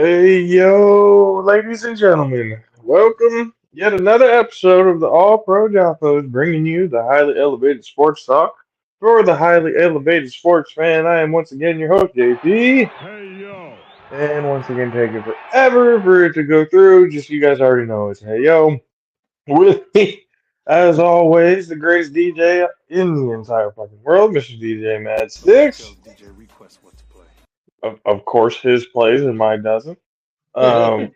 Hey, yo, ladies and gentlemen, welcome yet another episode of the All Pro JAFFOs, bringing you the highly elevated sports talk for the highly elevated sports fan. I am once again your host, JP, Hey yo. and once again, taking forever for it to go through. Just you guys already know it's hey, yo. With me, as always, the greatest DJ in the entire fucking world, Mr. DJ Mad Tell Sticks. DJ request what to play. Of course, his plays and mine doesn't. Um,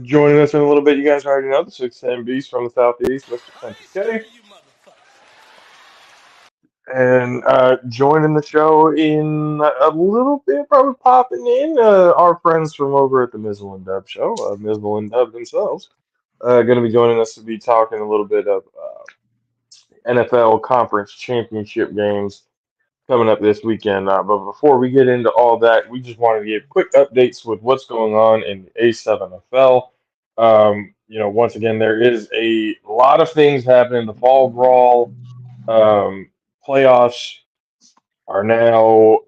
Joining us in a little bit, you guys already know the 6'10 beast from the southeast, Mr. Spencer K. And joining the show in a little bit, probably popping in, our friends from over at the Mizzle and Dub show, Mizzle and Dub themselves, going to be joining us to be talking a little bit of NFL conference championship games coming up this weekend. But before we get into all that, we just wanted to give quick updates with what's going on in the A7FL. Once again, there is a lot of things happening. The fall brawl playoffs are now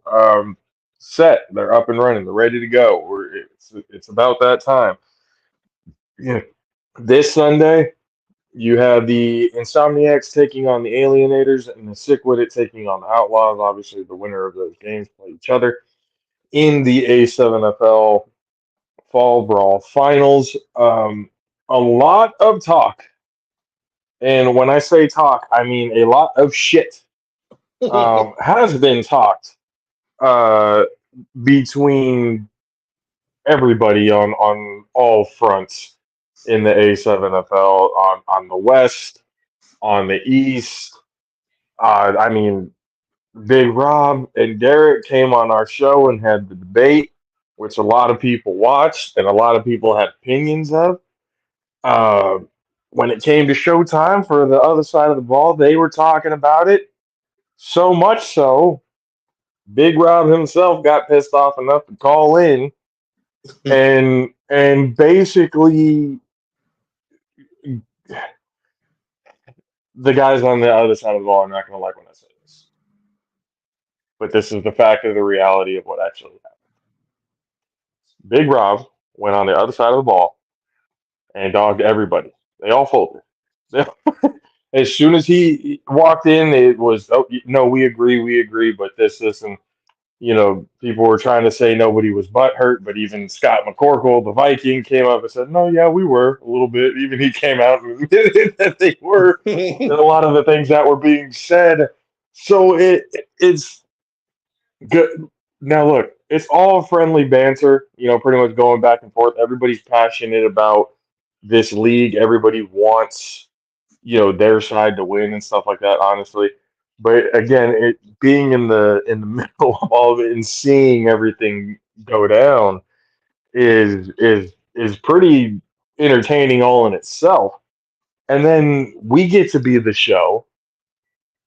set. They're up and running. They're ready to go. It's about that time. Yeah. This Sunday, you have the Insomniacs taking on the Alienators and the Sick With It taking on the Outlaws. Obviously, the winner of those games play each other in the A7FL Fall Brawl Finals. A lot of talk, and when I say talk, I mean a lot of shit has been talked uh, between everybody on all fronts in the A7FL on the West, on the East. I mean, Big Rob and Derek came on our show and had the debate, which a lot of people watched and a lot of people had opinions of. Uh, when it came to showtime for the other side of the ball, they were talking about it so much so. Big Rob himself got pissed off enough to call in and basically the guys on the other side of the ball are not going to like when I say this, but this is the fact of the reality of what actually happened. Big Rob went on the other side of the ball and dogged everybody. They all folded. As soon as he walked in, it was, oh, no, we agree, but this, and people were trying to say nobody was butthurt, but even Scott McCorkle, the Viking, came up and said, no, yeah, we were a little bit. Even he came out and admitted that they were, and a lot of the things that were being said. So it's good. Now, look, it's all friendly banter, pretty much going back and forth. Everybody's passionate about this league. Everybody wants, their side to win and stuff like that, honestly. But again, it being in the middle of all of it and seeing everything go down is pretty entertaining all in itself. And then we get to be the show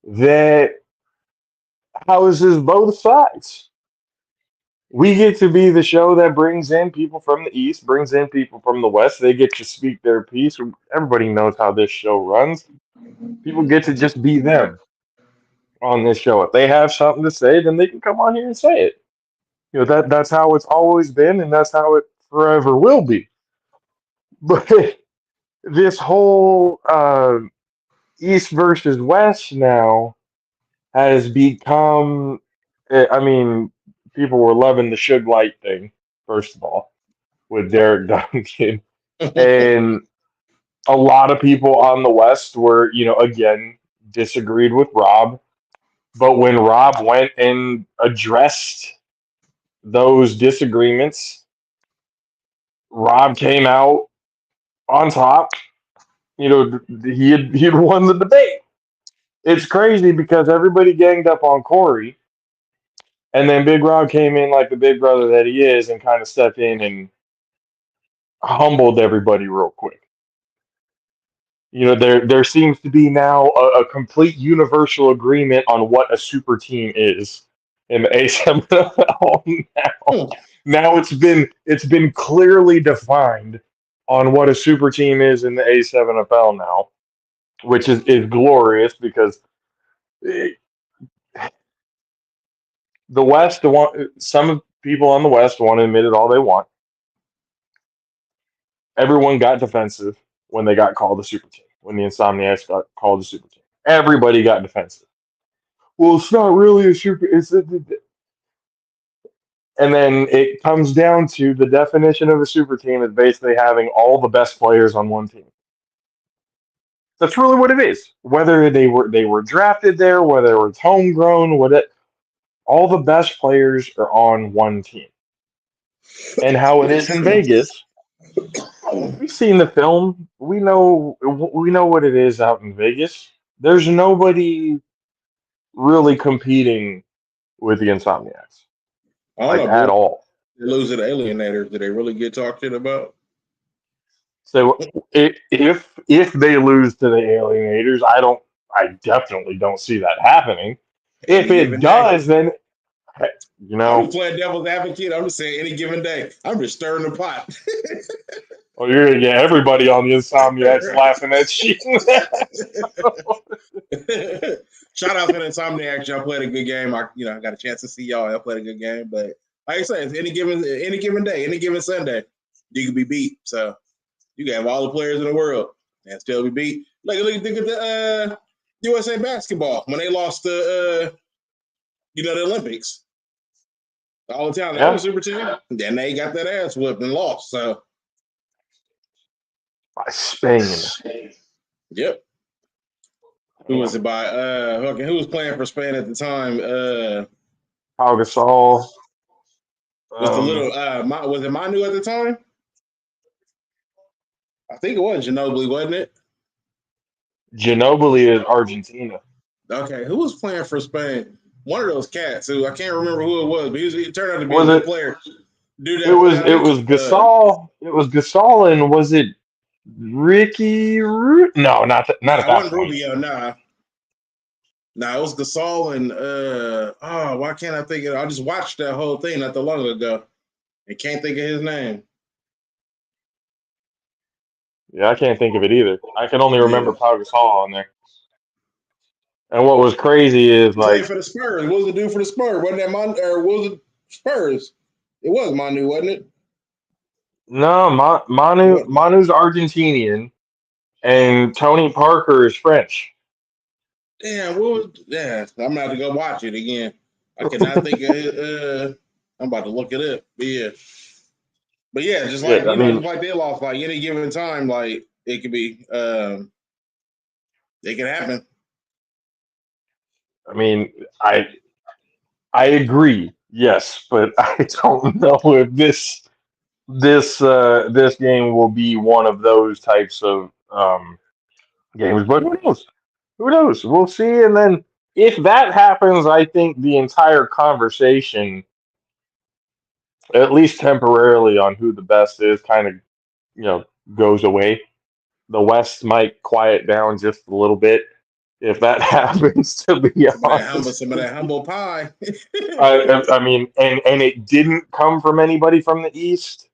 that houses both sides. We get to be the show that brings in people from the East, brings in people from the West. They get to speak their piece. Everybody knows how this show runs. People get to just be them on this show. If they have something to say, then they can come on here and say it. That's how it's always been, and that's how it forever will be. But this whole East versus West now has become. I mean, people were loving the Suge Light thing first of all with Derek Duncan, and a lot of people on the West were, again, disagreed with Rob. But when Rob went and addressed those disagreements, Rob came out on top. He had won the debate. It's crazy because everybody ganged up on Corey, and then Big Rob came in like the big brother that he is and kind of stepped in and humbled everybody real quick. There seems to be now a complete universal agreement on what a super team is in the ASML now. Now it's been clearly defined on what a super team is in the A7FL now, which is glorious because eh, the West, some people on the West want to admit it all they want. Everyone got defensive when they got called the super team. When the Insomniacs got called the super team, everybody got defensive. Well, it's not really a super. And then it comes down to the definition of a super team is basically having all the best players on one team. That's really what it is. Whether they were drafted there, whether it's homegrown, all the best players are on one team. And how it is in Vegas, we've seen the film. We know what it is out in Vegas. There's nobody really competing with the Insomniacs, I don't like know, at boy. all. They lose to the Alienators. Did they really get talked shit about? So if they lose to the Alienators, I definitely don't see that happening. If Any it given day. does, then you I'm know, just playing devil's advocate. I'm just saying any given day. I'm just stirring the pot. well, you're gonna get everybody on the Insomniacs laughing at shit. Shout out to the Insomniacs. Y'all played a good game. I got a chance to see y'all. Y'all played a good game. But like I said, it's any given day, any given Sunday, you can be beat. So you can have all the players in the world and still be beat. Look at the USA basketball when they lost the the Olympics. All the time. That was super team. Then they got that ass whipped and lost. So By Spain. Yep. Who was it by? Who was playing for Spain at the time? Pau Gasol. Was the little was it Manu at the time? I think it was Ginobili, wasn't it? Ginobili is Argentina. Okay, who was playing for Spain? One of those cats who I can't remember who it was, but he turned out to be a good player. Dude, it was Gasol. It was Gasol, and was it Ricky? No, not at that wasn't point. Rubio. Nah, it was Gasol and why can't I think of it? I just watched that whole thing not that long ago and can't think of his name. Yeah, I can't think of it either. I can only remember Pau Gasol on there. And what was crazy is he played for the Spurs. What was the dude for the Spurs? Wasn't that what was it Spurs? It was Manu, wasn't it? No, Manu's Argentinian, and Tony Parker is French. Damn, I'm gonna have to go watch it again. I cannot think of it. I'm about to look it up. But yeah, just like just like they lost, like any given time, like it could be, it can happen. I mean, I agree, yes, but I don't know if this game will be one of those types of games. But who knows? Who knows? We'll see. And then if that happens, I think the entire conversation, at least temporarily, on who the best is, kind of goes away. The West might quiet down just a little bit if that happens. To be honest, some of that humble pie. I mean, and it didn't come from anybody from the East.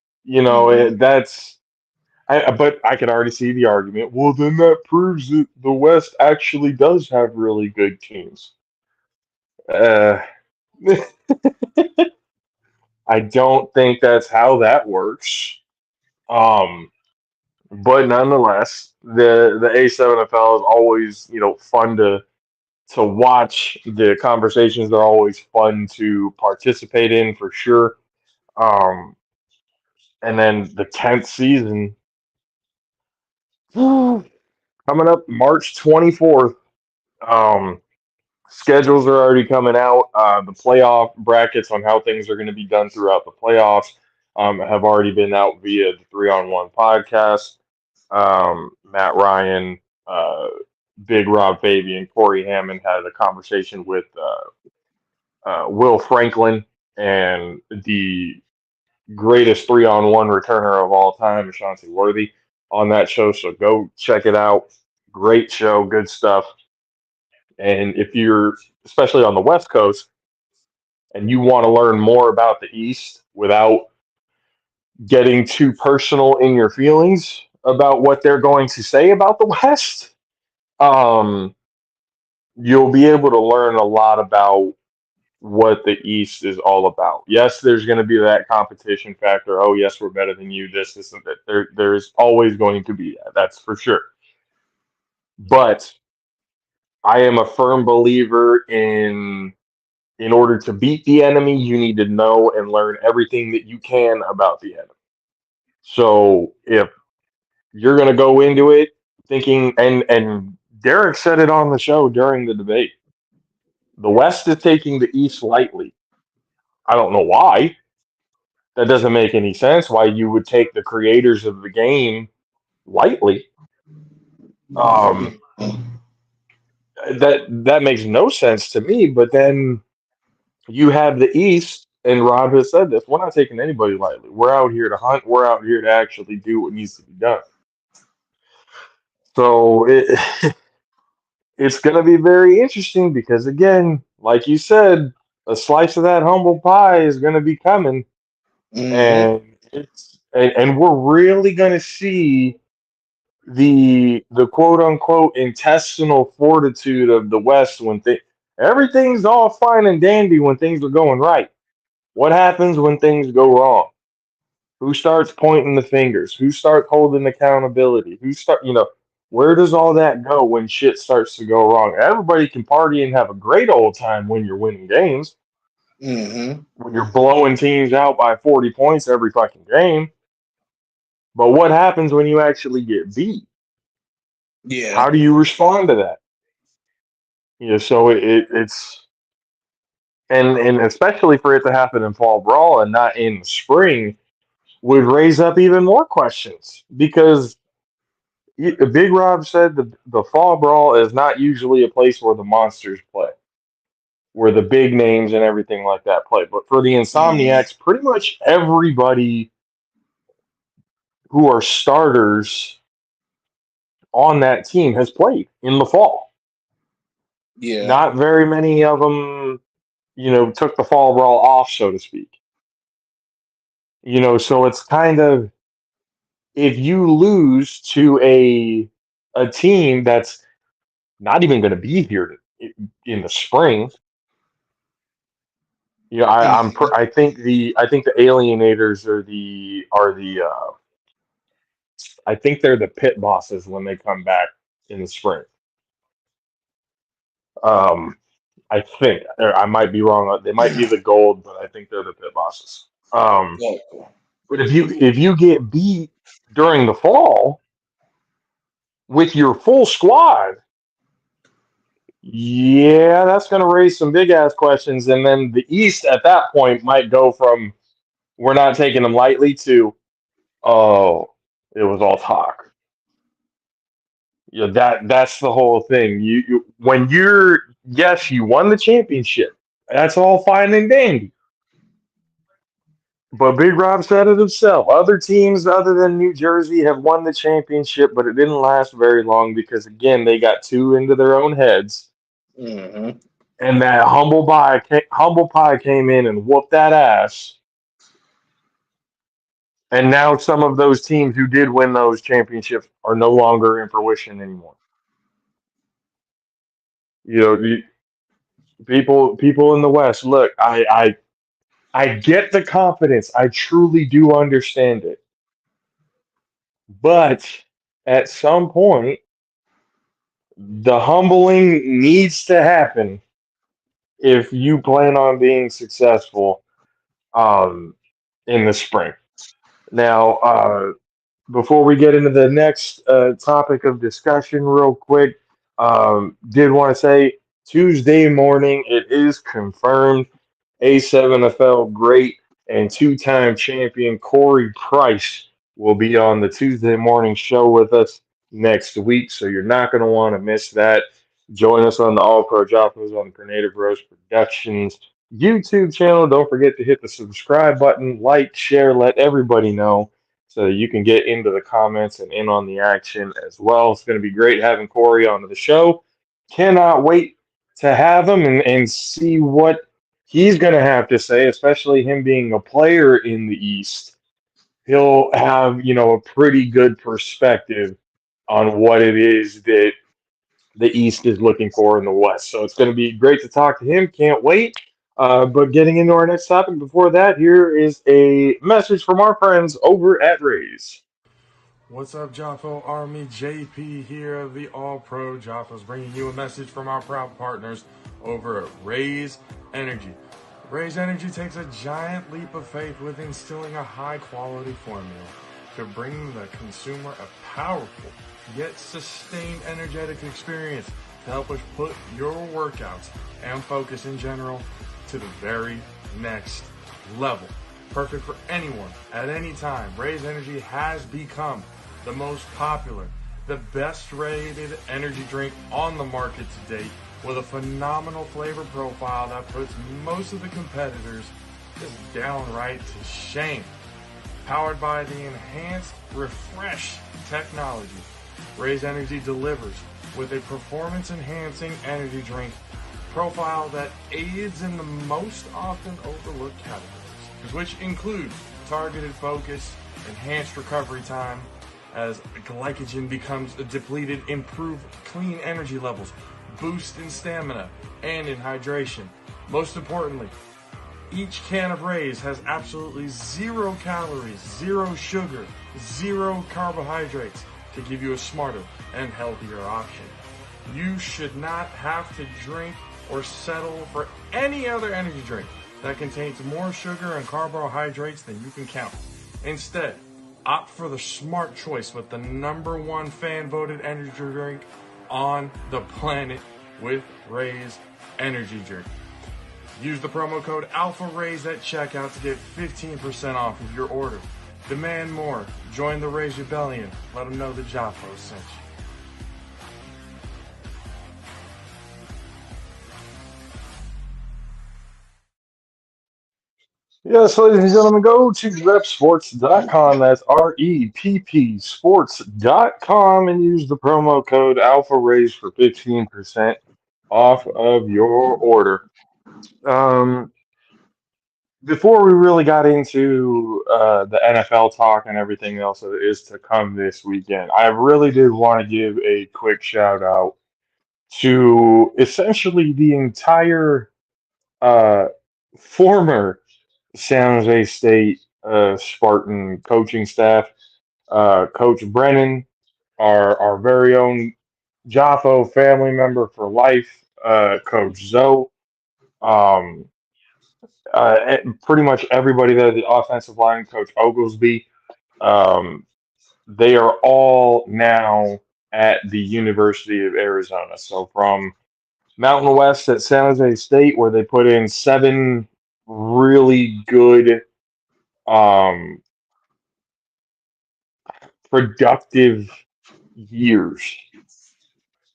But I can already see the argument. Well, then that proves that the West actually does have really good teams. I don't think that's how that works. But nonetheless, the A7FL is always fun to watch. The conversations are always fun to participate in for sure. And then the 10th season coming up March 24th. Schedules are already coming out. The playoff brackets on how things are going to be done throughout the playoffs have already been out via the 3-on-1 podcast. Matt Ryan, Big Rob Fabian, Corey Hammond had a conversation with Will Franklin and the greatest 3-on-1 returner of all time, Ashanti Worthy, on that show. So go check it out. Great show, good stuff. And if you're, especially on the West Coast, and you want to learn more about the East without getting too personal in your feelings about what they're going to say about the West, you'll be able to learn a lot about what the East is all about. Yes, there's going to be that competition factor. Oh, yes, we're better than you. This and that. There's always going to be that. That's for sure. But I am a firm believer in order to beat the enemy, you need to know and learn everything that you can about the enemy. So if you're going to go into it thinking, and Derek said it on the show during the debate, the West is taking the East lightly. I don't know why. That doesn't make any sense. Why you would take the creators of the game lightly? Um, that makes no sense to me. But then you have the East, and Rob has said this. We're not taking anybody lightly. We're out here to hunt. We're out here to actually do what needs to be done. So it's going to be very interesting because, again, like you said, a slice of that humble pie is going to be coming, Mm-hmm. and and we're really going to see the quote unquote intestinal fortitude of the West when everything's all fine and dandy when things are going right. What happens when things go wrong? Who starts pointing the fingers? Who starts holding accountability? Where does all that go when shit starts to go wrong? Everybody can party and have a great old time when you're winning games. Mm-hmm. When you're blowing teams out by 40 points every fucking game. But what happens when you actually get beat? Yeah. How do you respond to that? So it's and especially for it to happen in fall brawl and not in the spring would raise up even more questions because Big Rob said the fall brawl is not usually a place where the monsters play, where the big names and everything like that play. But for the Mm-hmm. Insomniacs, pretty much everybody who are starters on that team has played in the fall. Yeah. Not very many of them, took the fall brawl off, so to speak. So it's kind of if you lose to a team that's not even going to be here in the spring. Mm-hmm. I think the alienators are the I think they're the pit bosses when they come back in the spring. Um, I think I might be wrong. They might be the gold, but I think they're the pit bosses. Oh. But if you get beat during the fall with your full squad, yeah, that's going to raise some big ass questions. And then the East at that point might go from we're not taking them lightly to oh, it was all talk. Yeah, that's the whole thing. You when you're yes, you won the championship. That's all fine and dandy. But Big Rob said it himself. Other teams other than New Jersey have won the championship, but it didn't last very long because again they got too into their own heads. Mm-hmm. And that humble pie came in and whooped that ass. And now some of those teams who did win those championships are no longer in fruition anymore. The people in the West. Look, I get the confidence. I truly do understand it. But at some point, the humbling needs to happen if you plan on being successful um, in the spring. Now, before we get into the next topic of discussion, real quick, did want to say Tuesday morning, it is confirmed A7FL great and two-time champion Corey Price will be on the Tuesday morning show with us next week, so you're not going to want to miss that. Join us on the All Pro JAFFOs on the Grenada Bros Productions YouTube channel. Don't forget to hit the subscribe button, like, share, let everybody know so you can get into the comments and in on the action as well. It's going to be great having Corey onto the show. Cannot wait to have him and see what he's going to have to say, especially him being a player in the East. He'll have, a pretty good perspective on what it is that the East is looking for in the West. So it's going to be great to talk to him. Can't wait. But getting into our next topic before that, here is a message from our friends over at Rays. What's up, Jaffo Army? JP here of the All Pro Jaffos, bringing you a message from our proud partners over at Raise Energy. Raise Energy takes a giant leap of faith with instilling a high quality formula to bring the consumer a powerful yet sustained energetic experience to help us put your workouts and focus in general to the very next level. Perfect for anyone at any time. Raise Energy has become the most popular, the best rated energy drink on the market to date, with a phenomenal flavor profile that puts most of the competitors just downright to shame. Powered by the enhanced Refresh technology, Raise Energy delivers with a performance enhancing energy drink profile that aids in the most often overlooked categories, which include targeted focus, enhanced recovery time, as glycogen becomes depleted, improve clean energy levels, boost in stamina and in hydration. Most importantly, each can of Raise has absolutely 0 calories, 0 sugar, 0 carbohydrates to give you a smarter and healthier option. You should not have to drink or settle for any other energy drink that contains more sugar and carbohydrates than you can count. Instead, opt for the smart choice with the #1 fan voted energy drink on the planet with Raise Energy Drink. Use the promo code ALPHARAISE at checkout to get 15% off of your order. Demand more. Join the Raise Rebellion. Let them know the JAFFOs sent you. Yes, ladies and gentlemen, go to repsports.com. That's REPP sports.com and use the promo code Alpha Raise for 15% off of your order. Um, Before we really got into the NFL talk and everything else that is to come this weekend, I really did want to give a quick shout out to essentially the entire uh, former San Jose State Spartan coaching staff. Coach Brennan, our very own Jaffo family member for life, Coach Zoe, um, and pretty much everybody there, the offensive line, Coach Oglesby, um, they are all now at the University of Arizona. So from Mountain West at San Jose State, where they put in 7 really good, um, productive years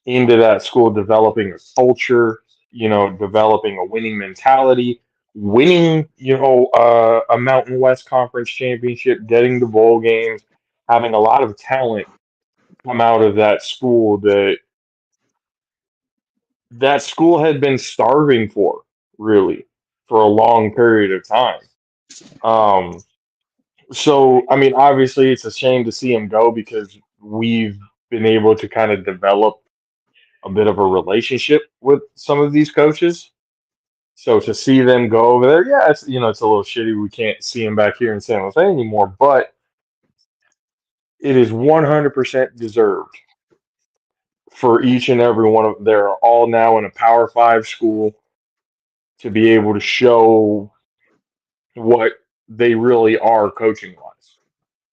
into that school, developing a culture, developing a winning mentality, winning, a Mountain West Conference championship, getting the bowl games, having a lot of talent come out of that school that school had been starving for, really, for a long period of time. Um, so, I mean, obviously, it's a shame to see him go because we've been able to kind of develop a bit of a relationship with some of these coaches. So to see them go over there, yeah, it's a little shitty. We can't see him back here in San Jose anymore, but it is 100% deserved for each and every one of. They're all now in a Power Five school to be able to show what they really are coaching wise.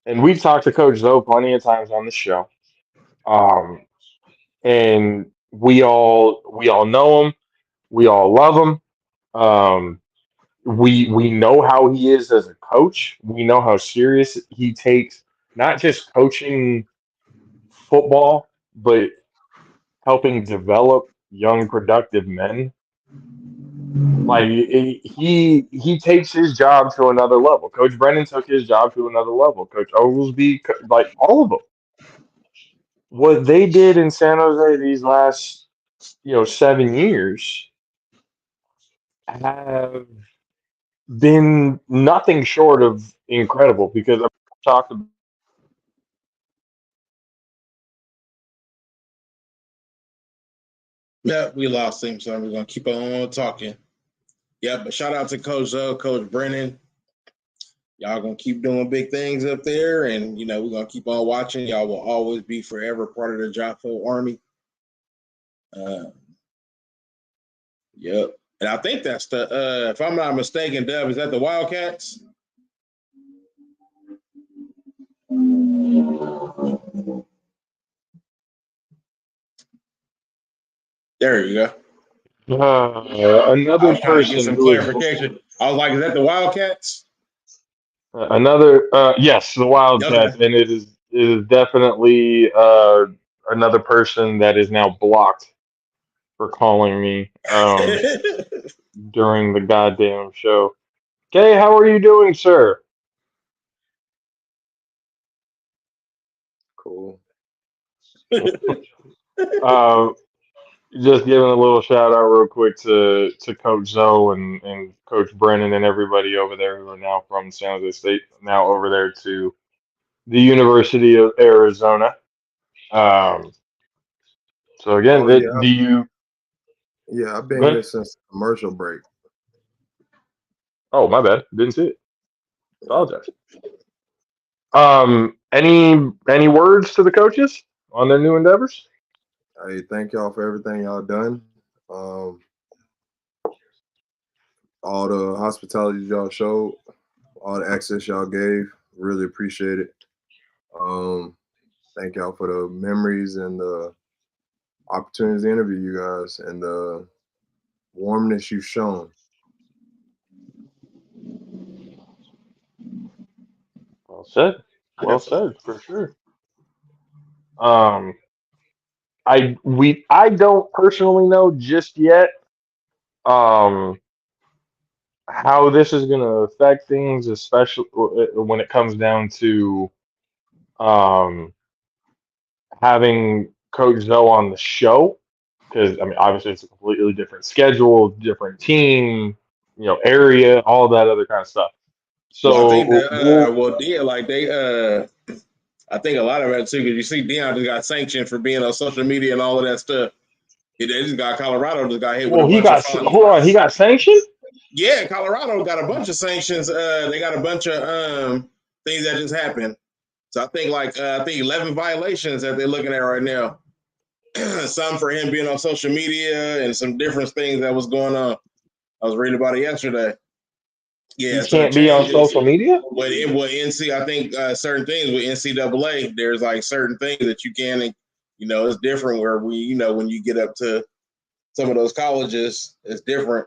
And we've talked to Coach Zoe plenty of times on the show, um, and we all know him, we all love him. Um, we know how he is as a coach. We know how serious he takes not just coaching football, but helping develop young, productive men. Like he takes his job to another level. Coach Brennan took his job to another level. Coach Oglesby, like all of them. What they did in San Jose these last 7 years have been nothing short of incredible because I've talked about. Yeah, we lost him, so we're gonna keep on talking. Yeah, but shout out to Coach Zoe, Coach Brennan. Y'all gonna keep doing big things up there, and we're gonna keep on watching. Y'all will always be forever part of the JAFFO Army. Yep. And I think that's the if I'm not mistaken, Dub, is that the Wildcats? There you go. I Another was trying to get person some who is clarification. I was like, is that the Wildcats? yes, the Wildcats, Okay. and it is definitely another person that is now blocked for calling me during the goddamn show. Okay, how are you doing, sir? Cool. Uh, just giving a little shout out real quick to Coach Zoe and Coach Brennan and everybody over there who are now from San Jose State, now over there to the University of Arizona. Um, so again, Oh yeah, do you? yeah. I've Go been ahead. here since the commercial break. Oh, my bad. Didn't see it. Yeah. Apologize. Any words to the coaches on their new endeavors? Hey, thank y'all for everything y'all done. All the hospitality y'all showed, all the access y'all gave, really appreciate it. Thank y'all for the memories and the opportunities to interview you guys and the warmness you've shown. Well said. Well said for sure. Um, I don't personally know just yet. Um, how this is going to affect things, especially when it comes down to um having Coach Zoe on the show, because I mean, obviously it's a completely different schedule, different team, area, all that other kind of stuff. Well, I think So that we'll. I think a lot of it too, because you see Deion just got sanctioned for being on social media and all of that stuff. They just got Colorado just got hit with a Well, he bunch of got fines. hold on, he got sanctioned. Yeah, Colorado got a bunch of sanctions. They got a bunch of things that just happened. So I think 11 violations that they're looking at right now. Some for him being on social media and some different things that was going on. I was reading about it yesterday. He Yeah, so the can't be on changes. social media. But NC, I think certain things with NCAA, there's like certain things that you can, it's different where when you get up to some of those colleges, it's different.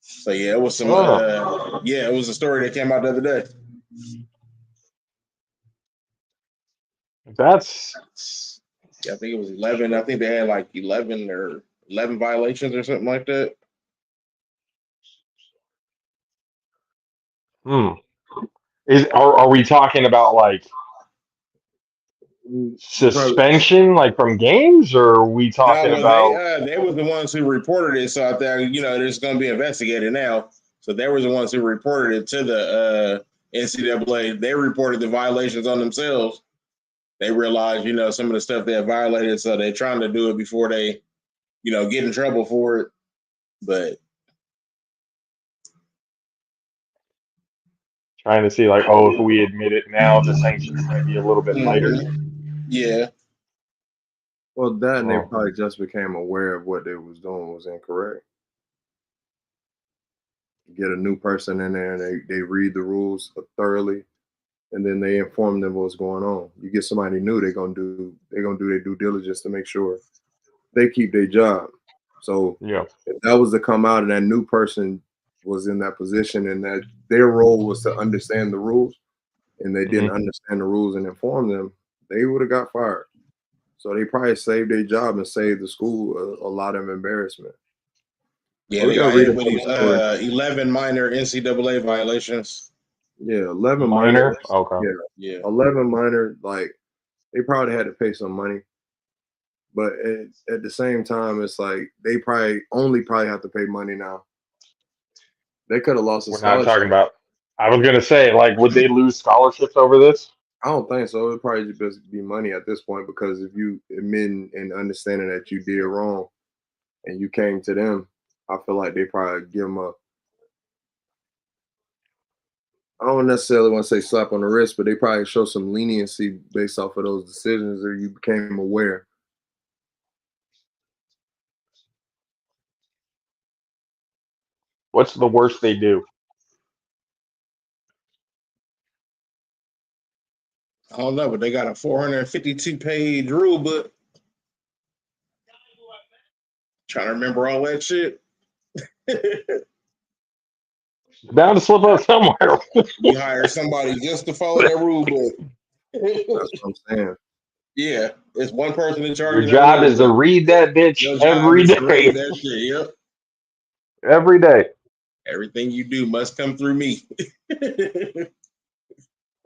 So yeah, it was some. Oh, It was a story that came out the other day. that's Yeah, I think it was 11. I think they had like 11 violations or something like that. hmm. Are we talking about like Probably, suspension, like from games, or are we No, talking well about? they were the ones who reported it. So out there, there's going to be investigated now. So they were the ones who reported it to the NCAA. They reported the violations on themselves. They realized, some of the stuff they had violated, so they're trying to do it before they, get in trouble for it. But Trying to see like, oh, if we admit it now, the sanctions might be a little bit lighter. yeah, well, that and they Oh, probably just became aware of what they was doing was incorrect. Get a new person in there and they read the rules thoroughly and then they inform them what's going on. You get somebody new, they're gonna do their due diligence to make sure they keep their job. So yeah. if that was to come out and that new person was in that position and that their role was to understand the rules and they didn't Hmm. understand the rules and inform them, they would have got fired. So they probably saved their job and saved the school a lot of embarrassment. yeah, But we they gotta got read hit the with full story. 11 minor NCAA violations. Yeah, 11 minor. Minor. Okay. Yeah, Yeah, 11 minor. Like they probably had to pay some money, but at the same time, it's like they probably have to pay money now. They could have lost a We're not scholarship. talking about. I was gonna say, like, would they lose scholarships over this? I don't think so. It'd probably just be money at this point because if you admit and understanding that you did wrong and you came to them, I feel like they probably give him a. I don't necessarily want to say slap on the wrist, but they probably show some leniency based off of those decisions, or you became aware. What's the worst they do? I don't know, but they got a 452-page rule book. Trying to remember all that shit. Bound to slip up somewhere. You hire somebody just to follow that rule book. That's what I'm saying. Yeah, it's one person in charge. Your of job that is to rule book. read that bitch Your job every is to read day. that shit. Yep. Every day. Everything you do must come through me.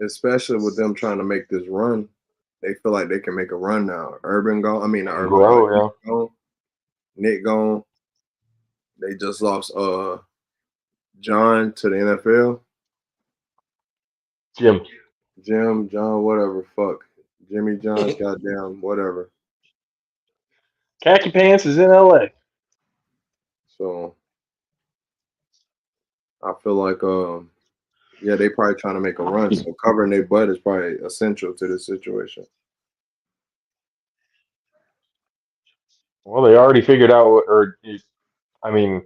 Especially with them trying to make this run. They feel like they can make a run now. Urban gone. I mean, Urban Bro, gone. Nick gone. They just lost John to the NFL. Jim, John, whatever. Fuck. Jimmy John, goddamn, whatever. Khaki Pants is in LA. So I feel like yeah, they probably trying to make a run. So covering their butt is probably essential to this situation. Well, they already figured out, or I mean,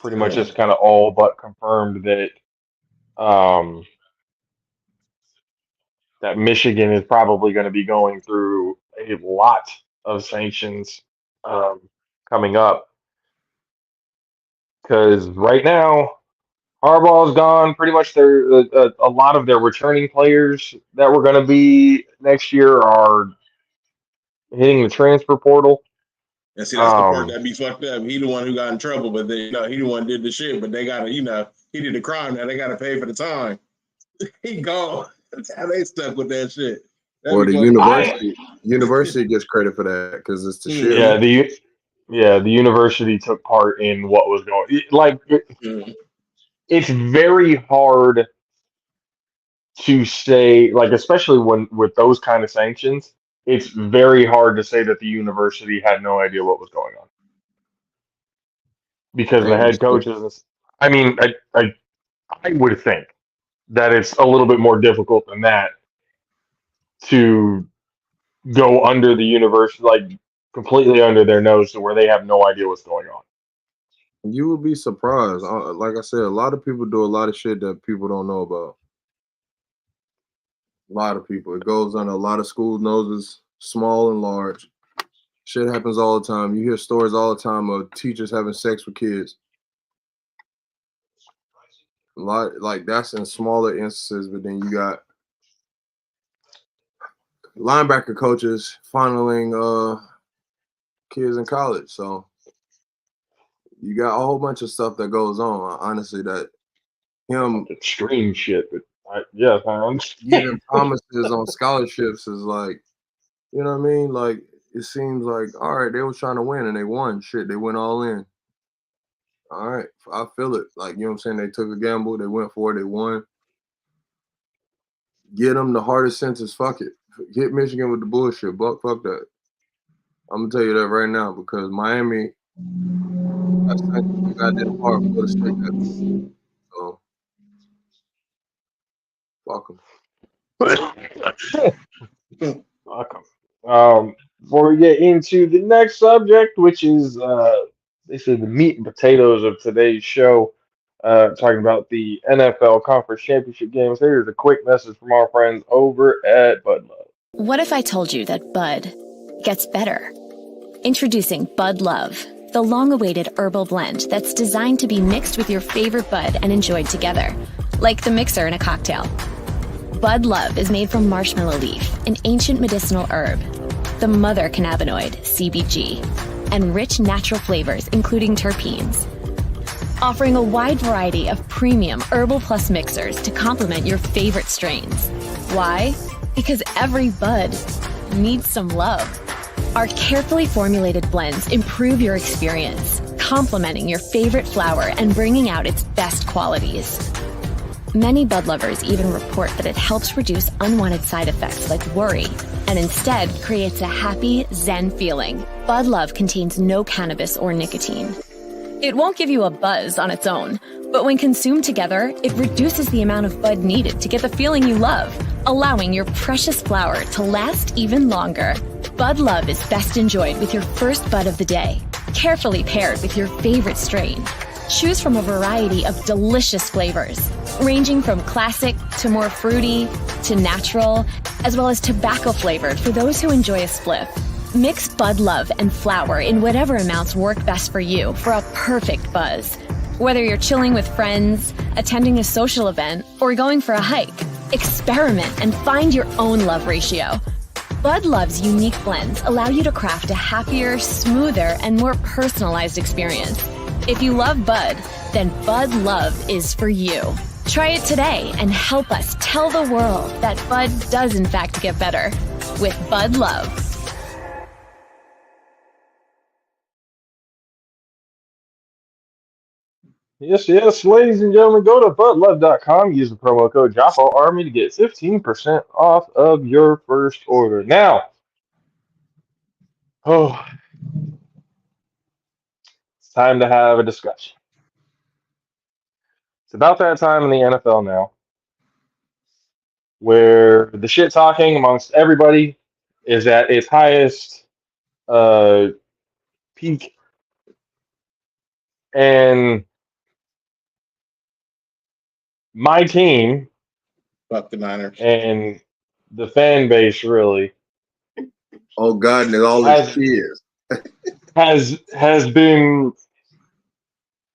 pretty much just kind of all but confirmed that that Michigan is probably going to be going through a lot of sanctions coming up. Because right now, Harbaugh's gone. Pretty much, a lot of their returning players that were going to be next year are hitting the transfer portal. And see, that's the part that be fucked up. He the one who got in trouble, but they, he the one who did the shit. But they got to, he did the crime. Now they got to pay for the time. He gone. That's how they stuck with that shit. Well, the university gets credit for that because it's the shit. Yeah, the university took part in what was going. Like, it's very hard to say, like, especially when with those kind of sanctions, it's very hard to say that the university had no idea what was going on because the head coaches. I mean, I would think that it's a little bit more difficult than that to go under the university, like completely under their nose to where they have no idea what's going on. You would be surprised. Like I said, a lot of people do a lot of shit that people don't know about. A lot of people. It goes under a lot of school noses, small and large. Shit happens all the time. You hear stories all the time of teachers having sex with kids. A lot, like, that's in smaller instances, but then you got linebacker coaches funneling kids in college. So you got a whole bunch of stuff that goes on. Honestly, that him extreme shit, but giving promises on scholarships is like, you know what I mean? Like, it seems like, all right, they were trying to win and they won. Shit, they went all in. All right, I feel it. Like, you know what I'm saying? They took a gamble, they went for it, they won. Get them the hardest sentence. Fuck it. Hit Michigan with the bullshit. Fuck that. I'm gonna tell you that right now because Miami, that's too goddamn hard for the state. So fuck them. Fuck them. Before we get into the next subject, which is this is the meat and potatoes of today's show, talking about the NFL Conference Championship games. Here's a quick message from our friends over at Bud Love. What if I told you that Bud gets better? Introducing Bud Love, the long-awaited herbal blend that's designed to be mixed with your favorite bud and enjoyed together, like the mixer in a cocktail. Bud Love is made from marshmallow leaf, an ancient medicinal herb, the mother cannabinoid, CBG, and rich natural flavors, including terpenes. Offering a wide variety of premium Herbal Plus mixers to complement your favorite strains. Why? Because every bud needs some love. Our carefully formulated blends improve your experience, complementing your favorite flower and bringing out its best qualities. Many bud lovers even report that it helps reduce unwanted side effects like worry, and instead creates a happy, zen feeling. Bud Love contains no cannabis or nicotine. It won't give you a buzz on its own, but when consumed together, it reduces the amount of bud needed to get the feeling you love, allowing your precious flower to last even longer. Bud Love is best enjoyed with your first bud of the day, carefully paired with your favorite strain. Choose from a variety of delicious flavors, ranging from classic to more fruity to natural, as well as tobacco flavored for those who enjoy a spliff. Mix Bud Love and flower in whatever amounts work best for you for a perfect buzz. Whether you're chilling with friends, attending a social event, or going for a hike, experiment and find your own love ratio. Bud Love's unique blends allow you to craft a happier, smoother, and more personalized experience. If you love Bud, then Bud Love is for you. Try it today and help us tell the world that Bud does in fact get better with Bud Love. Yes, yes, ladies and gentlemen, go to budlove.com, use the promo code Jaffo Army to get 15% off of your first order. Now, oh, it's time to have a discussion. It's about that time in the NFL now where the shit talking amongst everybody is at its highest uh, peak, and my team Fuck the Niners. and the fan base really Oh God, and all has his kids. has been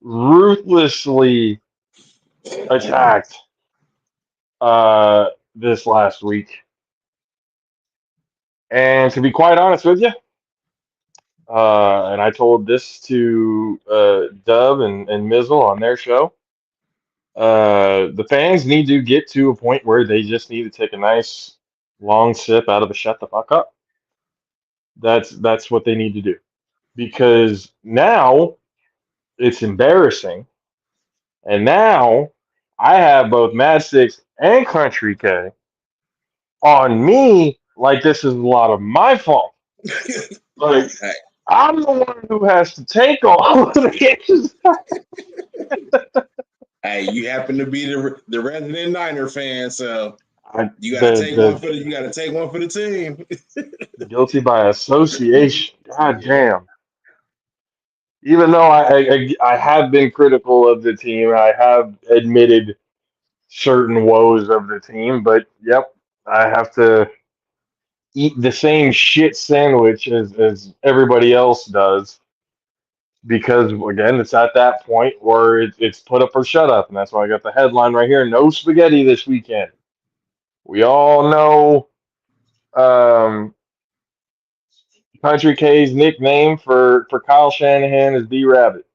ruthlessly attacked this last week. And to be quite honest with you, and I told this to Dub and Mizzle on their show, the fans need to get to a point where they just need to take a nice long sip out of the shut the fuck up. That's what they need to do. Because now it's embarrassing. And now I have both Mad Six and Country K on me like this is a lot of my fault. Like Hey. I'm the one who has to take all of the Hey, you happen to be the resident Niner fan, so you the- gotta take the- one for the team. guilty by association. God damn. Even though I have been critical of the team, I have admitted certain woes of the team, but yep, I have to eat the same shit sandwich as everybody else does because again, it's at that point where it's put up or shut up, and that's why I got the headline right here: no spaghetti this weekend. We all know Country K's nickname for Kyle Shanahan is B Rabbit.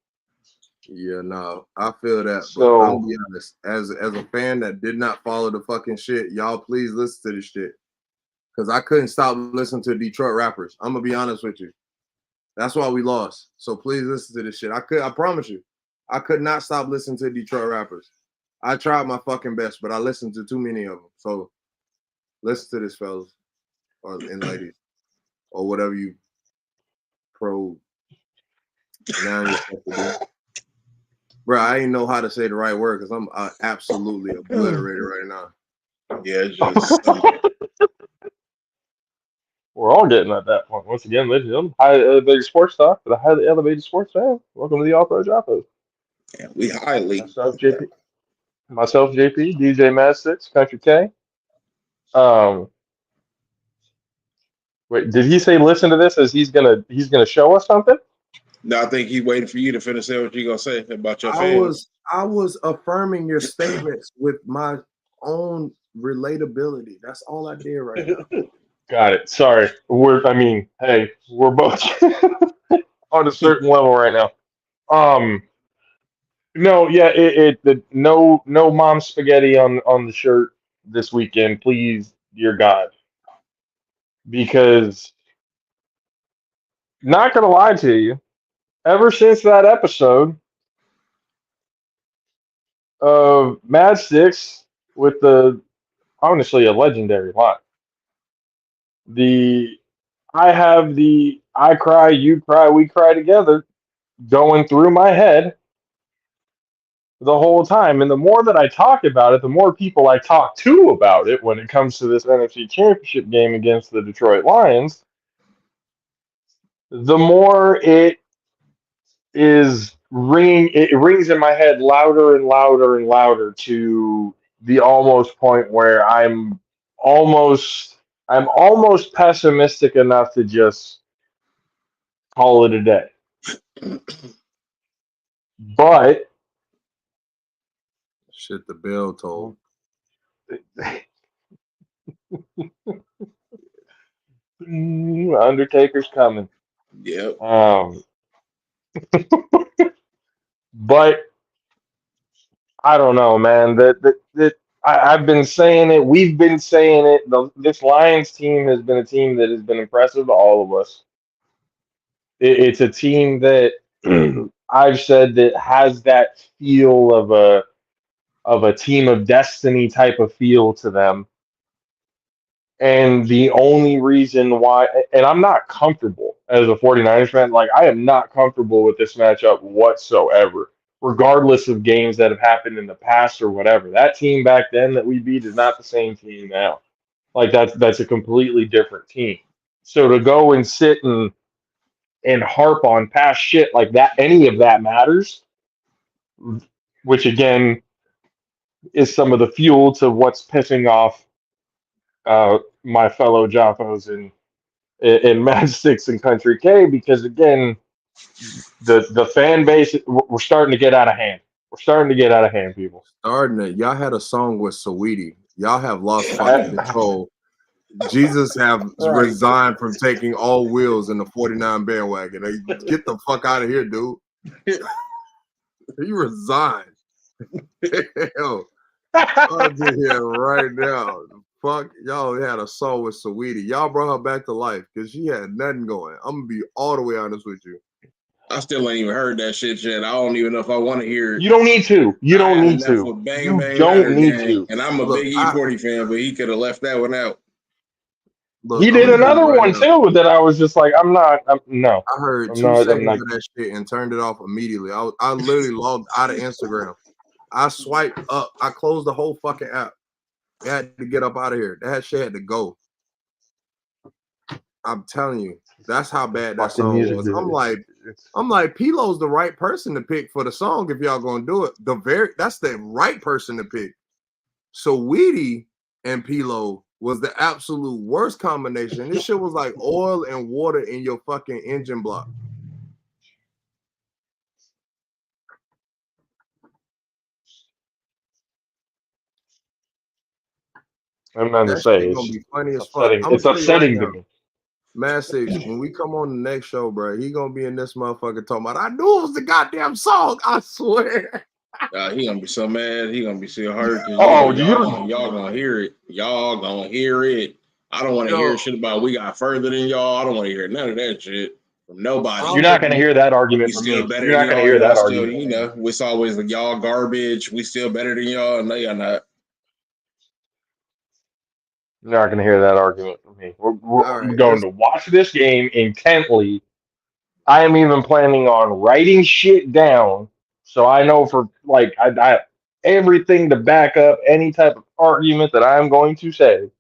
Yeah, no, I feel that, So- but I'll be honest. As a fan that did not follow the fucking shit, y'all please listen to this shit, because I couldn't stop listening to Detroit rappers. I'm gonna be honest with you. That's why we lost. So please listen to this shit. I promise you, I could not stop listening to Detroit rappers. I tried my fucking best, but I listened to too many of them. So listen to this, fellas and ladies, or whatever you pro now yourself to do. Bro, I didn't know how to say the right word because I'm absolutely obliterated right now. Yeah, it's just We're all getting at that point. Once again, ladies and gentlemen, highly elevated sports talk for the highly elevated sports fan. Welcome to the All Pro JAFFOs. yeah, we highly Myself, JP, DJ Mad Six, Country K. Wait, did he say listen to this as he's gonna show us something? No, I think he's waiting for you to finish saying what you're gonna say about your fans. I was affirming your statements with my own relatability. That's all I did right now. Got it. Sorry. Hey, we're both on a certain level right now. No, yeah, no mom spaghetti on the shirt this weekend, please, dear God. Because not gonna lie to you, ever since that episode of Mad Six with the honestly a legendary line. I have the I cry, you cry, we cry together going through my head the whole time. And the more that I talk about it, the more people I talk to about it when it comes to this NFC Championship game against the Detroit Lions, the more it rings in my head louder and louder and louder to the almost point where almost I'm almost pessimistic enough to just call it a day. But Shit, the bell told. Undertaker's coming. Yep. But I don't know, man. I've been saying it. We've been saying it. This Lions team has been a team that has been impressive to all of us. It's a team that I've said that has that feel of a team of destiny type of feel to them. And the only reason why, and I'm not comfortable as a 49ers fan, like I am not comfortable with this matchup whatsoever, regardless of games that have happened in the past or whatever. That team back then that we beat is not the same team now. Like that's a completely different team. So to go and sit and harp on past shit like that, any of that matters, which again is some of the fuel to what's pissing off my fellow Jaffos in Matchsticks and Country K, because again, the fan base, we're starting to get out of hand. We're starting to get out of hand, people. Starting it. Y'all had a song with Saweetie. Y'all have lost fucking control. Jesus have resigned from taking all wheels in the 49 bandwagon. Hey, get the fuck out of here, dude. He resigned. Hell, I'm here right now. Fuck, y'all had a song with Saweetie. Y'all brought her back to life because she had nothing going. I'm gonna be all the way honest with you. I still ain't even heard that shit yet. I don't even know if I want to hear it. You don't need to. You don't need to. You don't need to. And I'm a big E40 fan, but he could have left that one out. Look, he did another one too that I was just like, no. I heard 2 seconds of that shit and turned it off immediately. I literally logged out of Instagram. I swiped up. I closed the whole fucking app. I had to get up out of here. That shit had to go. I'm telling you, that's how bad that song was. I'm like, Pilo's the right person to pick for the song if y'all gonna do it. That's the right person to pick. So Weedy and Pilo was the absolute worst combination. This shit was like oil and water in your fucking engine block. I'm not to say it's gonna be funny as fuck. It's upsetting to me. Matt Six, when we come on the next show, bro, he gonna be in this motherfucker talking about, I knew it was the goddamn song. I swear. He gonna be so mad. He gonna be so hurt. Oh, y'all gonna hear it. Y'all gonna hear it. I don't want to hear shit about we got further than y'all. I don't want to hear none of that shit from nobody. You're not gonna hear that argument from me. You're not gonna hear that argument. You know, it's always like y'all garbage. We still better than y'all. No, y'all not. You're not gonna hear that argument from me. We're going to watch this game intently. I am even planning on writing shit down so I know for like I everything to back up any type of argument that I'm going to say.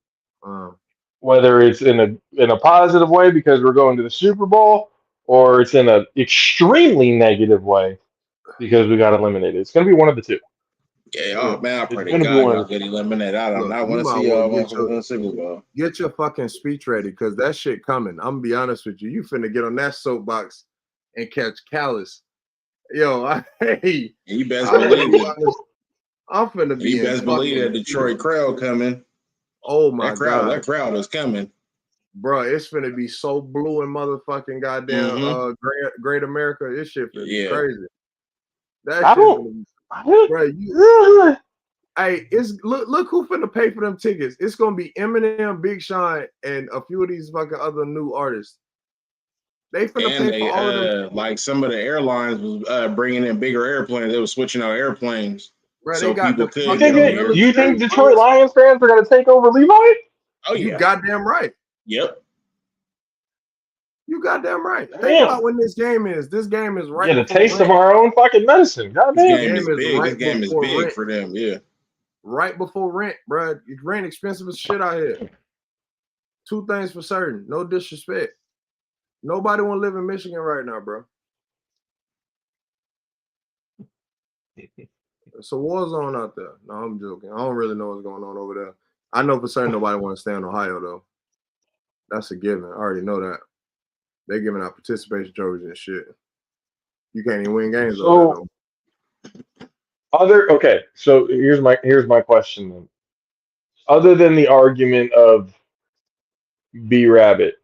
Whether it's in a positive way because we're going to the Super Bowl, or it's in an extremely negative way because we got eliminated. It's gonna be one of the two. Yeah, oh man, I pray to God y'all get eliminated. I don't want to see y'all in the Super Bowl. Get your fucking speech ready because that shit coming. I'm gonna be honest with you. You finna get on that soapbox and catch Callus. Yo, hey. You best believe it. I'm finna be. You best believe that Detroit crowd coming. Oh my God. That crowd is coming. Bro, it's finna be so blue and motherfucking goddamn Great America. This shit finna be crazy. That shit. Bro, hey, look who finna pay for them tickets. It's gonna be Eminem, Big Sean, and a few of these fucking other new artists. They finna pay for all of them. Like some of the airlines was bringing in bigger airplanes. They were switching out airplanes. Bro, so they got people could you think Detroit Lions fans are gonna take over Levi? Oh, you goddamn right. Yep. You goddamn right. Think Damn. about when this game is. This game is right. Get a before taste rent. of our own fucking medicine. This Goddamn. game is Game is big. right This game is before big rent. for them. Yeah. Right before rent, bro. Rent expensive as shit out here. Two things for certain. No disrespect. Nobody want to live in Michigan right now, bro. It's a war zone out there. No, I'm joking. I don't really know what's going on over there. I know for certain nobody want to stay in Ohio, though. That's a given. I already know that. They're giving out participation trophies and shit. You can't even win games over there, though. Okay, so here's my question then. Other than the argument of B Rabbit,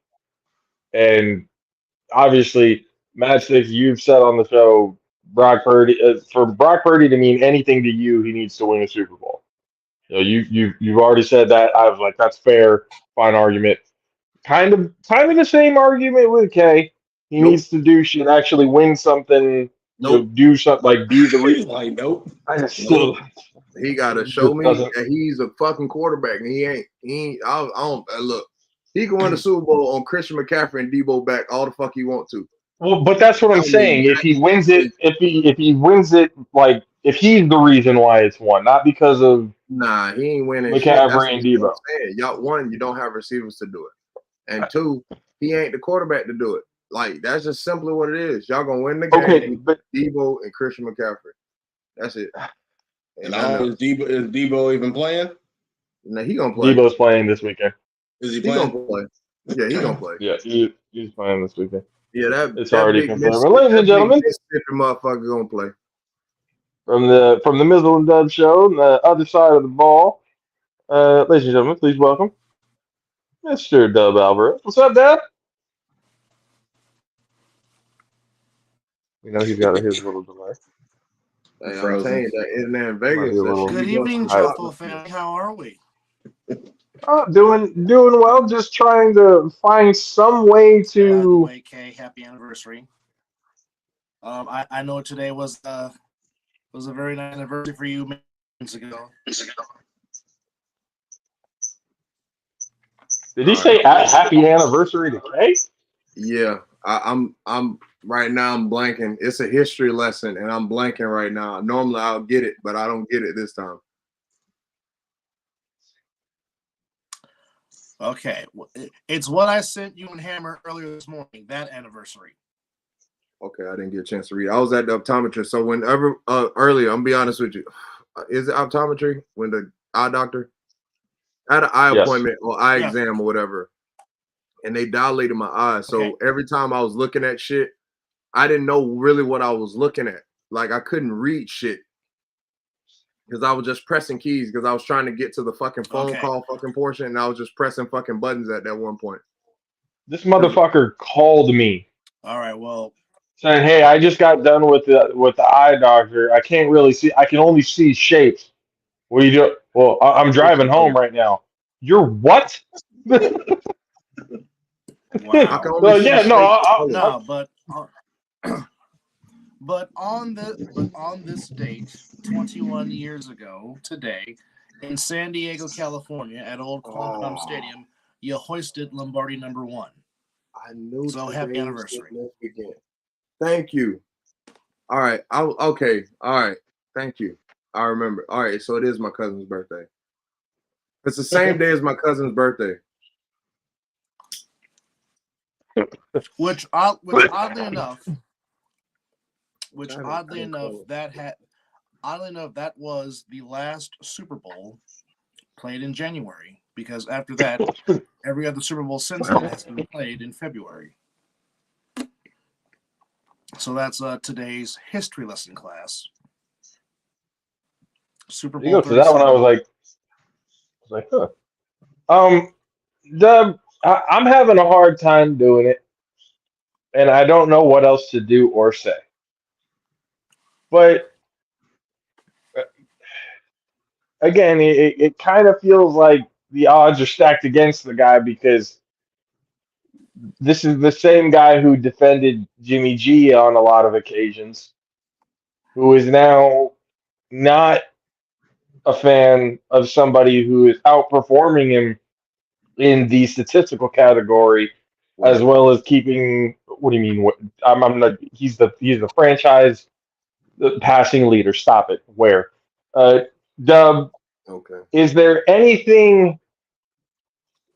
and obviously Matchsticks, you've said on the show Brock Purdy for Brock Purdy to mean anything to you, he needs to win a Super Bowl. You know, you've already said that. I was like, that's fair, fine argument. Kind of the same argument with K. He Nope. needs to do shit, actually win something. Nope. Do something like be the He's like, nope. I just still. He got to show me that he's a fucking quarterback, and he ain't. I don't look. He can win the Super Bowl on Christian McCaffrey and Debo back all the fuck he want to. Well, but that's what I'm saying. If he wins it, if he wins it, like if he's the reason why it's won, not because of Nah, he ain't winning McCaffrey and Debo. Y'all, one, you don't have receivers to do it, and two, he ain't the quarterback to do it. Like that's just simply what it is. Y'all gonna win the game. Okay, but Debo and Christian McCaffrey. That's it. And is Debo even playing? No, he gonna play. Debo's playing this weekend. Is he He playing? gonna play. Yeah, he gonna play. Yeah, he's playing this weekend. Yeah, it's already confirmed. Ladies and gentlemen, Mississippi motherfucker gonna play. From the Mizzle and Dub show, on the other side of the ball, ladies and gentlemen, please welcome Mr. Dub Alvarez. What's up, Dub? You know he's got his little delay. Hey, I'm telling you, that internet in Vegas. Good evening, JAFFO family. How are we? Doing well. Just trying to find some way to. K, happy anniversary. I know today was a very nice anniversary for you months ago. Did he say happy anniversary to K? Yeah, I'm right now. I'm blanking. It's a history lesson, and I'm blanking right now. Normally I'll get it, but I don't get it this time. Okay, it's what I sent you and Hammer earlier this morning. That anniversary. Okay, I didn't get a chance to read. I was at the optometrist, so whenever earlier, I'm gonna be honest with you. Is it optometry when the eye doctor? I had an eye appointment or eye exam or whatever, and they dilated my eyes. So every time I was looking at shit, I didn't know really what I was looking at. Like I couldn't read shit because I was just pressing keys because I was trying to get to the fucking phone call fucking portion, and I was just pressing fucking buttons at that one point. This motherfucker called me. All right, well, saying, "Hey, I just got done with the eye doctor. I can't really see. I can only see shapes. What do you do? Well, I'm driving home right now. You're what? Wow. But on this date, 21 years ago today, in San Diego, California, at Old Qualcomm Stadium, you hoisted Lombardi #1. I knew. So happy anniversary. Thank you. All right. Okay. All right. Thank you. I remember. All right. So it is my cousin's birthday. It's the same day as my cousin's birthday. Which oddly enough, that was the last Super Bowl played in January, because after that, every other Super Bowl since then has been played in February. So that's today's history lesson class. Super Bowl. So that one I was like, huh. Dub, I'm having a hard time doing it, and I don't know what else to do or say. But again, it kind of feels like the odds are stacked against the guy, because this is the same guy who defended Jimmy G on a lot of occasions, who is now not a fan of somebody who is outperforming him in the statistical category as well as keeping. What do you mean? I'm not. He's the franchise passing leader. Stop it. Where? Uh, Dub, Okay. is there anything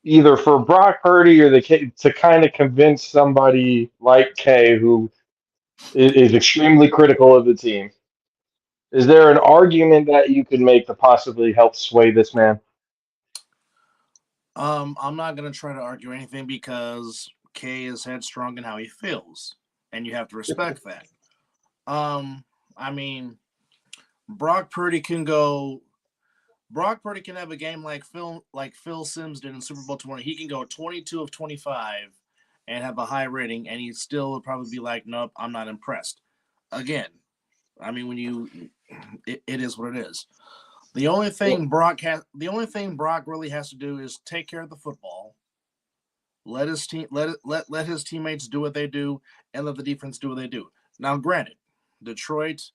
either for Brock Purdy or to kind of convince somebody like Kay who is extremely critical of the team? Is there an argument that you could make to possibly help sway this man? I'm not gonna try to argue anything because Kay is headstrong in how he feels, and you have to respect that. I mean, Brock Purdy can go. Brock Purdy can have a game like Phil Simms did in Super Bowl 20. He can go 22 of 25 and have a high rating, and he still would probably be like, "Nope, I'm not impressed." Again, I mean, it is what it is. The only thing Brock really has to do is take care of the football. Let his teammates do what they do, and let the defense do what they do. Now, granted, Detroit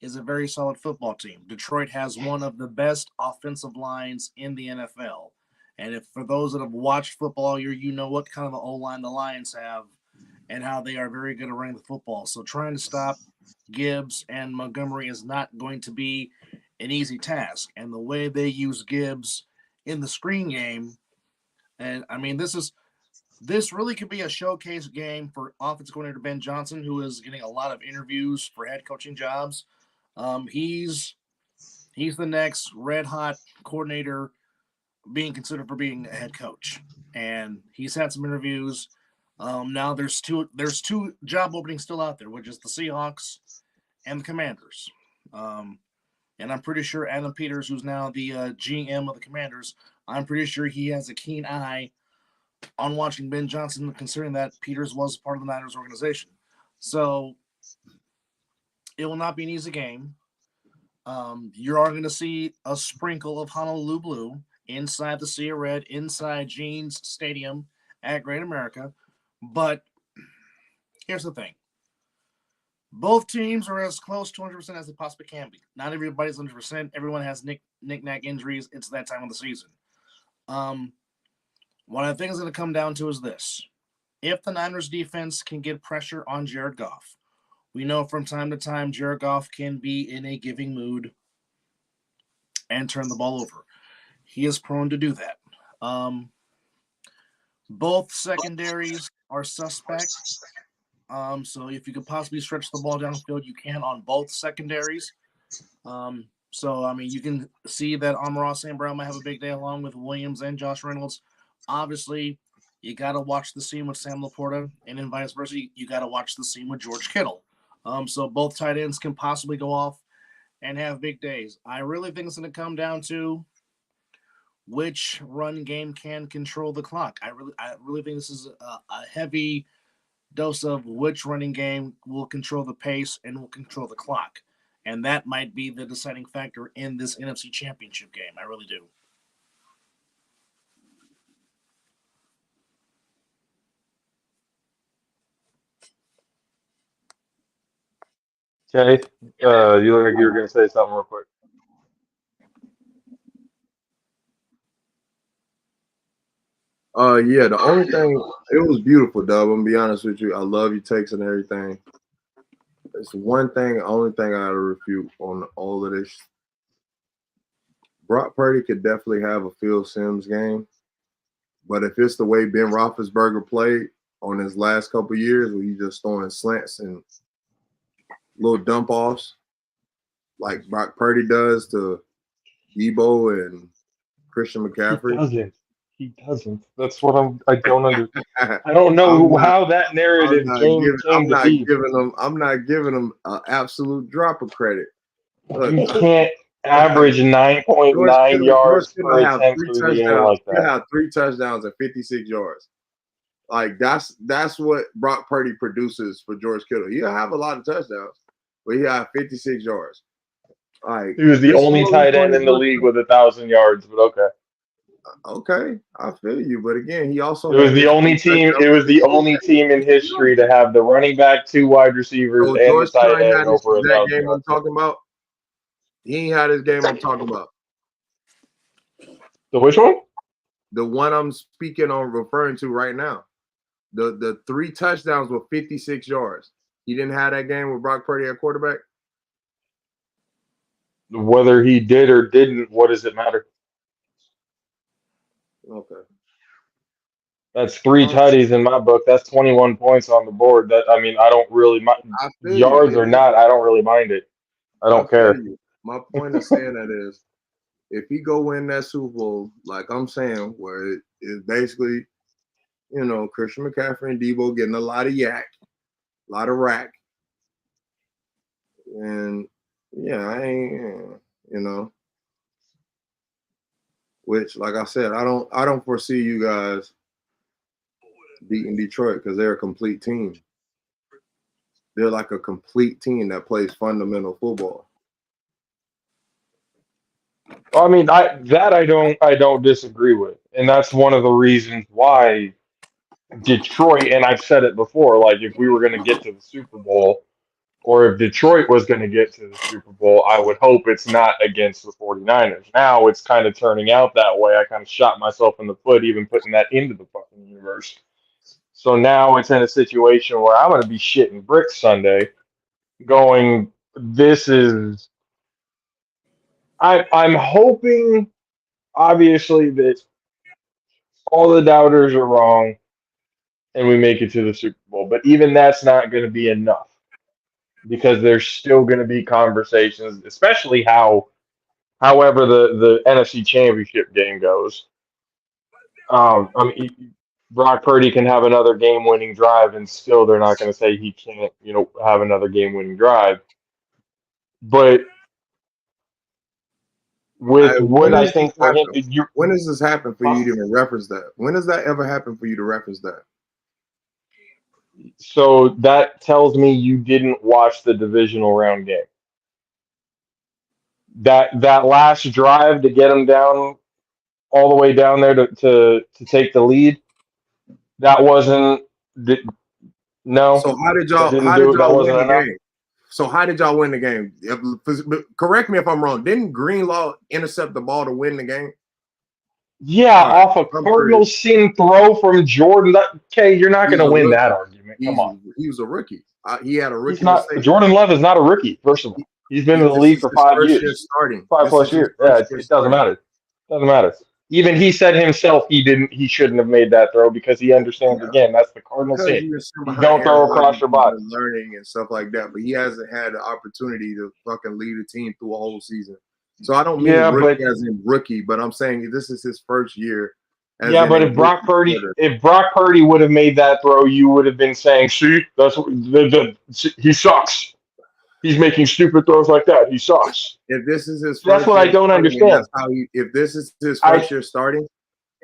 is a very solid football team. Detroit has one of the best offensive lines in the NFL. And if for those that have watched football all year, you know what kind of an O-line the Lions have and how they are very good at running the football. So trying to stop Gibbs and Montgomery is not going to be an easy task. And the way they use Gibbs in the screen game, and I mean, this really could be a showcase game for offensive coordinator Ben Johnson, who is getting a lot of interviews for head coaching jobs. He's the next red hot coordinator being considered for being a head coach, and he's had some interviews. Now there's two job openings still out there, which is the Seahawks and the Commanders. And I'm pretty sure Adam Peters, who's now the GM of the Commanders, I'm pretty sure he has a keen eye on watching Ben Johnson, considering that Peters was part of the Niners organization. So it will not be an easy game. You are going to see a sprinkle of Honolulu blue inside the Sea of Red, inside Jeans Stadium at Great America. But here's the thing. Both teams are as close to 100% as they possibly can be. Not everybody's 100%. Everyone has knick-knack injuries. It's that time of the season. What I think is going to come down to is this. If the Niners defense can get pressure on Jared Goff, we know from time to time Jared Goff can be in a giving mood and turn the ball over. He is prone to do that. Both secondaries are suspect. So if you could possibly stretch the ball downfield, you can on both secondaries. So, I mean, you can see that Amon-Ra St. Brown might have a big day along with Williams and Josh Reynolds. Obviously, you got to watch the scene with Sam Laporta, and then vice versa, you got to watch the scene with George Kittle. So both tight ends can possibly go off and have big days. I really think it's going to come down to which run game can control the clock. I really think this is a heavy dose of which running game will control the pace and will control the clock. And that might be the deciding factor in this NFC Championship game. I really do. Okay. You look like you were going to say something real quick. Yeah, the only thing, it was beautiful, Dub. I'm gonna be honest with you. I love your takes and everything. It's only thing I gotta refute on all of this. Brock Purdy could definitely have a Phil Simms game, but if it's the way Ben Roethlisberger played on his last couple years, where he's just throwing slants and little dump offs, like Brock Purdy does to Debo and Christian McCaffrey. He doesn't. That's what I don't understand. I don't know how that narrative came to be. I'm not giving them an absolute drop of credit. Look, you can't average 9.9 yards per attempt through the air like that. He'll have 3 touchdowns and 56 yards. Like that's what Brock Purdy produces for George Kittle. He'll have a lot of touchdowns, but he'll have 56 yards. Like he was the only tight end in the league with 1,000 yards, but okay. Okay, I feel you, but again, he also it was the only team. It was the only team in history to have the running back, 2 wide receivers, and the tight end over 1,000 game yards. I'm talking about. He ain't had his game I'm talking about. The which one? The one I'm speaking on, referring to right now. The 3 touchdowns were 56 yards. He didn't have that game with Brock Purdy at quarterback. Whether he did or didn't, what does it matter? Okay. That's 3 tutties in my book. That's 21 points on the board. That I mean, I don't really mind I feel yards you. or not. I don't really mind it. I don't care. You. My point of saying that is, if he go win that Super Bowl, like I'm saying, where it is basically, Christian McCaffrey and Debo getting a lot of yak, a lot of rack, and I ain't, which, like I said, I don't foresee you guys beating Detroit because they're a complete team. They're like a complete team that plays fundamental football. I mean, I don't disagree with, and that's one of the reasons why Detroit. And I've said it before. Like, if we were going to get to the Super Bowl, or if Detroit was going to get to the Super Bowl, I would hope it's not against the 49ers. Now it's kind of turning out that way. I kind of shot myself in the foot even putting that into the fucking universe. So now it's in a situation where I'm going to be shitting bricks Sunday going, this is. I'm hoping, obviously, that all the doubters are wrong and we make it to the Super Bowl. But even that's not going to be enough because there's still going to be conversations, especially however the NFC Championship game goes. I mean, Brock Purdy can have another game-winning drive, and still they're not going to say he can't, have another game-winning drive. But with what I think for him, when does this happen for you to even reference that? When does that ever happen for you to reference that? So that tells me you didn't watch the divisional round game. That last drive to get him down all the way down there to take the lead, that wasn't no. So how did y'all win the game? So how did y'all win the game? Correct me if I'm wrong. Didn't Greenlaw intercept the ball to win the game? Yeah, off a Cardinal sin throw from Jordan. Okay, you're not going to win that argument. Come on. He was a rookie. He had a rookie. He's not. Jordan Love is not a rookie. First of all, he's been in the league for 5 years. 5+ years. Yeah, it doesn't matter. Doesn't matter. Even he said himself he shouldn't have made that throw because he understands again that's the Cardinal sin. You don't throw across your body. Learning and stuff like that, but he hasn't had the opportunity to fucking lead a team through a whole season. So I don't mean rookie as in rookie, but I'm saying this is his first year. Yeah, but if Brock Purdy would have made that throw, you would have been saying, "See, that's what he sucks. He's making stupid throws like that. He sucks." If this is his, that's what I don't understand. That's how if this is his first year starting,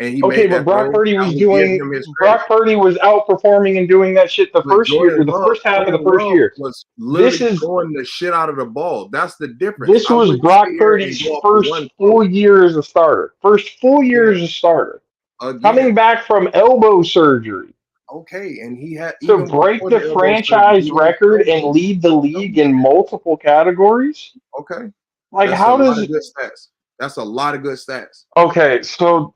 and he made that Brock Purdy was doing. Brock Purdy was outperforming and doing that shit the first year, the first half of the first year. Was literally throwing the shit out of the ball. That's the difference. This was Brock Purdy's first full year as a starter. First full year as a starter. Again. Coming back from elbow surgery. Okay, and he had to break the franchise record and lead the league in multiple categories. Okay, like how does good stats? That's a lot of good stats. Okay, so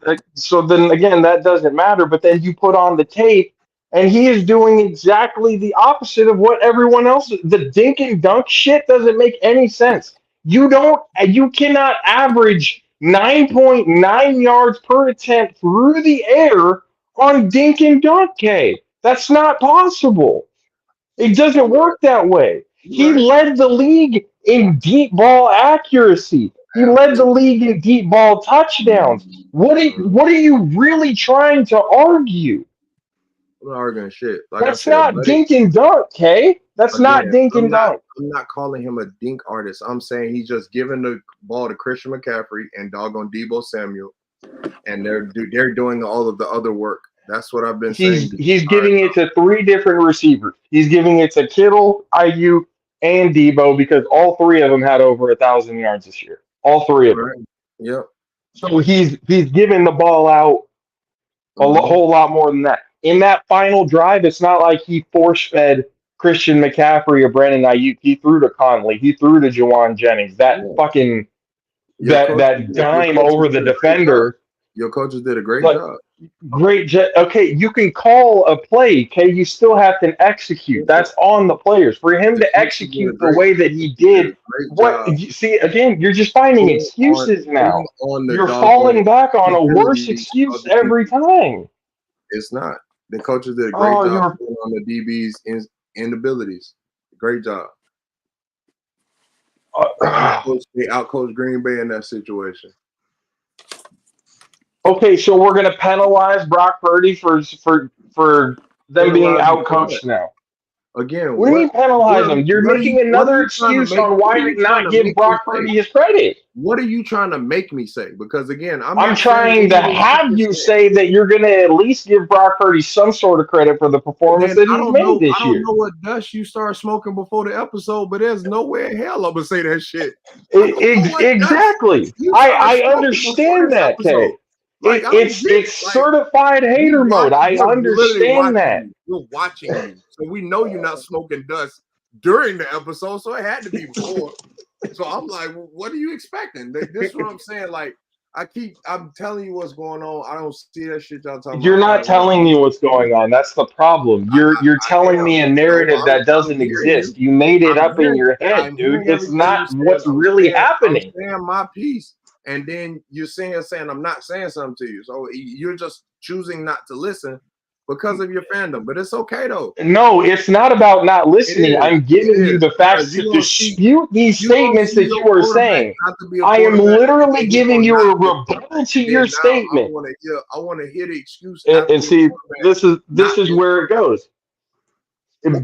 then again, that doesn't matter. But then you put on the tape, and he is doing exactly the opposite of what everyone else. The dink and dunk shit doesn't make any sense. You cannot average 9.9 yards per attempt through the air on dink and dunk, K. That's not possible. It doesn't work that way. He led the league in deep ball accuracy. He led the league in deep ball touchdowns. What are you really trying to argue? I'm not arguing shit. Like that's not dink and dunk, K. That's not dink and dunk. I'm not calling him a dink artist. I'm saying he's just giving the ball to Christian McCaffrey and doggone Debo Samuel, and they're doing all of the other work. That's what I've been saying. He's giving it to 3 different receivers. He's giving it to Kittle, IU, and Debo because all 3 of them had over 1,000 yards this year. All 3 of them. Yep. So he's giving the ball out a whole lot more than that. In that final drive, it's not like he force-fed Christian McCaffrey or Brandon Ayuk. He threw to Conley. He threw to Juwan Jennings. That fucking that dime over the defender. Your coaches did a great Like, job. Okay, you can call a play, okay? You still have to execute. That's on the players. For him The to coaches did a execute the great, way that he did a did, great what job see again, you're just finding excuses putting now. on the You're doggone falling back on a worse abilities of excuse the every DBs. time. It's not. The coaches did a great Oh, job you're putting on the DBs inabilities. Great job. They outcoached Green Bay in that situation. okay, so we're gonna penalize Brock Purdy for them being Penalize him for what? outcoached now. Again, What do you mean penalize him? You're what are making what are another you trying to excuse make? on What why are you to trying not to give make me Brock say? Purdy his credit. What are you trying to make me say? Because again, I'm I'm not trying to have you say that you're going to at least give Brock Purdy some sort of credit for the performance that he's made this I year. don't know what dust you started smoking before the episode, but there's no way in hell I'm gonna say that shit. Exactly. I understand that, Kay. Like It's certified hater mode. I understand that. We're watching you, so we know you're not smoking dust during the episode, so it had to be before. So I'm like, well, what are you expecting? This is what I'm saying. Like, I'm telling you what's going on. I don't see that shit y'all talking about. You're not telling me what's going on. That's the problem. You're telling me a narrative that doesn't exist. You made it up in your head, dude. It's not what's really happening. I'm saying my piece, and then you're saying I'm not saying something to you. So you're just choosing not to listen because of your fandom. But it's okay though. No, it's not about not listening. I'm giving you the facts to dispute these statements that you are saying. I am literally giving you a rebuttal to your statement. I want to hear the excuse. And see, this is where it goes.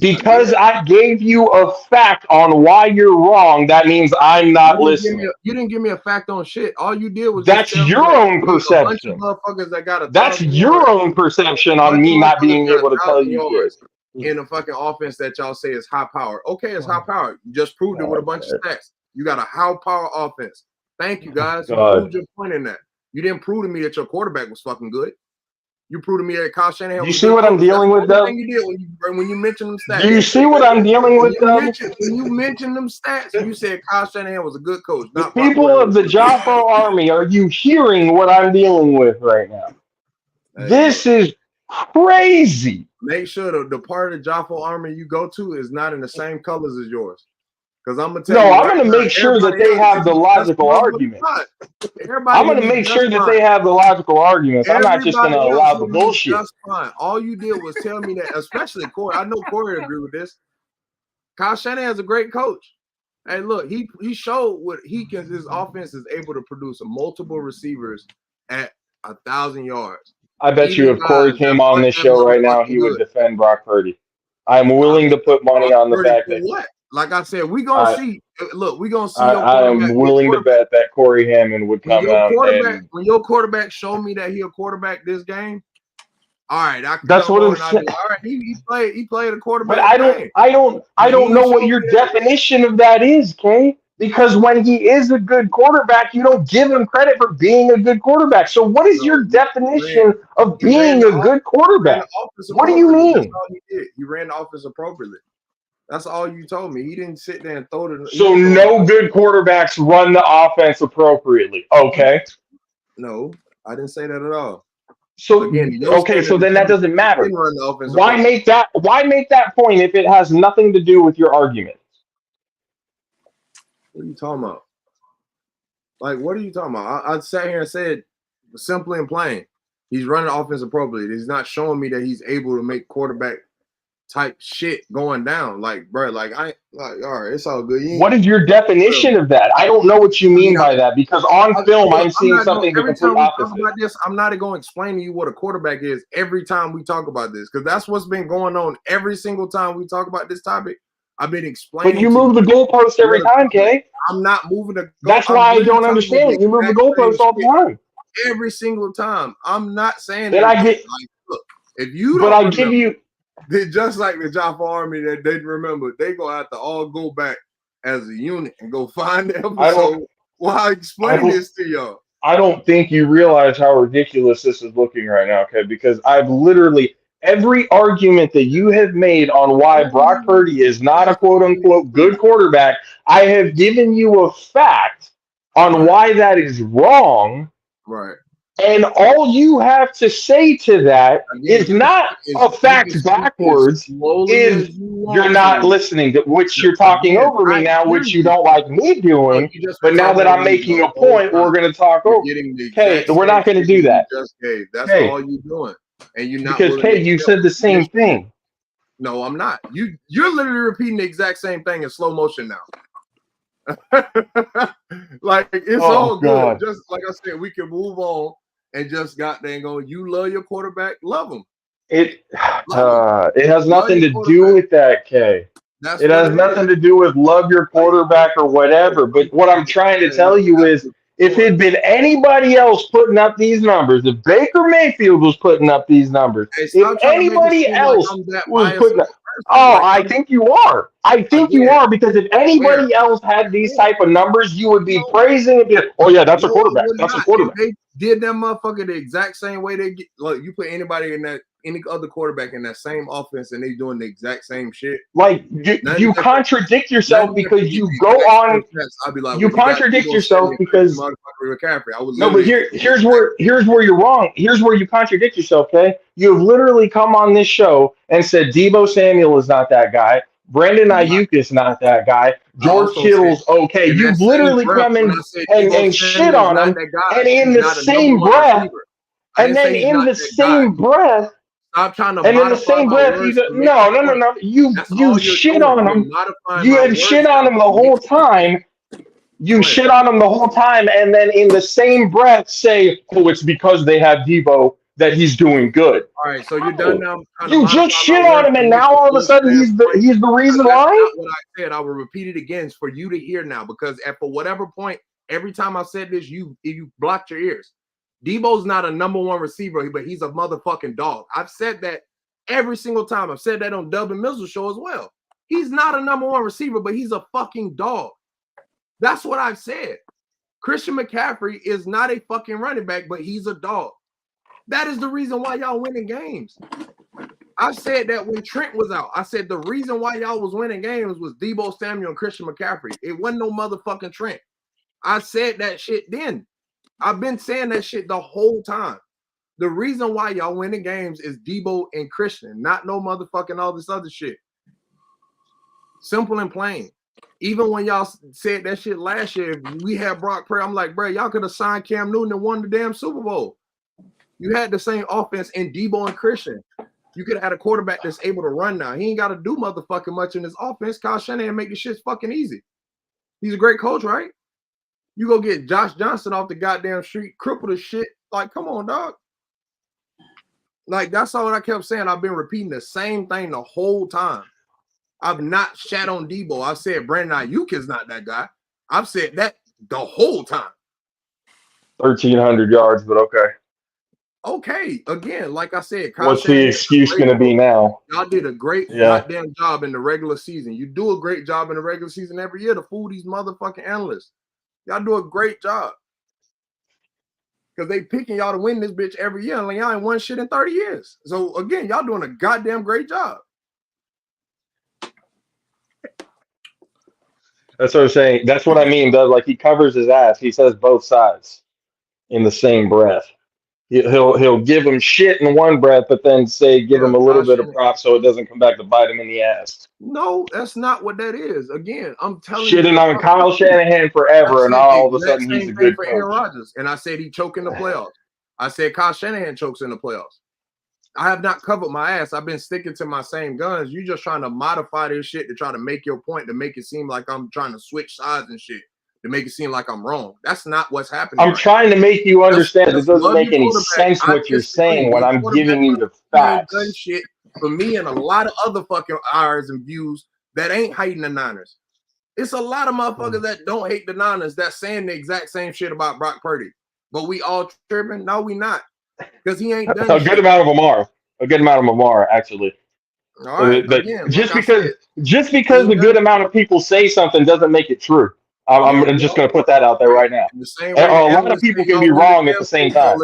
Because I gave you a fact on why you're wrong, that means I'm not listening. You didn't give me a fact on shit. All you did was that's your own perception. That's your own perception on me not being able to tell you shit. In a fucking offense that y'all say is high power. Okay, it's high power. You just proved it with a bunch of stats. You got a high power offense. Thank you, guys. You proved your point in that. You didn't prove to me that your quarterback was fucking good. You proved to me that Kyle Shanahan. You see what I'm dealing with, though? You did when you mentioned them stats. Do you see what I'm dealing with, though? When you mentioned them stats, you said Kyle Shanahan was a good coach. The people of the JAFFO Army, are you hearing what I'm dealing with right now? This is crazy. Make sure the part of the JAFFO Army you go to is not in the same colors as yours. Because I'm gonna tell you. No, I'm gonna make sure that they have the logical argument. I'm gonna make sure that they have the logical arguments. I'm not just gonna allow the bullshit. That's fine. All you did was tell me that, especially Corey. I know Corey agree with this. Kyle Shanahan is a great coach. Hey, look, he showed what he can. His offense is able to produce multiple receivers at 1,000 yards. I bet you if Corey came on this show right now, he would defend Brock Purdy. I'm willing to put money on the fact that. What? Like I said, we're gonna see. Look, we're gonna see. I am willing to bet that Corey Hammond would come out. When your quarterback showed me that he a quarterback this game, all right, that's what I'm saying. All right, he played a quarterback. But I don't know what your definition of that is, Kay. Because when he is a good quarterback, you don't give him credit for being a good quarterback. So what is your definition of being a good quarterback? What do you mean? That's all he did. He ran the offense appropriately. That's all you told me. He didn't sit there and throw it. So no good quarterbacks run the offense appropriately. Okay. No, I didn't say that at all. So again, okay, so then that doesn't matter. Why make that point if it has nothing to do with your argument? What are you talking about? Like, what are you talking about? I sat here and said simply and plain, he's running the offense appropriately. He's not showing me that he's able to make quarterback type shit going down. Like, bro, all right, it's all good. What is your definition of that? I don't know what you mean by that, because on film I'm seeing something the complete opposite. About this, I'm not going to explain to you what a quarterback is every time we talk about this, because that's what's been going on every single time we talk about this topic. I've been explaining. But you move the goalpost every time, Kay. I'm not moving the. That's why I don't understand. You move the goalpost all the time. Every single time. I'm not saying that. I get. Look, if you. But I give you. Just like the JAFFO Army that they remember, they gonna have to all go back as a unit and go find the episode while I explain this to y'all. I don't think you realize how ridiculous this is looking right now, okay? Because I've literally every argument that you have made on why Brock Purdy is not a quote unquote good quarterback, I have given you a fact on why that is wrong. Right. And all you have to say to that is not a fact backwards, is you're not listening, to which you're talking over me now, which you don't like me doing. But now that I'm making a point, we're going to talk over. Okay, we're not going to do that. That's all you're doing. And you're not because, Kay, you said the same thing. No, I'm not. You're literally repeating the exact same thing in slow motion now. Like, it's all good. God. Just like I said, we can move on and just got dang on. You love your quarterback, love him. It has nothing to do with that, Kay. It has nothing to do with love your quarterback or whatever. But what I'm trying to tell you is, if it had been anybody else putting up these numbers, if Baker Mayfield was putting up these numbers, if anybody else was putting up, I think you are. I think you are, because if anybody else had these type of numbers, you would be praising it. Oh yeah, that's a quarterback. That's a quarterback. They did that motherfucker the exact same way they get. Look, you put anybody in that, any other quarterback in that same offense, and they doing the exact same shit. Like you contradict yourself because you go on. I'd be like, you contradict yourself because no, but here's where you're wrong. Here's where you contradict yourself. Okay, you have literally come on this show and said Deebo Samuel is not that guy. Brandon Ayuk is not that guy. George Kittle's okay. You've literally come in and shit on him, and in the same breath, and then in the same breath. Stop trying to. And in the same breath, no. You shit on him. You had shit on him the whole time. You shit on him the whole time, and then in the same breath say, "Oh, it's because they have Deebo that he's doing good." All right, so you're done now. You just shit on him, and now all of a sudden he's the reason why. That's not what I said. I will repeat it again for you to hear now, because at for whatever point, every time I said this, you blocked your ears. Deebo's not a number one receiver, but he's a motherfucking dog. I've said that every single time. I've said that on Dub and Mizzle show as well. He's not a number one receiver, but he's a fucking dog. That's what I've said. Christian McCaffrey is not a fucking running back, but he's a dog. That is the reason why y'all winning games. I said that when Trent was out. I said the reason why y'all was winning games was Deebo Samuel and Christian McCaffrey. It wasn't no motherfucking Trent. I said that shit then. I've been saying that shit the whole time. The reason why y'all winning games is Deebo and Christian, not no motherfucking all this other shit. Simple and plain. Even when y'all said that shit last year, we had Brock Purdy. I'm like, bro, y'all could have signed Cam Newton and won the damn Super Bowl. You had the same offense in Deebo and Christian. You could have had a quarterback that's able to run now. He ain't got to do motherfucking much in his offense. Kyle Shanahan make the shit fucking easy. He's a great coach, right? You go get Josh Johnson off the goddamn street, cripple the shit. Like, come on, dog. Like, that's all I kept saying. I've been repeating the same thing the whole time. I've not shat on Deebo. I've said Brandon Ayuk is not that guy. I've said that the whole time. 1,300 yards, but okay. Okay, again, like I said, what's the excuse going to be now? Y'all did a great goddamn job in the regular season. You do a great job in the regular season every year to fool these motherfucking analysts. Y'all do a great job. Because they picking y'all to win this bitch every year. And y'all ain't won shit in 30 years. So, again, y'all doing a goddamn great job. That's what I'm saying. That's what I mean, though. Like, he covers his ass. He says both sides in the same breath. He'll give him shit in one breath, but then give him a little bit of props so it doesn't come back to bite him in the ass. No, that's not what that is. Again, I'm telling you. Shitting on Kyle Shanahan forever, and all of a sudden he's a good coach. Aaron Rodgers, and I said he choke in the playoffs. I said Kyle Shanahan chokes in the playoffs. I have not covered my ass. I've been sticking to my same guns. You just trying to modify this shit to try to make your point, to make it seem like I'm trying to switch sides and shit, to make it seem like I'm wrong. That's not what's happening. I'm trying to make you understand. It doesn't make any sense what you're saying when I'm giving you the facts. Done shit for me and a lot of other fucking eyes and views that ain't hating the Niners. It's a lot of motherfuckers that don't hate the Niners that's saying the exact same shit about Brock Purdy. But we all tripping? No, we not. Because he ain't done a good amount of them are. A good amount of them are, actually. All right, but again, just because a good amount of people say something doesn't make it true. I'm just going to put that out there right now. A lot of people can be wrong at the same time.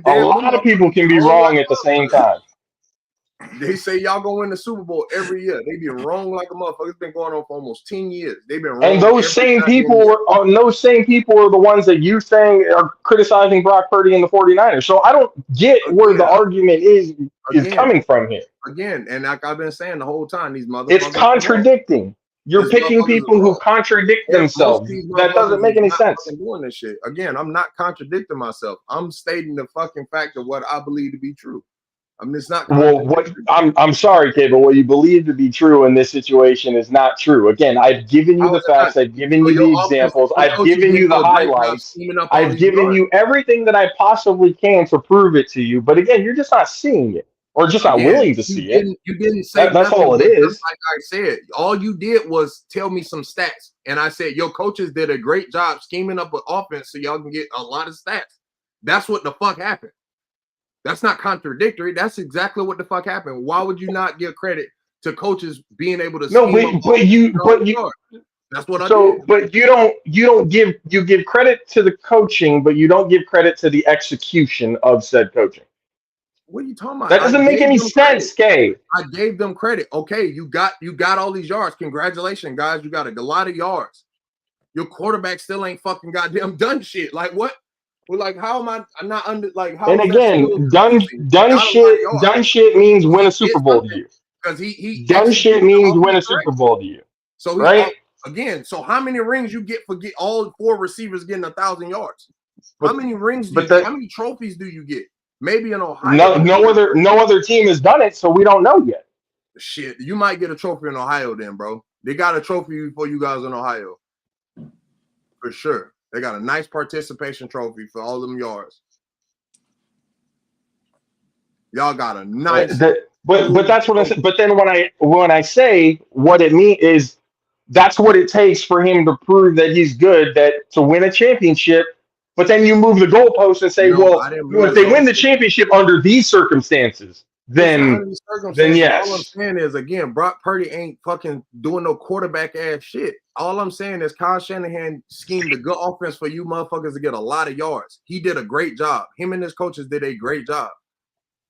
A lot of people can be wrong at the same time. They say y'all gonna win the Super Bowl every year. They been wrong like a motherfucker. It's been going on for almost 10 years. They've been wrong. And those same people are the ones that you saying are criticizing Brock Purdy and the 49ers. So I don't get where the argument is coming from here. Again, and like I've been saying the whole time, these motherfuckers. It's contradicting. You're picking people who contradict themselves. That doesn't make any sense. Doing this shit. Again, I'm not contradicting myself. I'm stating the fucking fact of what I believe to be true. I mean, it's not. Well, I'm sorry, Kay, but what you believe to be true in this situation is not true. Again, I've given you the facts. I've given you the examples. I've given you the highlights. I've given you everything that I possibly can to prove it to you. But again, you're just not seeing it, or just not willing to see it. You didn't say that's all it is. Like I said, all you did was tell me some stats, and I said your coaches did a great job scheming up an offense so y'all can get a lot of stats. That's what the fuck happened. That's not contradictory. That's exactly what the fuck happened. Why would you not give credit to coaches being able to? No, but you. That's what I did. But you don't give credit to the coaching, but you don't give credit to the execution of said coaching. What are you talking about? That doesn't make any sense, Kay. I gave them credit. Okay, you got all these yards. Congratulations, guys. You got a lot of yards. Your quarterback still ain't fucking goddamn done shit. Like what? Well, like, how am I? I'm not under like. How and again, done shit means win a Super Bowl to you. Because he done shit means win a Super Bowl to you. So right again. So how many rings you get for all 4 receivers getting 1,000 yards? How many rings? How many trophies do you get? Maybe in Ohio. No other team has done it, so we don't know yet. Shit, you might get a trophy in Ohio, then, bro. They got a trophy for you guys in Ohio, for sure. They got a nice participation trophy for all them yards. Y'all got a nice. But that's what I said. But then when I say what it means is that's what it takes for him to prove that he's good, to win a championship. But then you move the goalpost and say, if they win the championship under these circumstances, then yes. All I'm saying is, again, Brock Purdy ain't fucking doing no quarterback ass shit. All I'm saying is Kyle Shanahan schemed a good offense for you motherfuckers to get a lot of yards. He did a great job. Him and his coaches did a great job.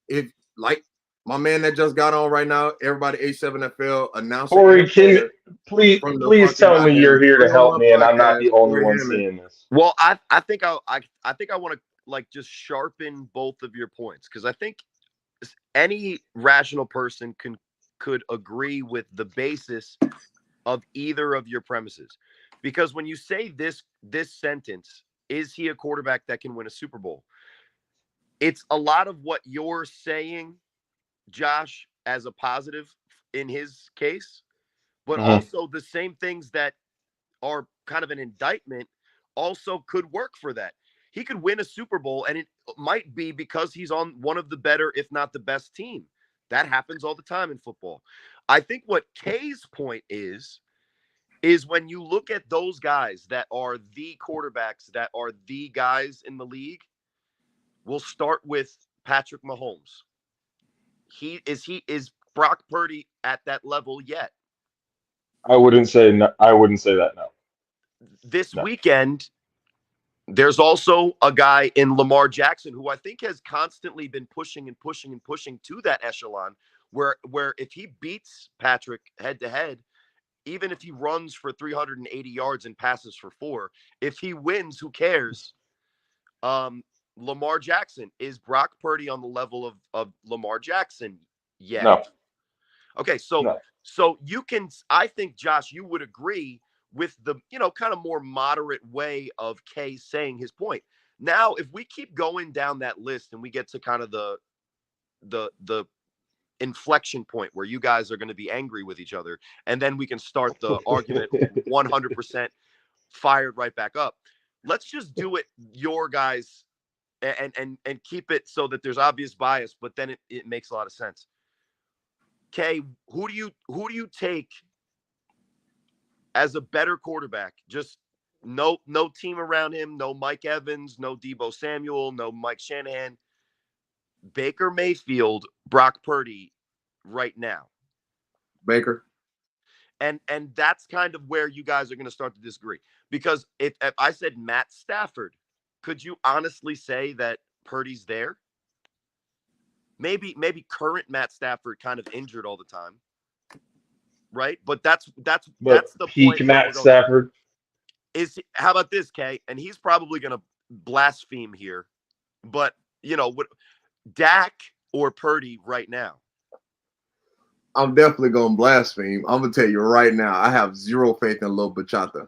If, like my man that just got on right now, everybody A7FL announcing. Corey, please tell me you're here to help me, and I'm not the only one seeing this. Well, I think I want to like just sharpen both of your points, because I think any rational person could agree with the basis of either of your premises. Because when you say this sentence, is he a quarterback that can win a Super Bowl? It's a lot of what you're saying, Josh, as a positive in his case, but also the same things that are kind of an indictment also could work for that. He could win a Super Bowl, and it might be because he's on one of the better, if not the best team. That happens all the time in football. I think what Kay's point is when you look at those guys that are the quarterbacks, that are the guys in the league, we'll start with Patrick Mahomes. Is Brock Purdy at that level yet? I wouldn't say no. I wouldn't say that, no. This weekend, there's also a guy in Lamar Jackson who I think has constantly been pushing to that echelon where if he beats Patrick head to head, even if he runs for 380 yards and passes for 4, if he wins, who cares? Lamar Jackson. Is Brock Purdy on the level of Lamar Jackson yet? No. Okay, so you can, I think, Josh, you would agree with the, kind of more moderate way of Kay saying his point. Now, if we keep going down that list and we get to kind of the inflection point where you guys are going to be angry with each other, and then we can start the argument 100% fired right back up. Let's just do it your guys and keep it so that there's obvious bias, but then it makes a lot of sense. Kay, who do you take as a better quarterback? Just no team around him, no Mike Evans, no Deebo Samuel, no Mike Shanahan. Baker Mayfield, Brock Purdy right now. Baker. And that's kind of where you guys are going to start to disagree. Because if I said Matt Stafford, could you honestly say that Purdy's there? Maybe current Matt Stafford kind of injured all the time, right? But that's But the peak point where Matt we're going. Stafford. How about this, Kay? And he's probably going to blaspheme here, but what Dak or Purdy right now? I'm definitely gonna blaspheme. I'm gonna tell you right now, I have zero faith in Lil Bachata.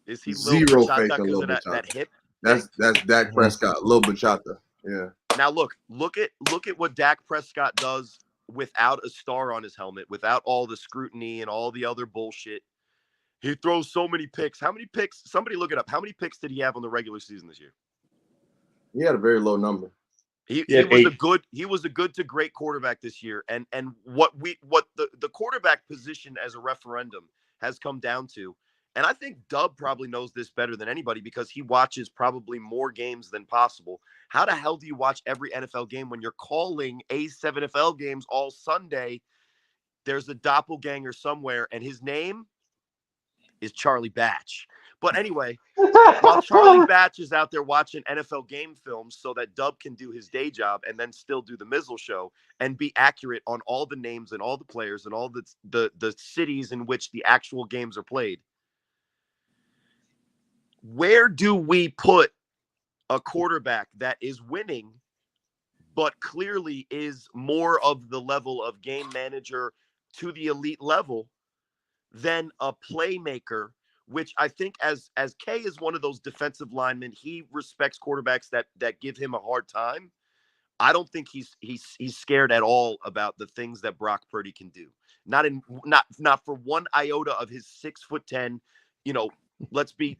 Is he Zero faith Bachata in because Lil of Bachata. that hip? That's Dak Prescott, Lil Bachata. Yeah. Now look at what Dak Prescott does without a star on his helmet, without all the scrutiny and all the other bullshit. He throws so many picks. How many picks? Somebody look it up. How many picks did he have on the regular season this year? He had a very low number. He had was 8. a good to great quarterback this year. And what the quarterback position as a referendum has come down to, and I think Dub probably knows this better than anybody because he watches probably more games than possible. How the hell do you watch every NFL game when you're calling A7FL games all Sunday? There's a doppelganger somewhere, and his name is Charlie Batch. But anyway, while Charlie Batch is out there watching NFL game films so that Dub can do his day job and then still do the Mizzle show and be accurate on all the names and all the players and all the cities in which the actual games are played, where do we put a quarterback that is winning but clearly is more of the level of game manager to the elite level than a playmaker, which I think as Kay is one of those defensive linemen, he respects quarterbacks that give him a hard time. I don't think he's scared at all about the things that Brock Purdy can do. Not for one iota of his 6'10", let's be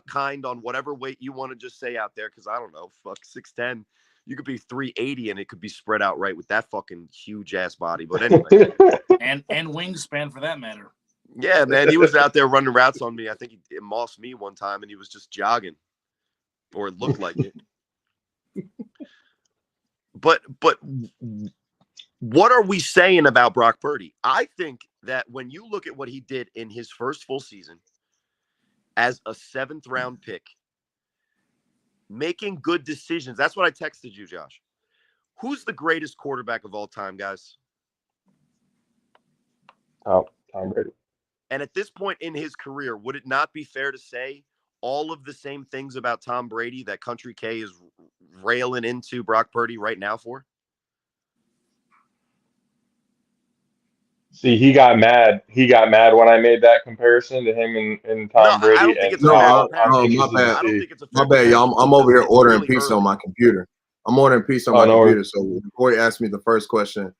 kind on whatever weight you want to just say out there, because I don't know, fuck 6'10". You could be 380 and it could be spread out right with that fucking huge ass body. But anyway. and wingspan for that matter. Yeah, man, he was out there running routes on me. I think he mossed me one time and he was just jogging, or it looked like it. But what are we saying about Brock Purdy? I think that when you look at what he did in his first full season as a 7th round pick, making good decisions. That's what I texted you, Josh. Who's the greatest quarterback of all time, guys? Tom Brady. And at this point in his career, would it not be fair to say all of the same things about Tom Brady that Country K is railing into Brock Purdy right now for? See, he got mad. He got mad when I made that comparison to him and Tom I Brady. don't think And it's a fair now I'm comparison. my interested to bad. I don't see. think it's a My fair bad, y'all. comparison I'm over here because ordering it's really pizza on early. my computer. I'm ordering pizza on Oh, my no computer. worries. So before he asked me the first question,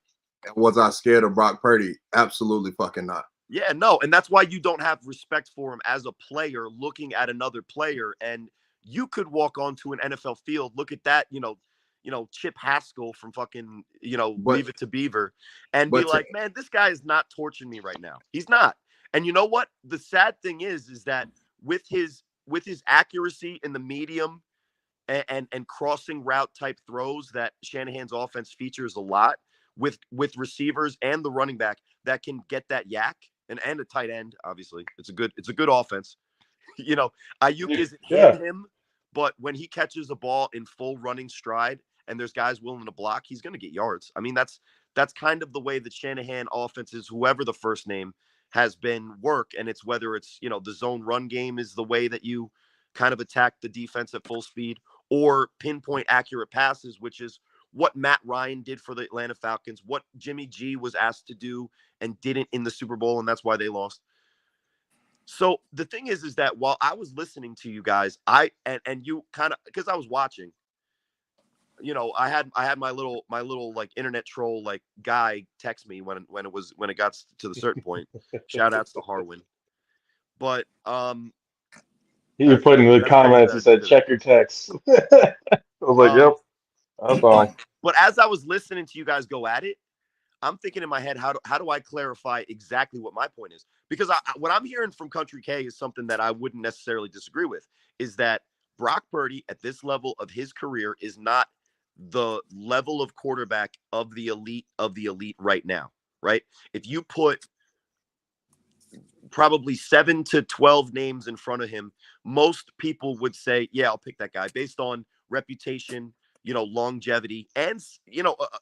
was I scared of Brock Purdy? Absolutely fucking not. Yeah, no, and that's why you don't have respect for him as a player looking at another player. And you could walk onto an NFL field, look at that, Chip Haskell from fucking, Leave It to Beaver, and be like, man, this guy is not torching me right now. He's not. And you know what? The sad thing is that with his accuracy in the medium and crossing route type throws that Shanahan's offense features a lot with receivers and the running back that can get that yak and a tight end. Obviously, it's a good offense. Ayuk isn't hitting him, but when he catches a ball in full running stride and there's guys willing to block, he's going to get yards. I mean, that's kind of the way that Shanahan offenses, whoever the first name, has been work. And it's whether it's, the zone run game is the way that you kind of attack the defense at full speed, or pinpoint accurate passes, which is what Matt Ryan did for the Atlanta Falcons, what Jimmy G was asked to do and didn't in the Super Bowl, and that's why they lost. So the thing is that while I was listening to you guys, and you kind of, because I was watching, I had my little like internet troll like guy text me when it got to the certain point. Shout outs to Harwin. But He put in the that's comments and said, too. "Check your text." I was like, "Yep, that's all." But as I was listening to you guys go at it, I'm thinking in my head, how do I clarify exactly what my point is? Because what I'm hearing from Country K is something that I wouldn't necessarily disagree with, is that Brock Purdy at this level of his career is not the level of quarterback of the elite right now, right? If you put probably 7 to 12 names in front of him, most people would say, yeah, I'll pick that guy based on reputation, longevity and,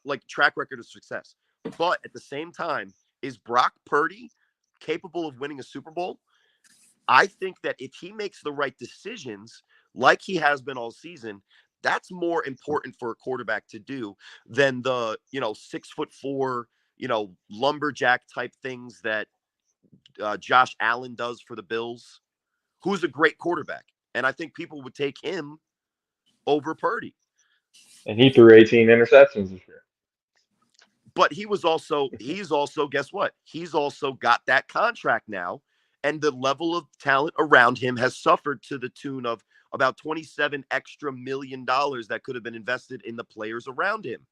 like track record of success. But at the same time, is Brock Purdy capable of winning a Super Bowl? I think that if he makes the right decisions, like he has been all season, that's more important for a quarterback to do than the, 6'4", lumberjack type things that Josh Allen does for the Bills, who's a great quarterback. And I think people would take him over Purdy. And he threw 18 interceptions this year. But he's also, guess what? He's also got that contract now. And the level of talent around him has suffered to the tune of about $27 extra million that could have been invested in the players around him.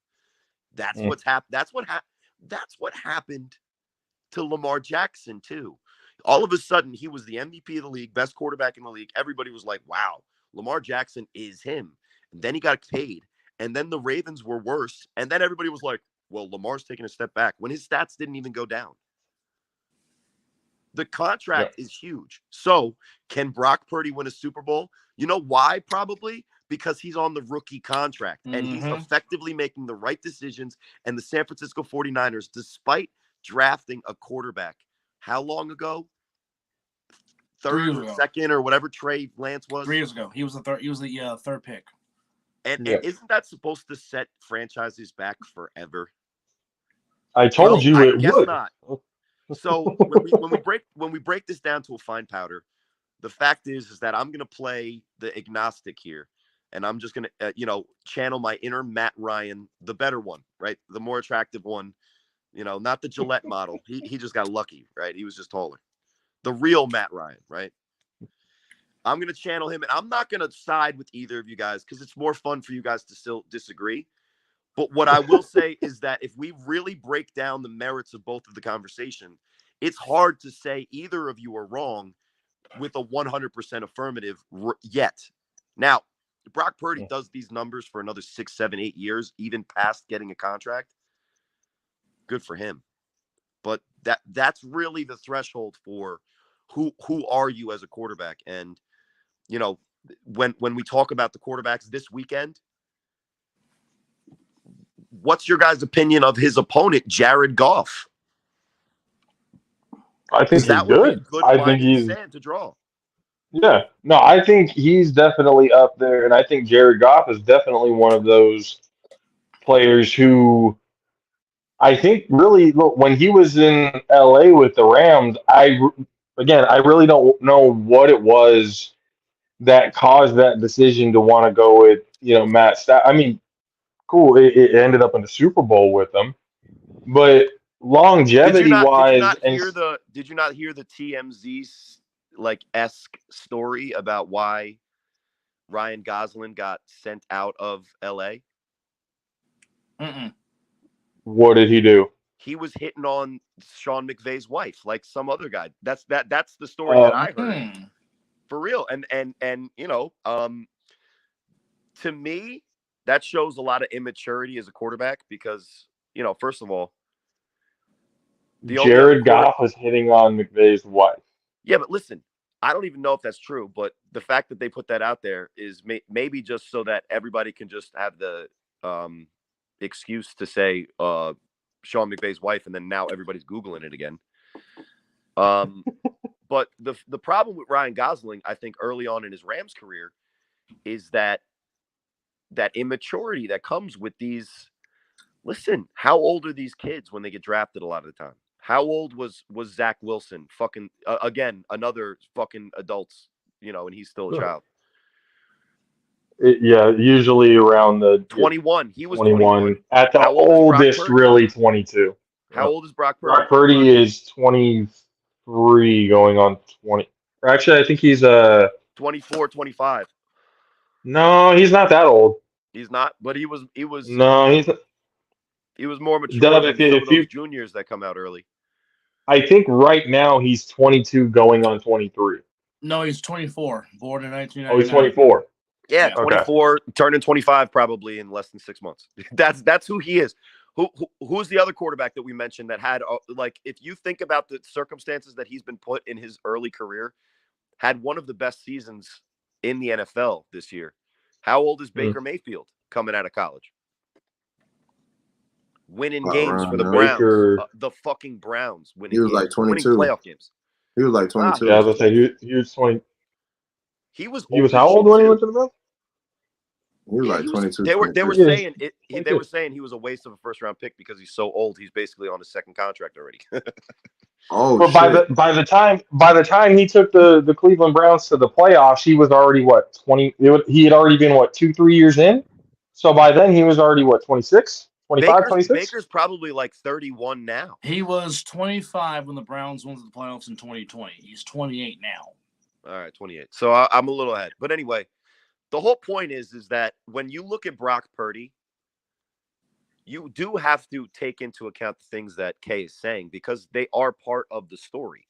That's what's happened. That's what happened to Lamar Jackson too. All of a sudden, he was the MVP of the league, best quarterback in the league. Everybody was like, "Wow, Lamar Jackson is him." And then he got paid, and then the Ravens were worse, and then everybody was like, "Well, Lamar's taking a step back," when his stats didn't even go down. The contract is huge. So can Brock Purdy win a Super Bowl? You know why? Probably because he's on the rookie contract and he's effectively making the right decisions. And the San Francisco 49ers, despite drafting a quarterback, how long ago? Third or second or whatever Trey Lance was? 3 years ago. He was the third pick. And isn't that supposed to set franchises back forever? I told you it guess would. Not. So when we break this down to a fine powder, the fact is that I'm going to play the agnostic here, and I'm just going to channel my inner Matt Ryan, the better one, right? The more attractive one, not the Gillette model. He just got lucky, right? He was just taller. The real Matt Ryan, right? I'm going to channel him, and I'm not going to side with either of you guys because it's more fun for you guys to still disagree. But what I will say is that if we really break down the merits of both of the conversation, it's hard to say either of you are wrong with a 100% affirmative yet. Now, Brock Purdy does these numbers for another 6, 7, 8 years, even past getting a contract. Good for him. But that's really the threshold for who are you as a quarterback. And, when we talk about the quarterbacks this weekend, what's your guys' opinion of his opponent, Jared Goff? I think he's good. I think he's sand to draw. Yeah, no, I think he's definitely up there, and I think Jared Goff is definitely one of those players who I think really look when he was in LA with the Rams. I really don't know what it was that caused that decision to want to go with Matt Stafford. I mean, cool, it ended up in the Super Bowl with them, but longevity wise, did you not hear the TMZ esque story about why Ryan Gosling got sent out of LA? What did he do? He was hitting on Sean McVay's wife, like some other guy. That's the story that I heard. For real. And to me, that shows a lot of immaturity as a quarterback because, first of all, Jared Goff was hitting on McVay's wife. Yeah, but listen, I don't even know if that's true, but the fact that they put that out there is maybe just so that everybody can just have the excuse to say Sean McVay's wife, and then now everybody's Googling it again. But the problem with Ryan Gosling, I think, early on in his Rams career, is that immaturity that comes with these. Listen, how old are these kids when they get drafted? A lot of the time, how old was Zach Wilson? Fucking again, another fucking adults, and he's still a child. Usually around the 21. He was 21. At the oldest, really 22. How old is Brock Purdy? Brock Purdy is 23, going on 20. Actually, I think he's 24, 25. No, he's not that old. He's not, but he was. No, he was more mature than some of those juniors that come out early. I think right now he's 22, going on 23. No, he's 24. Born in 1999. Oh, he's 24. Yeah, 24, turning 25 probably in less than 6 months. That's who he is. Who's the other quarterback that we mentioned that had if you think about the circumstances that he's been put in his early career, had one of the best seasons in the NFL this year. How old is Baker Mayfield? coming out of college. Winning Wow, games for the Ron, Browns. Baker. The fucking Browns winning He was games. like Winning 22. playoff games. He was like 22. Yeah, I was gonna say he was 20. He was He was old as how old shit, when he too. went to the Browns? He was Yeah, like he was. 22, They were 23. Yeah, saying it. They 22. were saying he was a waste of a first round pick because he's so old. He's basically on his second contract already. Oh, But shit. by the time he took the Cleveland Browns to the playoffs, he was already what 20. He had already been what 2-3 years in. So by then he was already what 26, 25, 26. Baker's probably like 31 now. He was 25 when the Browns went to the playoffs in 2020. He's 28 now. All right, 28. So I'm a little ahead. But anyway, the whole point is that when you look at Brock Purdy, you do have to take into account the things that Kay is saying because they are part of the story.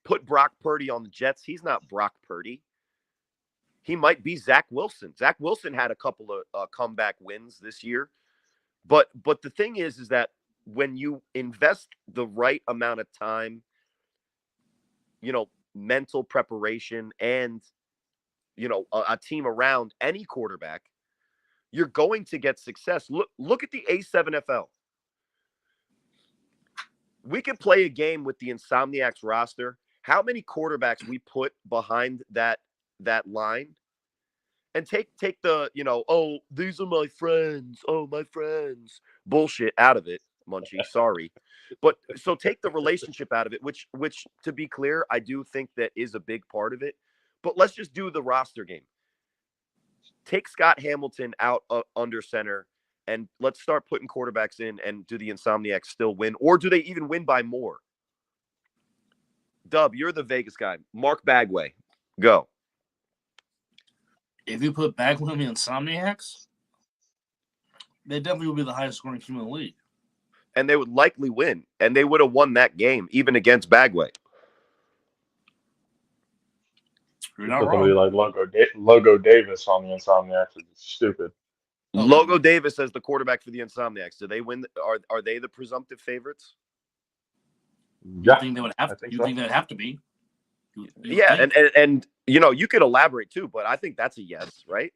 Put Brock Purdy on the Jets. He's not Brock Purdy. He might be Zach Wilson. Zach Wilson had a couple of comeback wins this year. But the thing is that when you invest the right amount of time, mental preparation and, a team around any quarterback, you're going to get success. Look at the A7FL. We could play a game with the Insomniacs roster. How many quarterbacks we put behind that line? And take the, oh, these are my friends. Oh, my friends. Bullshit out of it, Munchie. Sorry. But so take the relationship out of it, which to be clear, I do think that is a big part of it. But let's just do the roster game. Take Scott Hamilton out under center, and let's start putting quarterbacks in. And do the Insomniacs still win? Or do they even win by more? Dub, you're the Vegas guy. Mark Bagway. Go. If you put Bagwell in the Insomniacs, they definitely would be the highest scoring team in the league. And they would likely win. And they would have won that game, even against Bagway. You're not Put wrong. somebody like Logo Davis on the Insomniacs would be stupid. Logo Davis as the quarterback for the Insomniacs. Do they win? Are they the presumptive favorites? Yeah, You think they would have? I think You so. think they'd have to be? Yeah, and you could elaborate too, but I think that's a yes, right?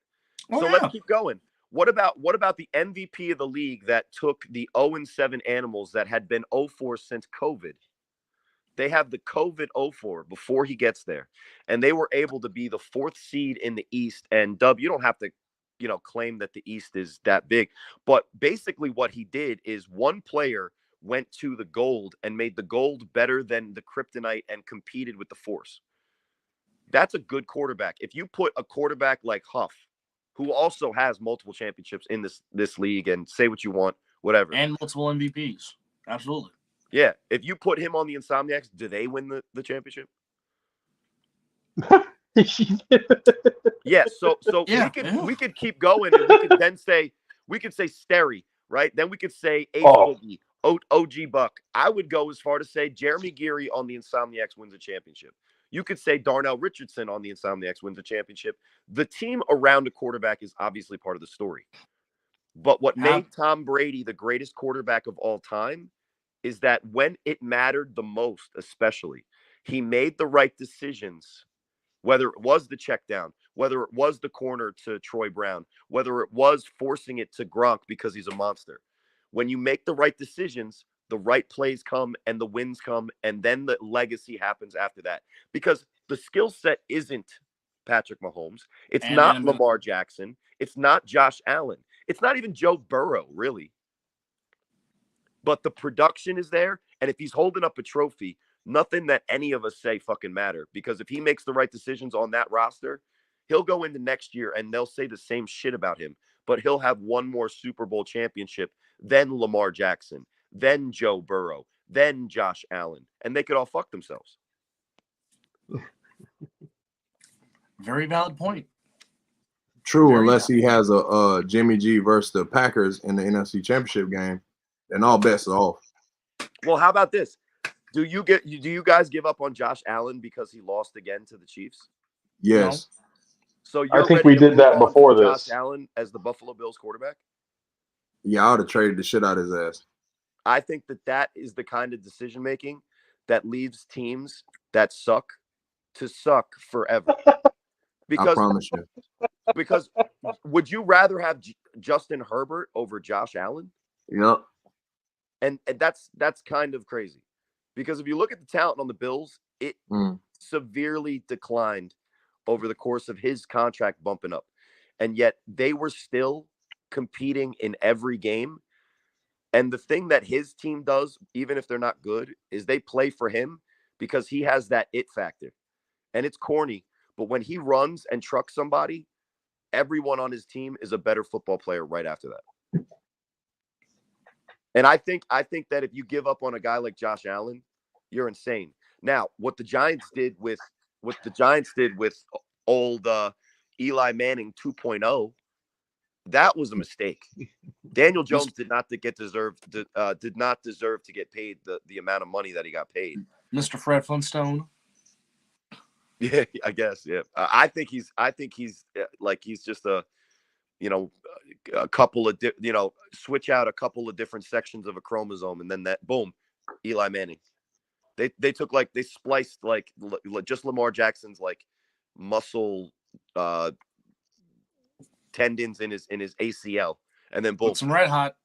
Oh, So yeah. let's keep going. What about the MVP of the league that took the 0-7 Animals that had been 0-4 since COVID? They have the COVID 0-4 before he gets there, and they were able to be the 4th seed in the East. And Dub, you don't have to, claim that the East is that big, but basically what he did is one player went to the gold and made the gold better than the kryptonite and competed with the force. That's a good quarterback. If you put a quarterback like Huff, who also has multiple championships in this league, and say what you want, whatever. And multiple MVPs. Absolutely. Yeah. If you put him on the Insomniacs, do they win the championship? Yeah. So Yeah, we could keep going, and we could say Sterry, right? Then we could say Ace Oh. Boogie, OG Buck. I would go as far to say Jeremy Geary on the Insomniacs wins a championship. You could say Darnell Richardson on the Insomniacs wins a championship. The team around a quarterback is obviously part of the story. But what made Tom Brady the greatest quarterback of all time is that when it mattered the most, especially, he made the right decisions, whether it was the check down, whether it was the corner to Troy Brown, whether it was forcing it to Gronk because he's a monster. When you make the right decisions, the right plays come and the wins come, and then the legacy happens after that. Because the skill set isn't Patrick Mahomes. It's not Lamar Jackson. It's not Josh Allen. It's not even Joe Burrow, really. But the production is there, and if he's holding up a trophy, nothing that any of us say fucking matter. Because if he makes the right decisions on that roster, he'll go into next year and they'll say the same shit about him. But he'll have one more Super Bowl championship than Lamar Jackson, then Joe Burrow, then Josh Allen, and they could all fuck themselves. Very valid point. True, Very unless valid. he has a Jimmy G versus the Packers in the NFC Championship game, then all bets are off. Well, how about this? Do you guys give up on Josh Allen because he lost again to the Chiefs? Yes. No. So you're I think ready we to did move that on before from this. Josh Allen as the Buffalo Bills quarterback? Yeah, I would have traded the shit out of his ass. I think that is the kind of decision making that leaves teams that suck to suck forever. I promise you. because would you rather have Justin Herbert over Josh Allen? Yep. And that's kind of crazy, because if you look at the talent on the Bills, it severely declined over the course of his contract bumping up, and yet they were still competing in every game. And the thing that his team does, even if they're not good, is they play for him because he has that it factor. And it's corny, but when he runs and trucks somebody, everyone on his team is a better football player right after that. And I think that if you give up on a guy like Josh Allen, you're insane. Now, what the Giants did with old Eli Manning 2.0, that was a mistake. Daniel Jones did not deserve to get paid the amount of money that he got paid. Mr. Fred Flintstone. Yeah, I guess. Yeah, I think he's like he's just a couple of switch out a couple of different sections of a chromosome, and then that boom, Eli Manning. They took they spliced just Lamar Jackson's muscle tendons in his ACL, and then boom. Put some red hot.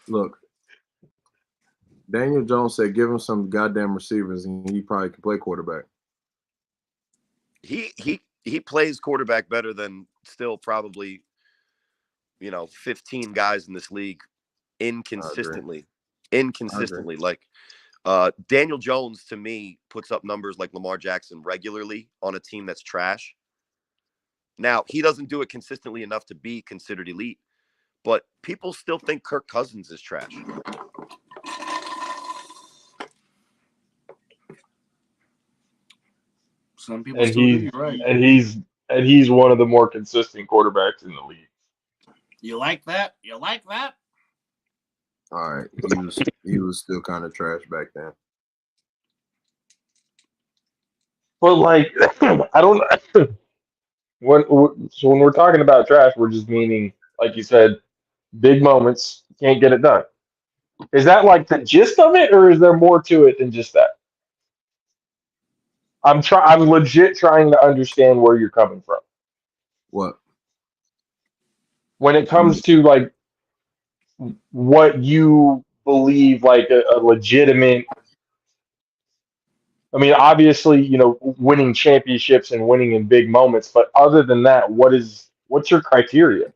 Look, Daniel Jones said, "Give him some goddamn receivers, and he probably can play quarterback." He plays quarterback better than still probably 15 guys in this league inconsistently. Like Daniel Jones to me puts up numbers like Lamar Jackson regularly on a team that's trash. Now, he doesn't do it consistently enough to be considered elite, but people still think Kirk Cousins is trash. Some people still do, you're right. And he's one of the more consistent quarterbacks in the league. You like that? You like that? All right. He was still kind of trash back then. But I don't when we're talking about trash, we're just meaning, like you said, big moments, can't get it done. Is that the gist of it, or is there more to it than just that? I'm legit trying to understand where you're coming from. What? When it comes to what you believe a legitimate, I mean, obviously, winning championships and winning in big moments, but other than that, what's your criteria?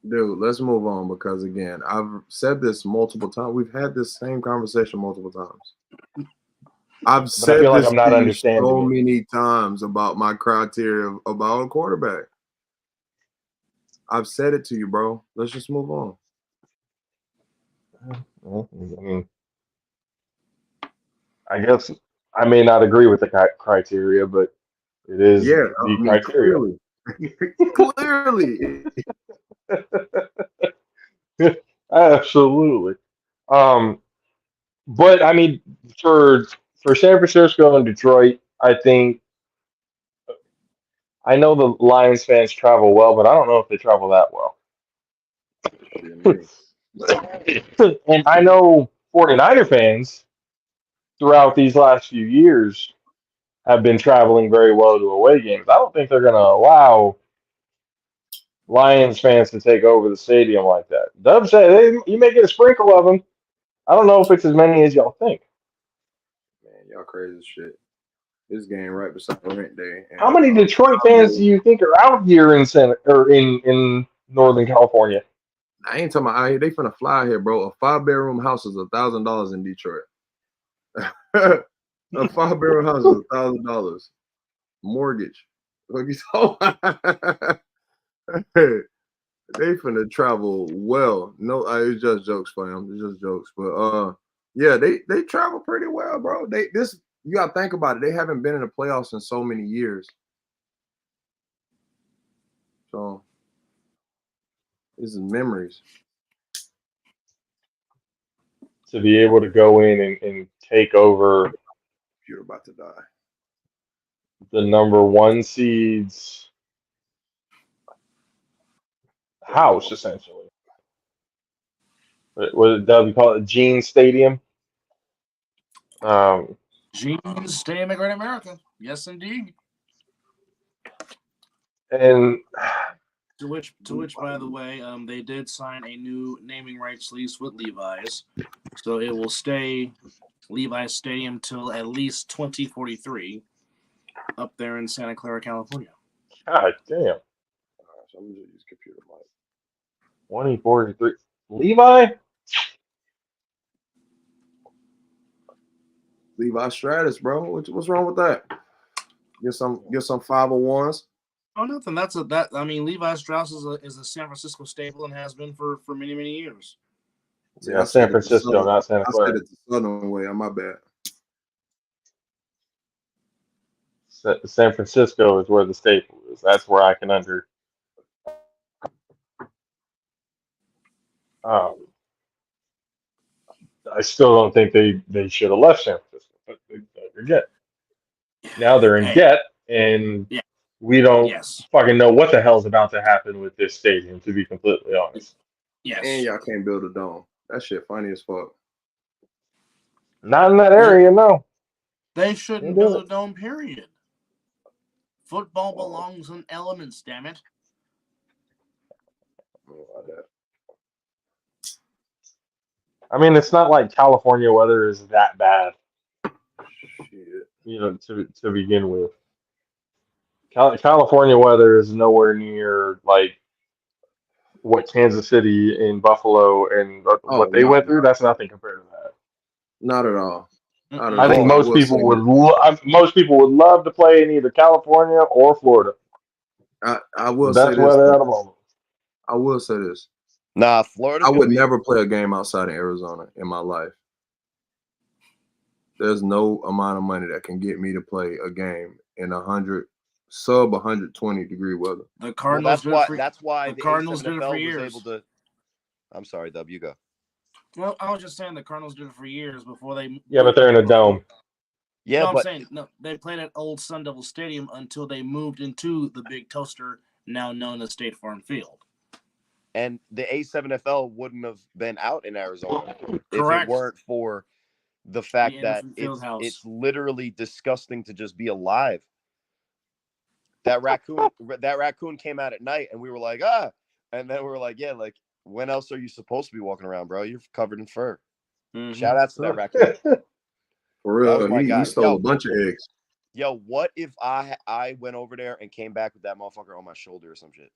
Dude, let's move on, because again, I've said this multiple times. We've had this same conversation multiple times. I've said this I'm not understanding so many times about my criteria about a quarterback. I've said it to you, bro. Let's just move on. Well, I mean, I guess I may not agree with the criteria, but it is the criteria. Clearly. Absolutely. But I mean, for San Francisco and Detroit, I know the Lions fans travel well, but I don't know if they travel that well. And I know 49er fans throughout these last few years have been traveling very well to away games. I don't think they're going to allow Lions fans to take over the stadium like that. Dub said you may get a sprinkle of them. I don't know if it's as many as y'all think. Man, y'all crazy as shit. This game right beside rent day. How many Detroit fans do you think are out here in Northern California? I ain't talking about out here. They finna fly here, bro. A 5-bedroom house is $1,000 in Detroit. A 5-bedroom house is $1,000. Mortgage. What you talking? They finna travel well. No, it's just jokes, fam. It's just jokes. But yeah, they travel pretty well, bro. You gotta think about it. They haven't been in the playoffs in so many years. So this is memories. To be able to go in and take over You're about to die. the number 1 seeds house, essentially. What did we call it? Gene Stadium. Jeans stay in great America. Yes, indeed. And To which, by the way, they did sign a new naming rights lease with Levi's, so it will stay Levi's Stadium till at least 2043, up there in Santa Clara, California. God damn. All right, so I'm gonna just use computer mic. 2043. Levi? Levi Stratus, bro. What's wrong with that? Get some 501s. Oh, nothing. I mean, Levi Strauss is a San Francisco staple and has been for many, many years. See, Yeah, San Francisco, not Santa I Clara. said it the Southern way. My bad. San Francisco is where the staple is. That's where I can I still don't think they should have left San Francisco, but they're debt. Now they're in debt, and Yeah. we don't Yes. fucking know what the hell's about to happen with this stadium, to be completely honest. Yes. And y'all can't build a dome. That shit funny as fuck. Not in that area, no. They shouldn't build a dome, period. Football belongs in elements, damn it. I mean, it's not like California weather is that bad, Shit. you know, to begin with. California weather is nowhere near like what Kansas City and Buffalo and what they went through. That's nothing compared to that. Not at all. Not at I think all. most people would love to play in either California or Florida. I will Best say this. weather out of all. I will say this. Nah, Florida. I would never play a game outside of Arizona in my life. There's no amount of money that can get me to play a game in sub 120 degree weather. The Cardinals. That's why the Cardinals did it for was years. able to. I'm sorry, Dub. You go. Well, I was just saying the Cardinals did it for years before they. Yeah, but they're in a dome. Yeah, I'm saying they played at old Sun Devil Stadium until they moved into the big toaster, now known as State Farm Field. And the A7FL wouldn't have been out in Arizona if Correct. it weren't for the fact that it's literally disgusting to just be alive. That raccoon came out at night, and we were like, and then we were like, yeah, like when else are you supposed to be walking around, bro? You're covered in fur. Mm-hmm. Shout out to that raccoon. For real, he stole a bunch of eggs. Yo, what if I went over there and came back with that motherfucker on my shoulder or some shit?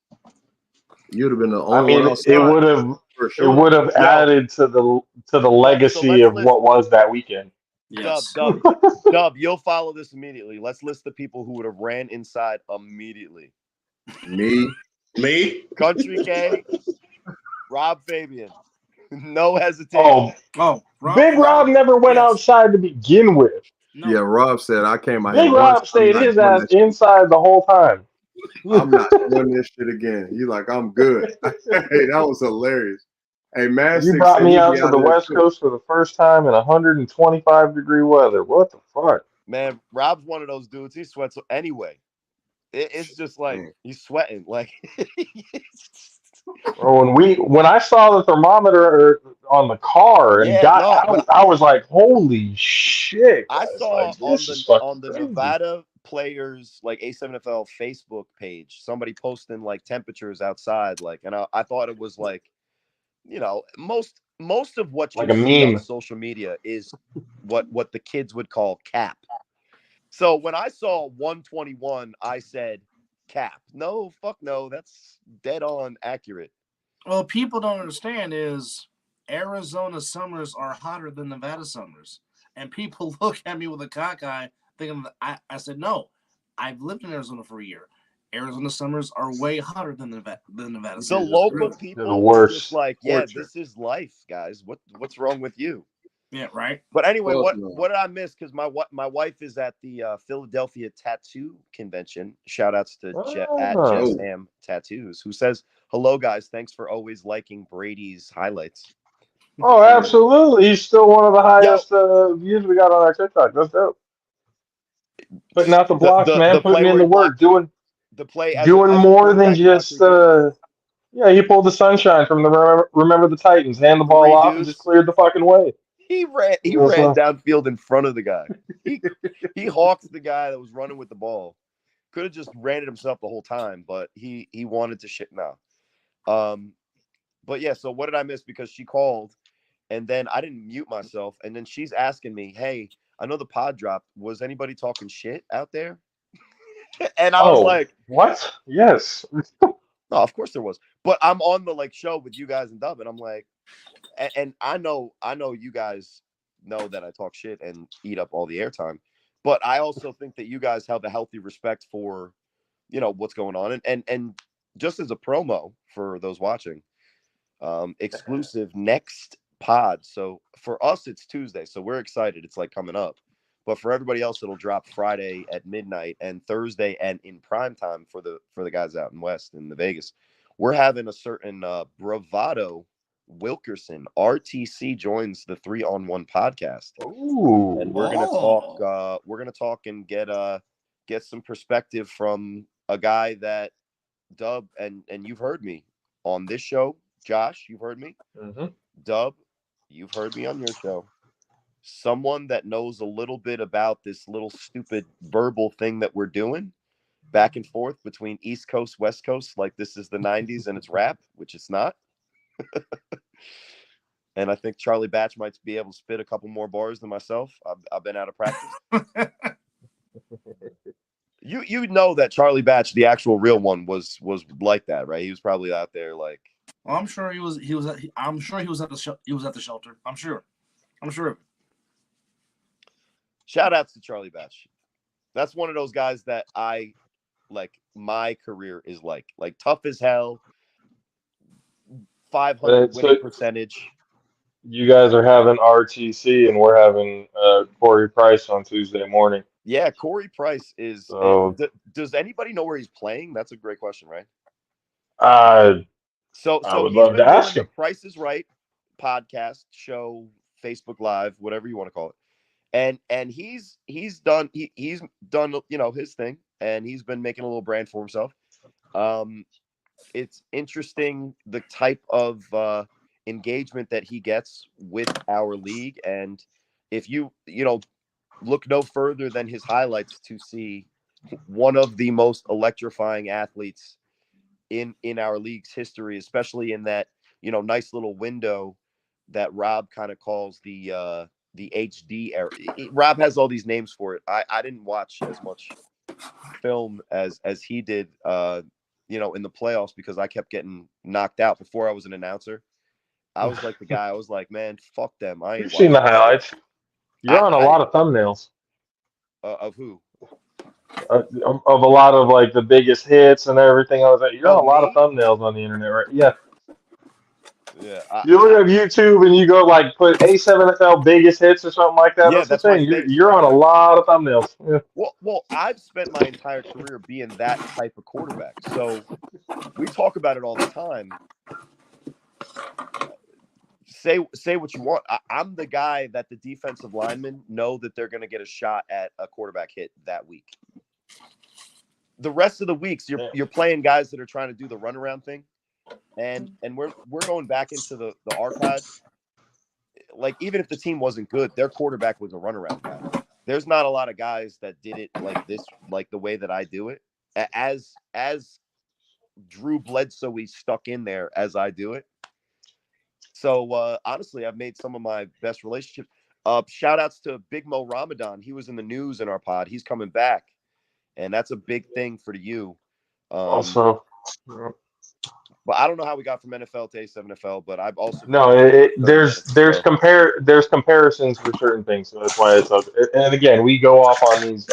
You'd have been the only one outside. It would have added to the legacy of what was that weekend. Yes. Dub, you'll follow this immediately. Let's list the people who would have ran inside immediately. Me, Country K, Rob Fabian. No hesitation. Big Rob never went outside to begin with. No. Yeah, Rob said I came out. Big Rob stayed his ass inside the whole time. I'm not doing this shit again. You like, I'm good. Hey, that was hilarious. Hey, man, you brought me out to the West Coast for the first time in 125 degree weather. What the fuck? Man, Rob's one of those dudes. He sweats anyway. It's just like he's sweating. Like, bro, when I saw the thermometer on the car and I was like, holy shit! I saw on the Nevada players like A7FL Facebook page somebody posting like temperatures outside, like, and I thought it was like, you know, most of what you see on social media is what the kids would call cap. So when I saw 121, I said cap. No, fuck no, that's dead on accurate. Well, people don't understand is Arizona summers are hotter than Nevada summers, and people look at me with a cock eye thinking that I said no. I've lived in Arizona for a year. Arizona summers are way hotter than Nevada summers. The local people are just like, this is life, guys. What's wrong with you? Yeah, right. But anyway, what did I miss? Because my wife is at the Philadelphia Tattoo Convention. Shout outs to at Jess Ham Tattoos, who says, hello, guys. Thanks for always liking Brady's highlights. Oh, absolutely. He's still one of the highest views we got on our TikTok. That's dope. Putting out the blocks, man. Putting in the work. Doing more than just he pulled the sunshine from the Remember the Titans, hand the ball off, and just cleared the fucking way. He ran downfield in front of the guy. he hawked the guy that was running with the ball. Could have just ran it himself the whole time, but he wanted to shit now. But yeah, so what did I miss? Because she called, and then I didn't mute myself, and then she's asking me, "Hey, I know the pod dropped. Was anybody talking shit out there?" And I was Oh, like, what? Yes. "No, of course there was." But I'm on the like show with you guys and Dub, and I'm like, and I know you guys know that I talk shit and eat up all the airtime, but I also think that you guys have a healthy respect for, what's going on, and just as a promo for those watching, exclusive next pod. So for us, it's Tuesday, so we're excited. It's like coming up, but for everybody else, it'll drop Friday at midnight and Thursday and in prime time for the guys out in West in the Vegas. We're having a certain Bravado Wilkerson RTC joins the 3-on-1 podcast, Ooh. and we're gonna talk. We're gonna talk and get some perspective from a guy that Dub and you've heard me on this show. Josh, you've heard me. Mm-hmm. Dub, you've heard me on your show. Someone that knows a little bit about this little stupid verbal thing that we're doing back and forth between East Coast, West Coast, like this is the 90s and it's rap, which it's not. And I think Charlie Batch might be able to spit a couple more bars than myself. I've been out of practice. You know that Charlie Batch, the actual real one, was like that, right? He was probably out there like. Well, I'm sure he was. I'm sure he was at the shelter. I'm sure. Shout outs to Charlie Batch. That's one of those guys that I like. My career is like tough as hell. 500 winning percentage. You guys are having RTC and we're having Corey Price on Tuesday morning. Yeah, Corey Price is. So, does anybody know where he's playing? That's a great question, right? So I would he's love been to ask doing him. the Price is Right podcast, show, Facebook Live, whatever you want to call it. And he's done he's done his thing, and he's been making a little brand for himself. It's interesting the type of engagement that he gets with our league, and if you look no further than his highlights to see one of the most electrifying athletes in our league's history, especially in that nice little window that Rob kind of calls the HD era. Rob has all these names for it. I didn't watch as much film as he did in the playoffs because I kept getting knocked out before I was an announcer. I was like the guy. I was like, man, fuck them. I ain't We've seen the highlights. You're on a lot of thumbnails. Of who? Of a lot of like the biggest hits and everything. I was like, you're on a lot me? of thumbnails on the internet, right? Yeah. Yeah. You look at YouTube and you go like put A7FL biggest hits or something like that. Yeah, that's the my thing. face You're right on a there. lot of thumbnails. Yeah. Well, I've spent my entire career being that type of quarterback. So we talk about it all the time. Say what you want. I'm the guy that the defensive linemen know that they're going to get a shot at a quarterback hit that week. The rest of the weeks, you're playing guys that are trying to do the runaround thing, and we're going back into the archives. Like even if the team wasn't good, their quarterback was a runaround guy. There's not a lot of guys that did it like this, like the way that I do it. As Drew Bledsoe stuck in there as I do it. So honestly, I've made some of my best relationships. Shout outs to Big Mo Ramadan. He was in the news in our pod. He's coming back, and that's a big thing for the U. Also, but I don't know how we got from NFL to A7FL, but I've also there's comparisons for certain things, so that's why it's up. And again, we go off on these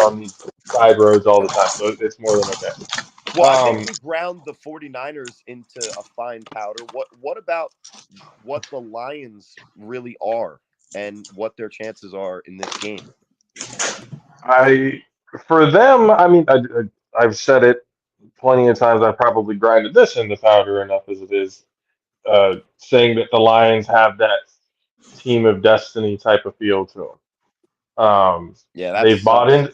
side roads all the time, so it's more than okay. Well, I think we ground the 49ers into a fine powder. What about what the Lions really are and what their chances are in this game? For them, I mean, I've said it plenty of times. I've probably grinded this into powder enough as it is, saying that the Lions have that team of destiny type of feel to them. They've bought in.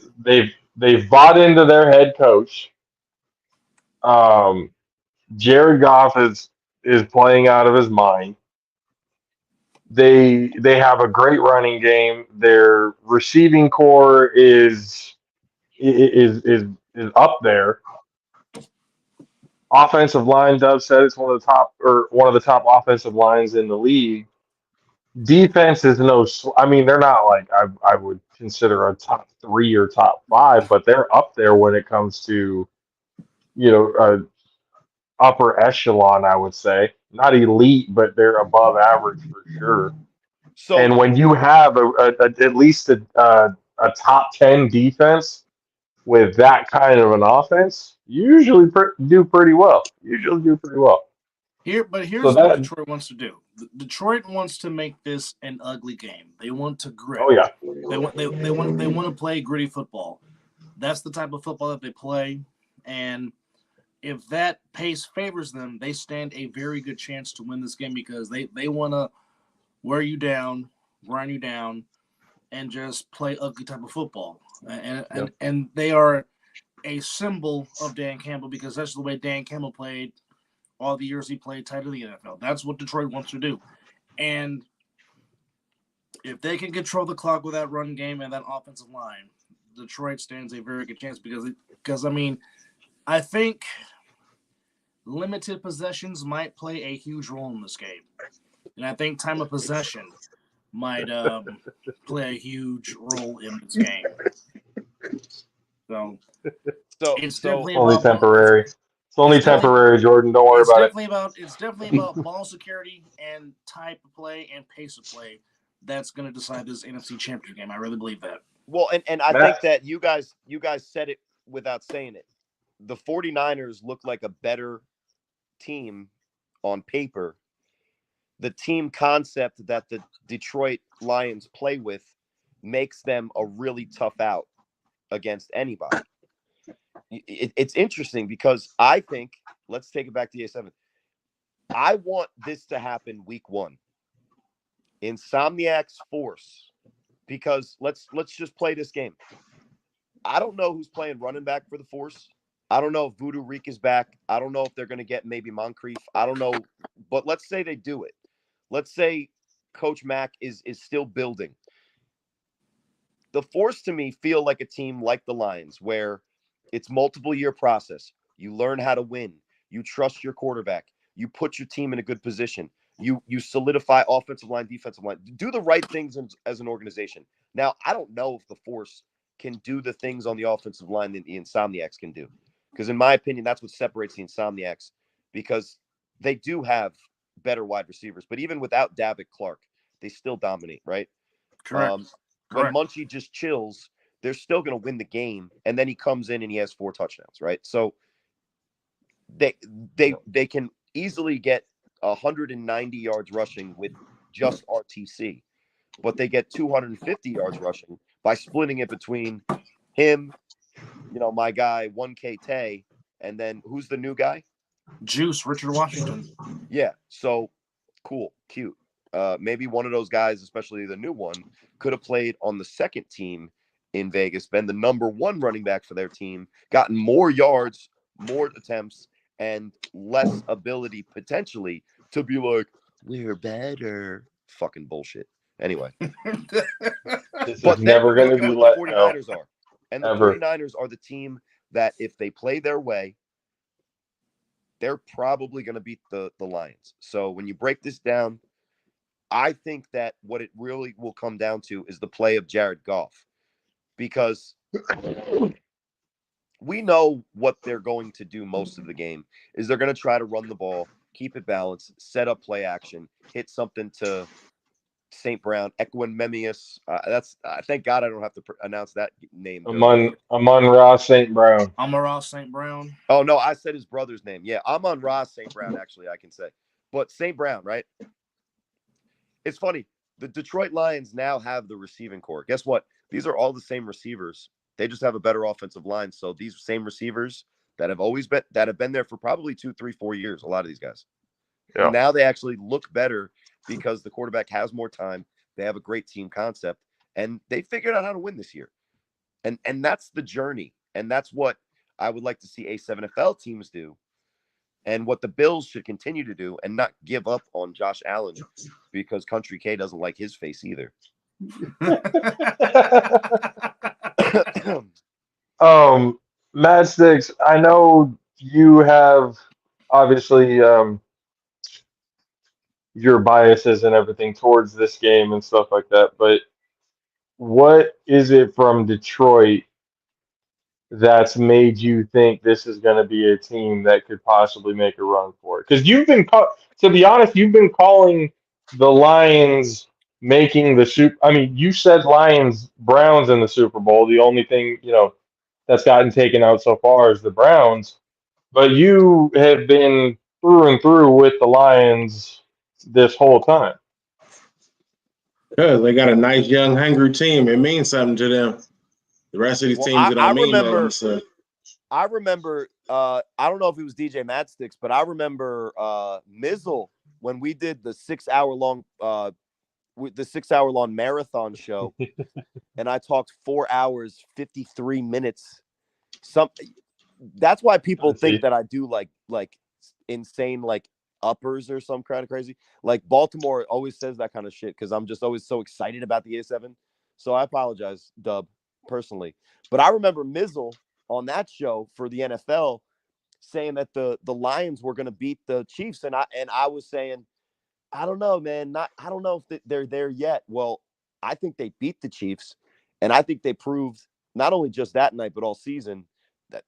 They've bought into their head coach. Jared Goff is playing out of his mind. They have a great running game. Their receiving core is up there. Offensive line, Dub said it's one of the top offensive lines in the league. Defense is no, I mean, they're not like I would consider a top three or top five, but they're up there when it comes to, upper echelon, I would say. Not elite, but they're above average for sure. So And when you have at least a top 10 defense with that kind of an offense, you usually do pretty well. Usually do pretty well. But So here's what that, Detroit wants to do. Detroit wants to make this an ugly game. They want to grit. oh yeah, They want to play gritty football. That's the type of football that they play, and if that pace favors them, they stand a very good chance to win this game because they want to wear you down, grind you down, and just play ugly type of football. And they are a symbol of Dan Campbell because that's the way Dan Campbell played all the years he played tight of the NFL. That's what Detroit wants to do. And if they can control the clock with that run game and that offensive line, Detroit stands a very good chance because I mean, I think limited possessions might play a huge role in this game. And I think time of possession might play a huge role in this game. So it's definitely only about temporary. It's only temporary, Jordan. Don't worry about it. It's definitely about ball security and type of play and pace of play that's going to decide this NFC Championship game. I really believe that. Well, and I think that you guys said it without saying it. The 49ers look like a better team on paper. The team concept that the Detroit Lions play with makes them a really tough out against anybody. It's interesting because I think, let's take it back to the A7. I want this to happen week 1. Insomniac's Force, because let's just play this game. I don't know who's playing running back for the Force. I don't know if Voodoo Reek is back. I don't know if they're going to get maybe Moncrief. I don't know, but let's say they do it. Let's say Coach Mack is still building. The Force to me feel like a team like the Lions where it's multiple year process. You learn how to win. You trust your quarterback. You put your team in a good position. You solidify offensive line, defensive line. Do the right things as an organization. Now, I don't know if the Force can do the things on the offensive line that the Insomniacs can do. Because in my opinion, that's what separates the Insomniacs because they do have better wide receivers. But even without Davick Clark, they still dominate, right? Correct. When Munchie just chills, they're still going to win the game. And then he comes in and he has 4 touchdowns, right? So they can easily get 190 yards rushing with just RTC. But they get 250 yards rushing by splitting it between him, my guy, 1K Tay, and then who's the new guy? Juice, Richard Washington. Yeah, so cool, cute. Maybe one of those guys, especially the new one, could have played on the second team in Vegas, been the number 1 running back for their team, gotten more yards, more attempts, and less ability potentially to be like, we're better. Fucking bullshit. Anyway. This is never going to be what let the go. 49ers are. And the Ever. 49ers are the team that if they play their way, they're probably going to beat the Lions. So when you break this down, I think that what it really will come down to is the play of Jared Goff. Because we know what they're going to do most of the game is they're going to try to run the ball, keep it balanced, set up play action, hit something to St. Brown, Equinemius. Thank God I don't have to announce that name. Amon-Ra St. Brown. Amon-Ra St. Brown. Oh, no, I said his brother's name. Yeah, Amon-Ra St. Brown, actually, I can say. But St. Brown, right? It's funny. The Detroit Lions now have the receiving core. Guess what? These are all the same receivers. They just have a better offensive line. So these same receivers that have been there for probably 2, 3, 4 years, a lot of these guys. Yeah. And now they actually look better because the quarterback has more time. They have a great team concept, and they figured out how to win this year. And that's the journey. And that's what I would like to see A7FL teams do And what the Bills should continue to do and not give up on Josh Allen because Country K doesn't like his face either. Mad Sticks, I know you have obviously your biases and everything towards this game and stuff like that, but what is it from Detroit that's made you think this is going to be a team that could possibly make a run for it? Because to be honest, you've been calling the Lions making the Super. I mean, you said Lions Browns in the Super Bowl. The only thing that's gotten taken out so far is the Browns. But you have been through and through with the Lions this whole time. Because they got a nice, young, hungry team. It means something to them. The rest of these teams, it don't mean nothing. So. I remember, I don't know if it was DJ Matsticks, but I remember Mizzle when we did the 6 hour long marathon show, and I talked 4 hours 53 minutes. That's why people think that I do like insane uppers or some kind of crazy. Like Baltimore always says that kind of shit because I'm just always so excited about the A7. So I apologize, Dub, personally. But I remember Mizzle on that show for the NFL saying that the Lions were going to beat the Chiefs, and I was saying, I don't know, man. I don't know if they're there yet. Well, I think they beat the Chiefs, and I think they proved not only just that night but all season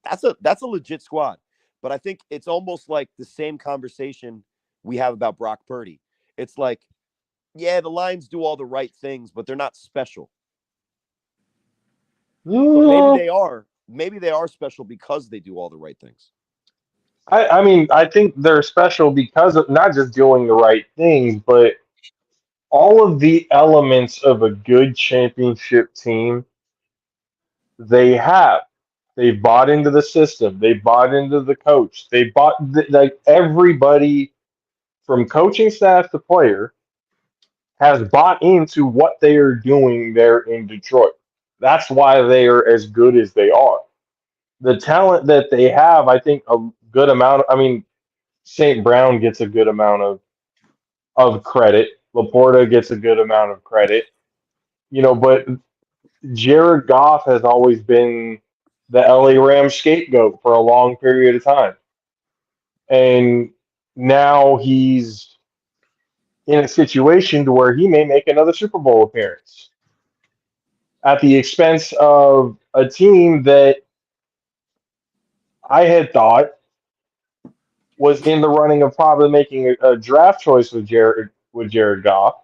that's a legit squad. But I think it's almost like the same conversation we have about Brock Purdy. It's like, yeah, the Lions do all the right things, but they're not special. But maybe they are. Maybe they are special because they do all the right things. I mean, I think they're special because of not just doing the right things, but all of the elements of a good championship team they have. They bought into the system. They bought into the coach. They bought like everybody from coaching staff to player has bought into what they are doing there in Detroit. That's why they are as good as they are. The talent that they have, I think, a good amount. I mean, St. Brown gets a good amount of credit. Laporta gets a good amount of credit. But Jared Goff has always been the LA Rams scapegoat for a long period of time. And now he's in a situation to where he may make another Super Bowl appearance at the expense of a team that I had thought was in the running of probably making a draft choice with Jared Goff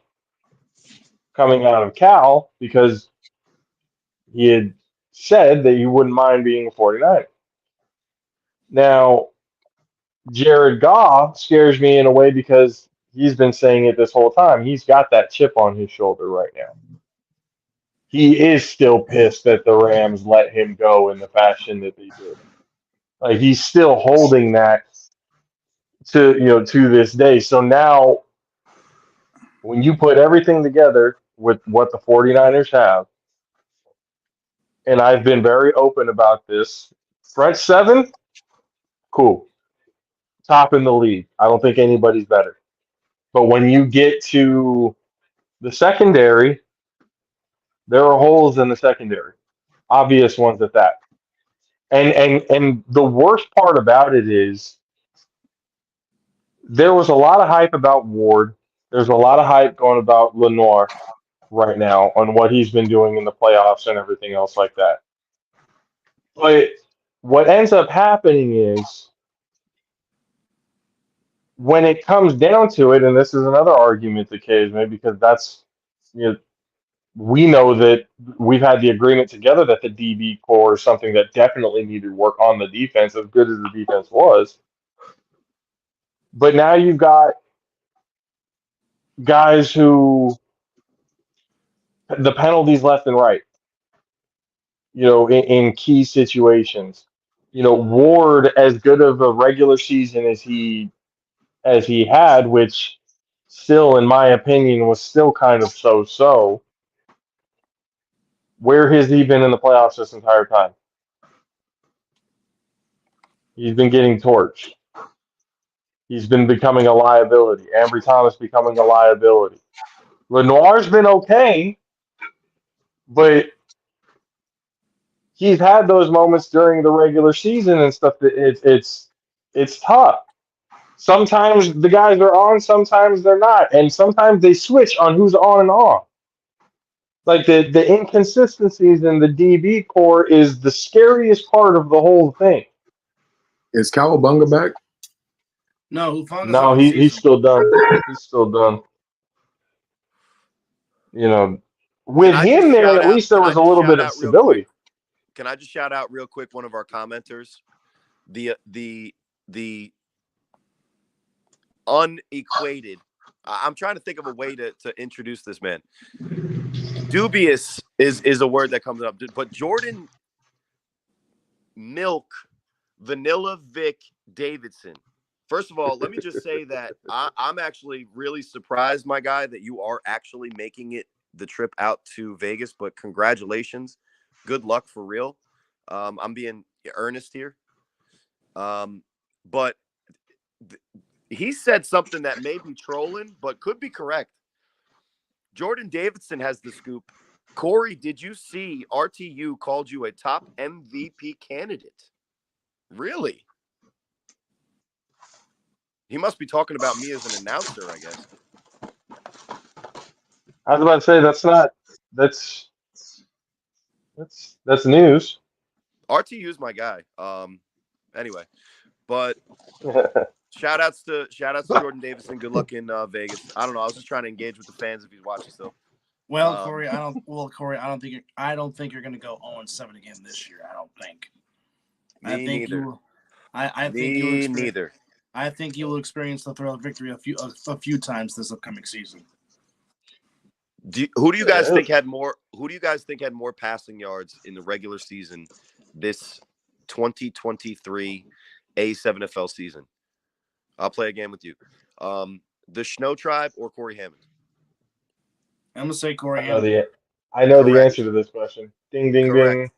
coming out of Cal because he had said that you wouldn't mind being a 49er. Now, Jared Goff scares me in a way because he's been saying it this whole time. He's got that chip on his shoulder right now. He is still pissed that the Rams let him go in the fashion that they did. Like he's still holding that to this day. So now when you put everything together with what the 49ers have, and I've been very open about this, front seven, cool. Top in the league. I don't think anybody's better. But when you get to the secondary, there are holes in the secondary. Obvious ones at that. And the worst part about it is there was a lot of hype about Ward. There's a lot of hype going about Lenoir right now on what he's been doing in the playoffs and everything else like that. But what ends up happening is when it comes down to it, and this is another argument that Kay has made because we know that we've had the agreement together that the DB core is something that definitely needed work on the defense, as good as the defense was. But now you've got guys who the penalties left and right, in key situations. Ward, as good of a regular season as he had, which still, in my opinion, was still kind of so. Where has he been in the playoffs this entire time? He's been getting torched. He's been becoming a liability. Ambry Thomas becoming a liability. Lenoir's been okay, but he's had those moments during the regular season and stuff that it's tough. Sometimes the guys are on, sometimes they're not, and sometimes they switch on who's on and off. Like the inconsistencies in the DB core is the scariest part of the whole thing. Is Cowabunga back? No, Hufanga's No, out for the he's season. still done. He's still done. You know, with I him just there, shout at out? least there Can I was a just little shout bit of out real quick? stability. Can I just shout out real quick one of our commenters? The unequated. I'm trying to think of a way to introduce this man. Dubious is a word that comes up, but Jordan Milk Vanilla Vic Davidson. First of all, let me just say that I'm actually really surprised, my guy, that you are actually making it the trip out to Vegas. But congratulations, good luck for real. I'm being earnest here. But he said something that may be trolling, but could be correct. Jordan Davidson has the scoop. Corey, did you see RTU called you a top MVP candidate? Really? He must be talking about me as an announcer, I guess. I was about to say that's news. RTU's my guy. Anyway, but shout outs to Jordan Davidson. Good luck in Vegas. I don't know. I was just trying to engage with the fans if he's watching still. Well, Corey, I don't think you're going to go 0-7 again this year. I don't think. Me neither. Neither. I think you will experience the thrill of victory a few times this upcoming season. Who do you guys think had more? Who do you guys think had more passing yards in the regular season this 2023 A7FL season? I'll play a game with you. The Snow Tribe or Corey Hammond? I'm gonna say Corey Hammond. I know the answer to this question. Ding, ding, Correct.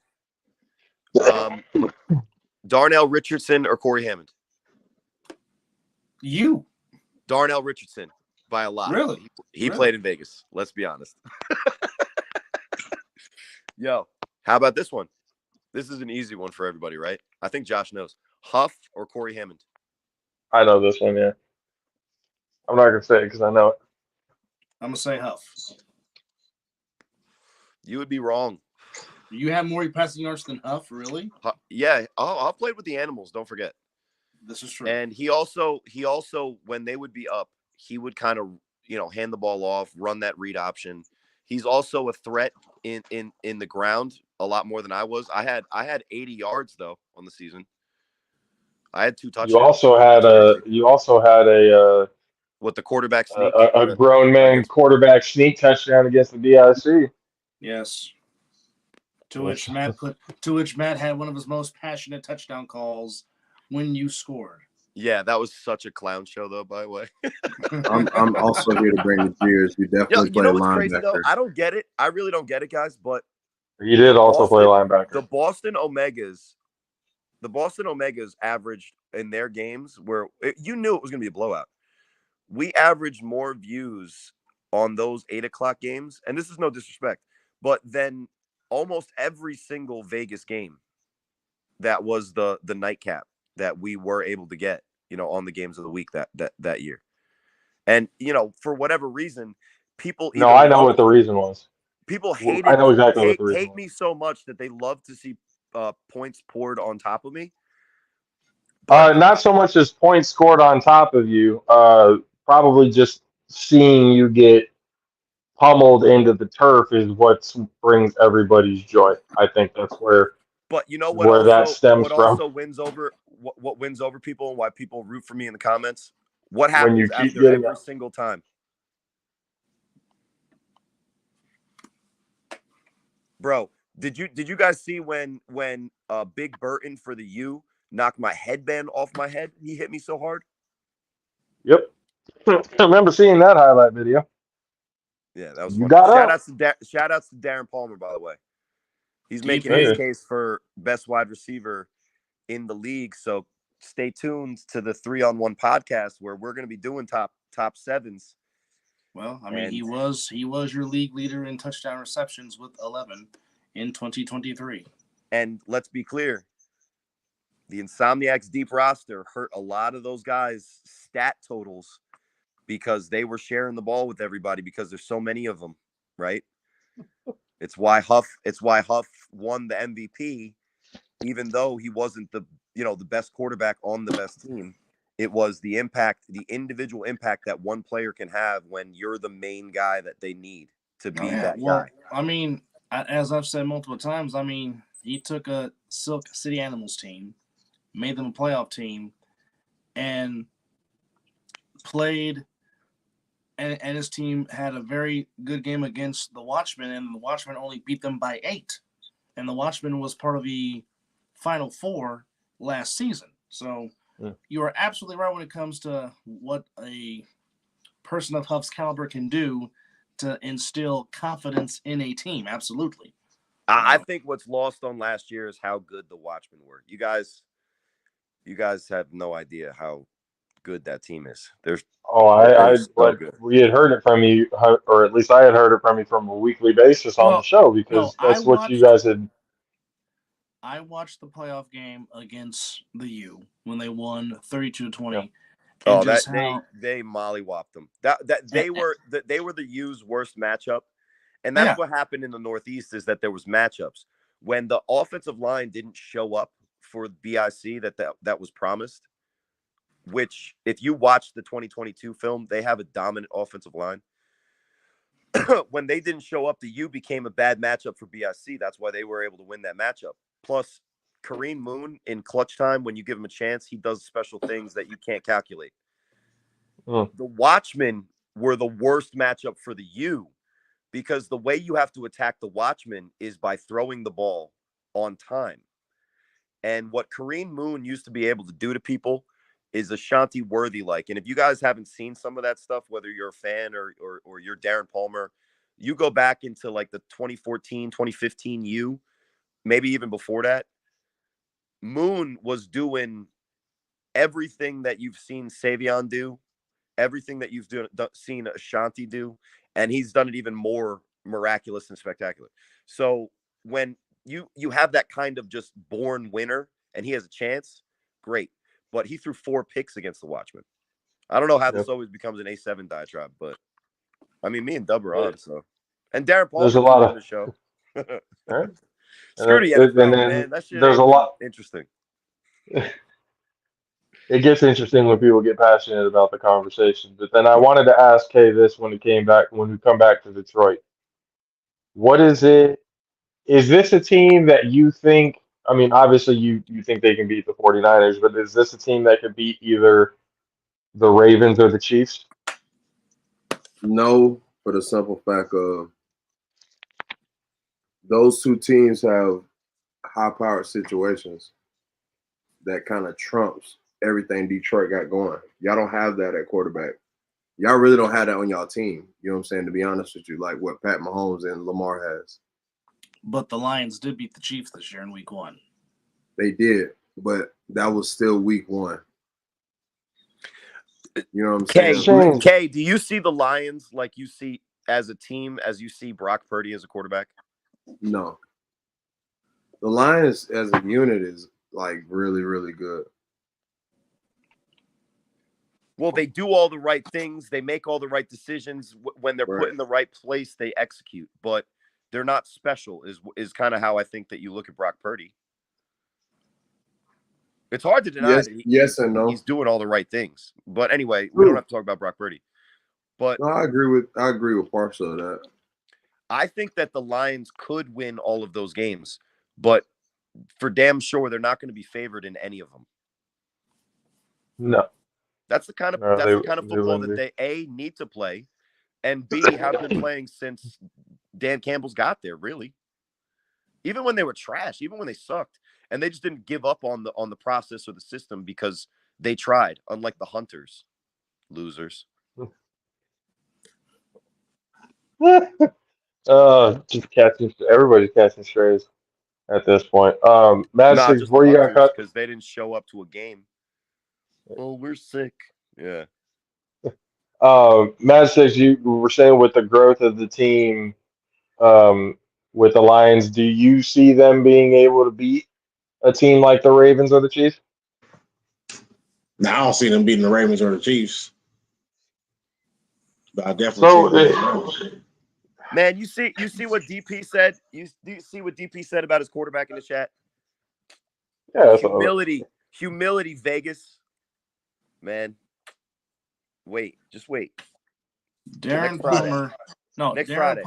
ding. Darnell Richardson or Corey Hammond? You. Darnell Richardson by a lot. Really? He played in Vegas. Let's be honest. Yo, how about this one? This is an easy one for everybody, right? I think Josh knows. Huff or Corey Hammond? I know this one, yeah. I'm not going to say it because I know it. I'm going to say Huff. You would be wrong. You have more passing yards than Huff, really? Yeah. Huff played with the Animals, don't forget. This is true. And he also, when they would be up, he would kind of, hand the ball off, run that read option. He's also a threat in the ground a lot more than I was. I had 80 yards though on the season. I had 2 touchdowns. You also had a what, the quarterback sneak? A grown man quarterback sneak touchdown against the BIC. Yes. To which Matt had one of his most passionate touchdown calls when you scored. Yeah, that was such a clown show, though. By the way, I'm also here to bring the cheers. You definitely play linebacker. Crazy, though? I don't get it. I really don't get it, guys. But he did also play linebacker. The Boston Omegas averaged in their games where you knew it was going to be a blowout. We averaged more views on those 8 o'clock games, and this is no disrespect, but then almost every single Vegas game that was the nightcap that we were able to get, on the games of the week that year. And, for whatever reason, people I know what the reason was. People hated I know exactly what the reason hate me so much that they love to see points poured on top of me. Not so much as points scored on top of you, probably just seeing you get pummeled into the turf is what brings everybody's joy. I think that's where. But you know where that stems from. Also wins over what wins over people and why people root for me in the comments. What happens when you keep after every single time? Bro, did you guys see when Big Burton for the U knocked my headband off my head? He hit me so hard. Yep. I remember seeing that highlight video. Yeah, that was fun. Shout outs to Darren Palmer, by the way. He's making his case for best wide receiver in the league. So stay tuned to the 3-on-1 podcast where we're going to be doing top sevens. Well, I mean, he was your league leader in touchdown receptions with 11 in 2023. And let's be clear, the Insomniacs deep roster hurt a lot of those guys' stat totals because they were sharing the ball with everybody because there's so many of them, right? It's why Huff won the MVP, even though he wasn't the best quarterback on the best team. It was the individual impact that one player can have when you're the main guy that they need to be that guy. I mean, as I've said multiple times, I mean, he took a Silk City Animals team, made them a playoff team, and played, and his team had a very good game against the Watchmen, and the Watchmen only beat them by 8. And the Watchmen was part of the Final Four last season. So you are absolutely right when it comes to what a person of Huff's caliber can do to instill confidence in a team. Absolutely. I think what's lost on last year is how good the Watchmen were. You guys have no idea how good that team is. We had heard it from you, or at least I had heard it from you from a weekly basis on the show, because that's what you guys had. I watched the playoff game against the U when they won 32-20. Yeah. Oh, they mollywopped them. They were the U's worst matchup, and that's what happened in the Northeast is that there was matchups when the offensive line didn't show up for BIC that was promised. Which, if you watch the 2022 film, they have a dominant offensive line. When they didn't show up, the U became a bad matchup for BIC. That's why they were able to win that matchup. Plus, Kareem Moon in clutch time, when you give him a chance, he does special things that you can't calculate. The Watchmen were the worst matchup for the U because the way you have to attack the Watchmen is by throwing the ball on time. And what Kareem Moon used to be able to do to people is Ashanti Worthy-like. And if you guys haven't seen some of that stuff, whether you're a fan or you're Darren Palmer, you go back into like the 2014, 2015 U, maybe even before that, Moon was doing everything that you've seen Savion do, everything that you've seen Ashanti do, and he's done it even more miraculous and spectacular. So when you have that kind of just born winner and he has a chance, great. But he threw 4 picks against the Watchmen. I don't know how this always becomes an A7 diatribe, but I mean, me and Dub are on, so. And Darren Palmer, there's a lot of the show. Right? Screw the NFL, man. That shit there's a lot interesting. It gets interesting when people get passionate about the conversation. But then I wanted to ask Kay this when we come back to Detroit. What is it? Is this a team that you think, I mean, obviously you think they can beat the 49ers, but is this a team that could beat either the Ravens or the Chiefs? No, for the simple fact of those two teams have high-powered situations that kind of trumps everything Detroit got going. Y'all don't have that at quarterback. Y'all really don't have that on y'all team. You know what I'm saying? To be honest with you, like what Pat Mahomes and Lamar has. But the Lions did beat the Chiefs this year in week 1. They did, but that was still week 1. You know what I'm saying? Kay, do you see the Lions like you see as a team, as you see Brock Purdy as a quarterback? No. The Lions as a unit is like really, really good. Well, they do all the right things. They make all the right decisions. When they're put in the right place, they execute. But they're not special is kind of how I think that you look at Brock Purdy. It's hard to deny that yes and no. He's doing all the right things. But anyway, we don't have to talk about Brock Purdy. But no, I agree with parts of that. I think that the Lions could win all of those games, but for damn sure they're not going to be favored in any of them. No. That's the kind of football that they need to play, and B have been playing since Dan Campbell's got there, really. Even when they were trash, even when they sucked. And they just didn't give up on the process or the system because they tried, unlike the Hunters. Losers. Everybody's catching strays at this point. Madison, just before you got cut, because they didn't show up to a game. Oh, we're sick. Yeah. Matt says you were saying with the growth of the team, um, with the Lions, do you see them being able to beat a team like the Ravens or the Chiefs? Now I don't see them beating the Ravens or the Chiefs, but I definitely see So, them beating the Ravens. Man, you see what DP said? Do you see what DP said about his quarterback in the chat? yeah, that's Humility, Vegas. Man. Just wait. Darren Next Friday. Palmer. No, Next Friday.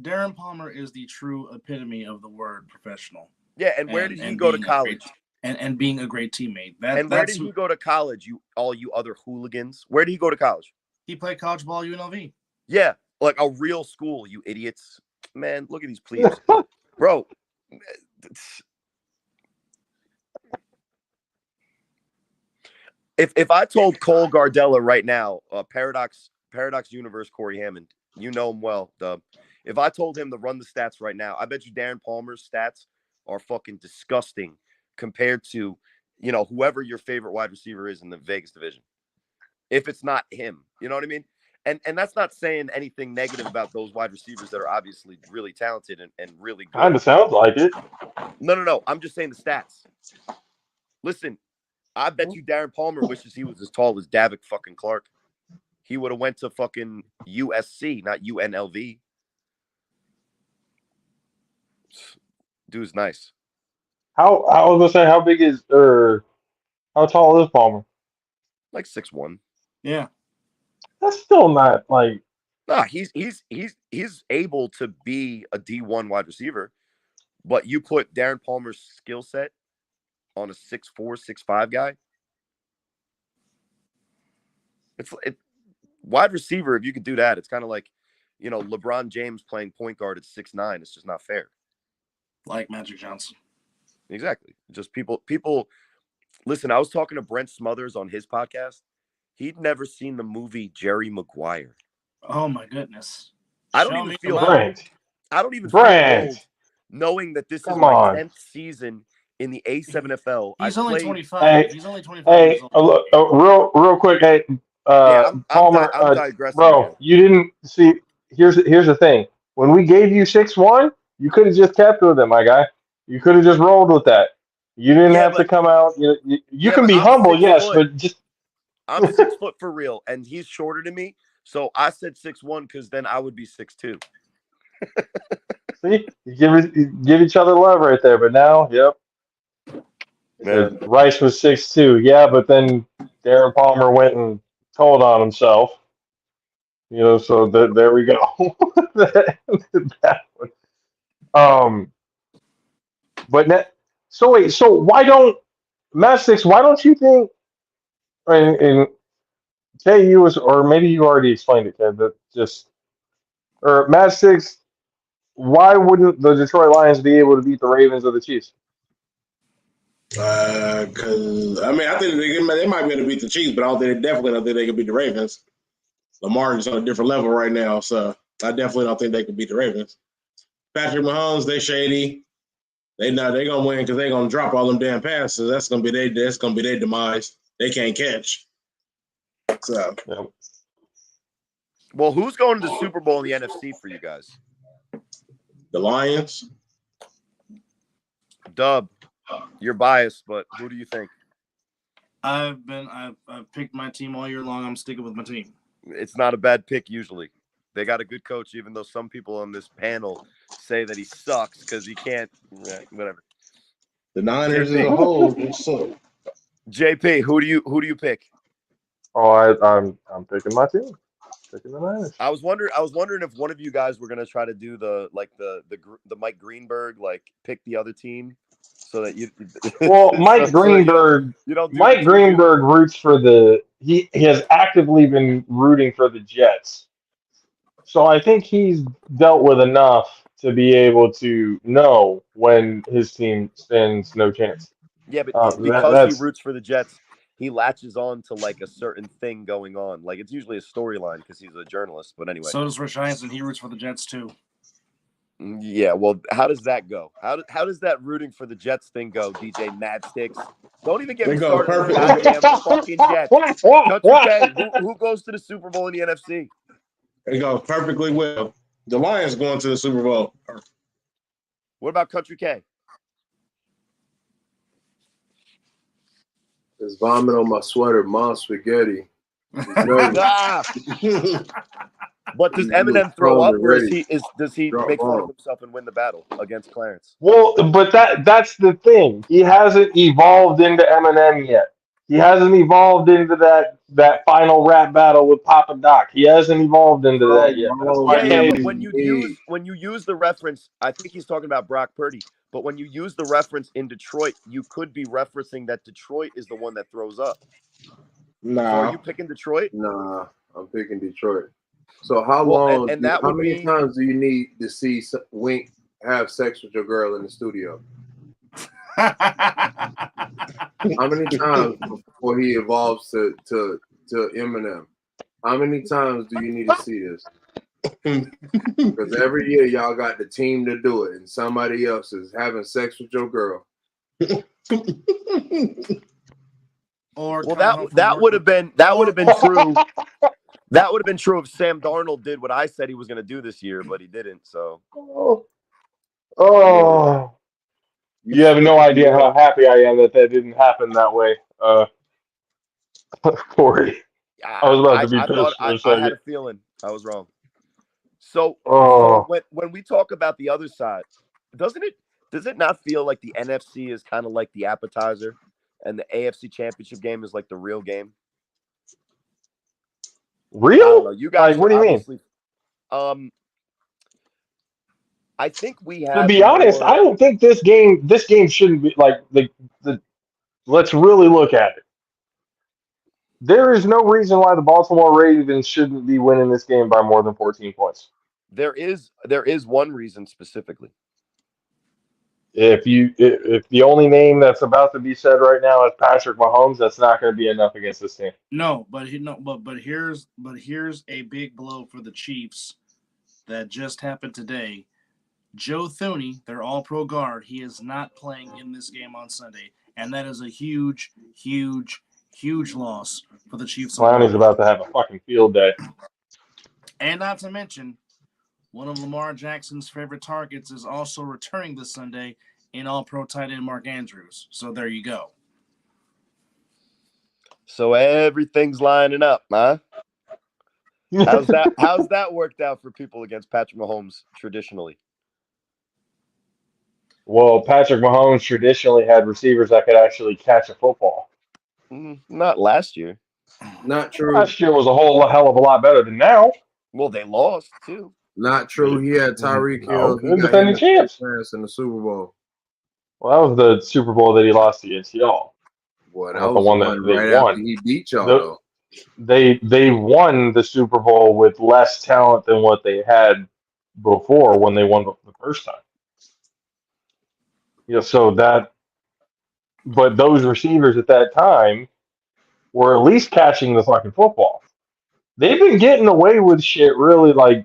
Darren Palmer is the true epitome of the word professional. Yeah, and where did he go to college? And being a great teammate. Where did he go to college? All you other hooligans. Where did he go to college? He played college ball at UNLV. Yeah, like a real school. You idiots, man! Look at these plebes, bro. If I told Cole Gardella right now, Paradox Universe Corey Hammond, you know him well, Dub. If I told him to run the stats right now, I bet you Darren Palmer's stats are fucking disgusting compared to, whoever your favorite wide receiver is in the Vegas division. If it's not him, you know what I mean? And that's not saying anything negative about those wide receivers that are obviously really talented and really good. kind of sounds like it. No. I'm just saying the stats. Listen, I bet you Darren Palmer wishes he was as tall as Davik fucking Clark. He would have went to fucking USC, not UNLV. Dude's nice. I was gonna say, how big is how tall is Palmer? Like 6'1". Yeah. That's still not like. Nah, he's able to be a D1 wide receiver, but you put Darren Palmer's skill set on a 6'4", 6'5" guy. It's wide receiver. If you could do that, it's kind of like, LeBron James playing point guard at 6'9". It's just not fair. Like Magic Johnson. Exactly. Just people. Listen, I was talking to Brent Smothers on his podcast. He'd never seen the movie Jerry Maguire. Oh my goodness! I don't even feel old knowing that this is my 10th season in the A7FL. He's only 25. He's only 25 years old. Real quick, hey, Palmer, I'm digressing. Bro, again. You didn't see. Here's the thing. When we gave you 6'1", you could have just kept with it, my guy. You could have just rolled with that. You didn't have to come out. You can be humble, yes, but just. I'm 6 foot for real, and he's shorter than me. So I said 6'1" because then I would be 6'2". See, you give each other love right there. But now, yep. Rice was 6'2". Yeah, but then Darren Palmer went and told on himself. So there we go. That one. So why don't Matt Six? Why don't you think? And Kay, or maybe you already explained it, Ted. Or Matt Six. Why wouldn't the Detroit Lions be able to beat the Ravens or the Chiefs? Because I think they might be able to beat the Chiefs, but I definitely don't think they can beat the Ravens. Lamar is on a different level right now, so I definitely don't think they can beat the Ravens. Patrick Mahomes, they shady. They're gonna win because they're gonna drop all them damn passes. That's gonna be their demise. They can't catch. So, yep. Well, who's going to the Super Bowl in the NFC for you guys? The Lions. Dub, you're biased, but who do you think? I've picked my team all year long. I'm sticking with my team. It's not a bad pick usually. They got a good coach, even though some people on this panel say that he sucks because he can't. Whatever. The Niners as a whole suck. JP, who do you pick? Oh, I'm picking my team. Picking the Niners. I was wondering if one of you guys were gonna try to do the Mike Greenberg, like pick the other team, so that you. Well, Mike Greenberg. Mike Greenberg roots for he has actively been rooting for the Jets. So I think he's dealt with enough to be able to know when his team stands no chance. Yeah, but because he roots for the Jets, he latches on to like a certain thing going on. Like it's usually a storyline because he's a journalist. But anyway. So does Rich Eisen. He roots for the Jets too. Yeah, well, how does that go? How does that rooting for the Jets thing go, DJ Madsticks? Don't even get They me go started on the perfect. goddamn fucking Jets. Country K, who goes to the Super Bowl in the NFC? It goes perfectly well. The Lions going to the Super Bowl. What about Country K? There's vomit on my sweater, mom spaghetti. Ah, but does Eminem throw up, or does he make fun of himself and win the battle against Clarence? Well, but that's the thing. He hasn't evolved into Eminem yet. He hasn't evolved into that final rap battle with Papa Doc. He hasn't evolved into that yet. That's why Yeah, but when you use the reference, I think he's talking about Brock Purdy. But when you use the reference in Detroit, you could be referencing that Detroit is the one that throws up. Nah. So are you picking Detroit? Nah, I'm picking Detroit. So how long? How many times do you need to see Wink have sex with your girl in the studio? How many times before he evolves to Eminem? How many times do you need to see this? Because every year y'all got the team to do it, and somebody else is having sex with your girl. Well, that would have been true. That would have been true if Sam Darnold did what I said he was going to do this year, but he didn't. So, you have no idea how happy I am that didn't happen that way, Corey. I was about to be pissed for a second. I had a feeling I was wrong. So when we talk about the other side, does it not feel like the NFC is kind of like the appetizer, and the AFC Championship game is like the real game? Real? I don't know. You guys, like, what do you mean? I think we have. To be honest, I don't think this game shouldn't be like the. Let's really look at it. There is no reason why the Baltimore Ravens shouldn't be winning this game by more than 14 points. There is one reason specifically. If the only name that's about to be said right now is Patrick Mahomes, that's not going to be enough against this team. No, but here's a big blow for the Chiefs that just happened today. Joe Thuney, their All-Pro guard, he is not playing in this game on Sunday, and that is a huge, huge, huge loss for the Chiefs. Clowney's about to have a fucking field day. And not to mention, one of Lamar Jackson's favorite targets is also returning this Sunday in All-Pro tight end Mark Andrews. So there you go. So everything's lining up, huh? How's that worked out for people against Patrick Mahomes traditionally? Well, Patrick Mahomes traditionally had receivers that could actually catch a football. Not last year. Not true. Last year was a hell of a lot better than now. Well, they lost too. Not true. He had Tyreek Hill. He defending champs in the Super Bowl. Well, that was the Super Bowl that he lost against y'all. Well, that was the one that they won. After he beat y'all, though. They won the Super Bowl with less talent than what they had before when they won the first time. But those receivers at that time were at least catching the fucking football. They've been getting away with shit really like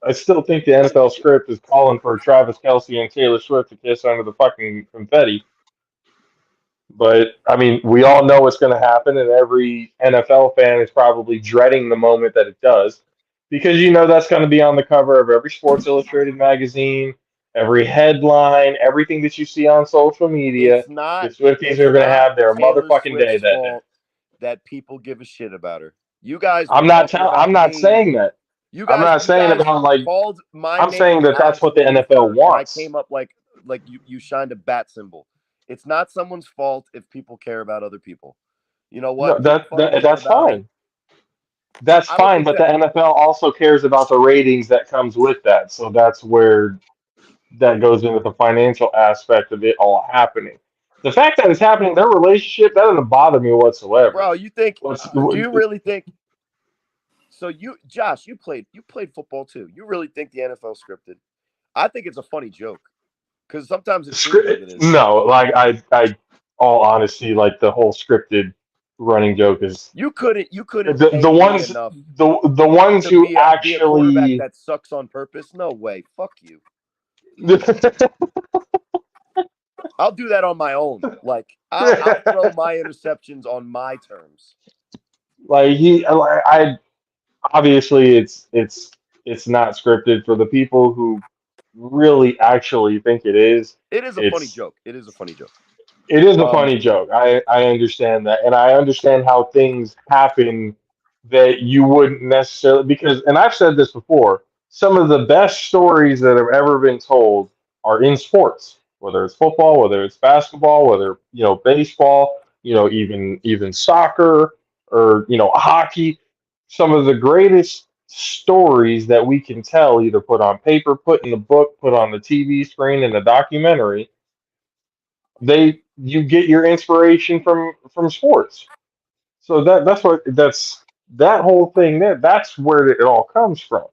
I still think the NFL script is calling for Travis Kelce and Taylor Swift to kiss under the fucking confetti. But, I mean, we all know it's going to happen, and every NFL fan is probably dreading the moment that it does because that's going to be on the cover of every Sports Illustrated magazine, every headline, everything that you see on social media. It's not, the Swifties are going to have their motherfucking day that day. That people give a shit about her. You guys. I'm not saying that. I'm not saying about like. I'm saying that that's what the NFL wants. I came up like you shined a bat symbol. It's not someone's fault if people care about other people. You know what? No, that's fine. That's fine, but the NFL also cares about the ratings that comes with that. So that's where that goes into the financial aspect of it all happening. The fact that it's happening, their relationship, that doesn't bother me whatsoever. Bro, you think? Do you really think? So Josh, you played football too. You really think the NFL scripted? I think it's a funny joke because sometimes it's scripted. No, like I all honesty, like the whole scripted running joke is You couldn't the pay me ones enough the ones to who be a quarterback actually that sucks on purpose. No way. Fuck you. I'll do that on my own. Like I'll throw my interceptions on my terms. like I obviously it's not scripted for the people who really actually think it is. It is a funny It's joke. It is a funny joke. It is a Um, funny joke. I understand that. And I understand how things happen that you wouldn't necessarily, because, and I've said this before, some of the best stories that have ever been told are in sports, whether it's football, whether it's basketball, whether, baseball, even soccer or, hockey. Some of the greatest stories that we can tell, either put on paper, put in the book, put on the TV screen in a documentary, you get your inspiration from sports. So that's that whole thing there. That's where it all comes from.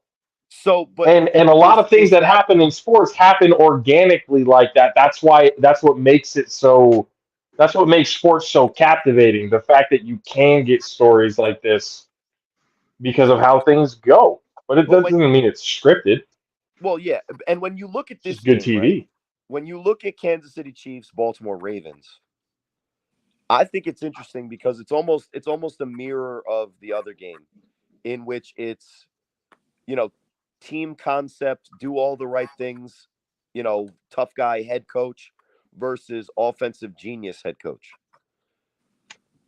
so, but And a lot of things is that that happen in sports happen organically like that. That's what makes it so. That's what makes sports so captivating. The fact that you can get stories like this because of how things go. But it but doesn't mean it's scripted. It's well, yeah, and when you look at this just good game, right? TV. When you look at Kansas City Chiefs, Baltimore Ravens, I think it's interesting because it's almost a mirror of the other game in which it's, you know, team concept, do all the right things, tough guy head coach versus offensive genius head coach.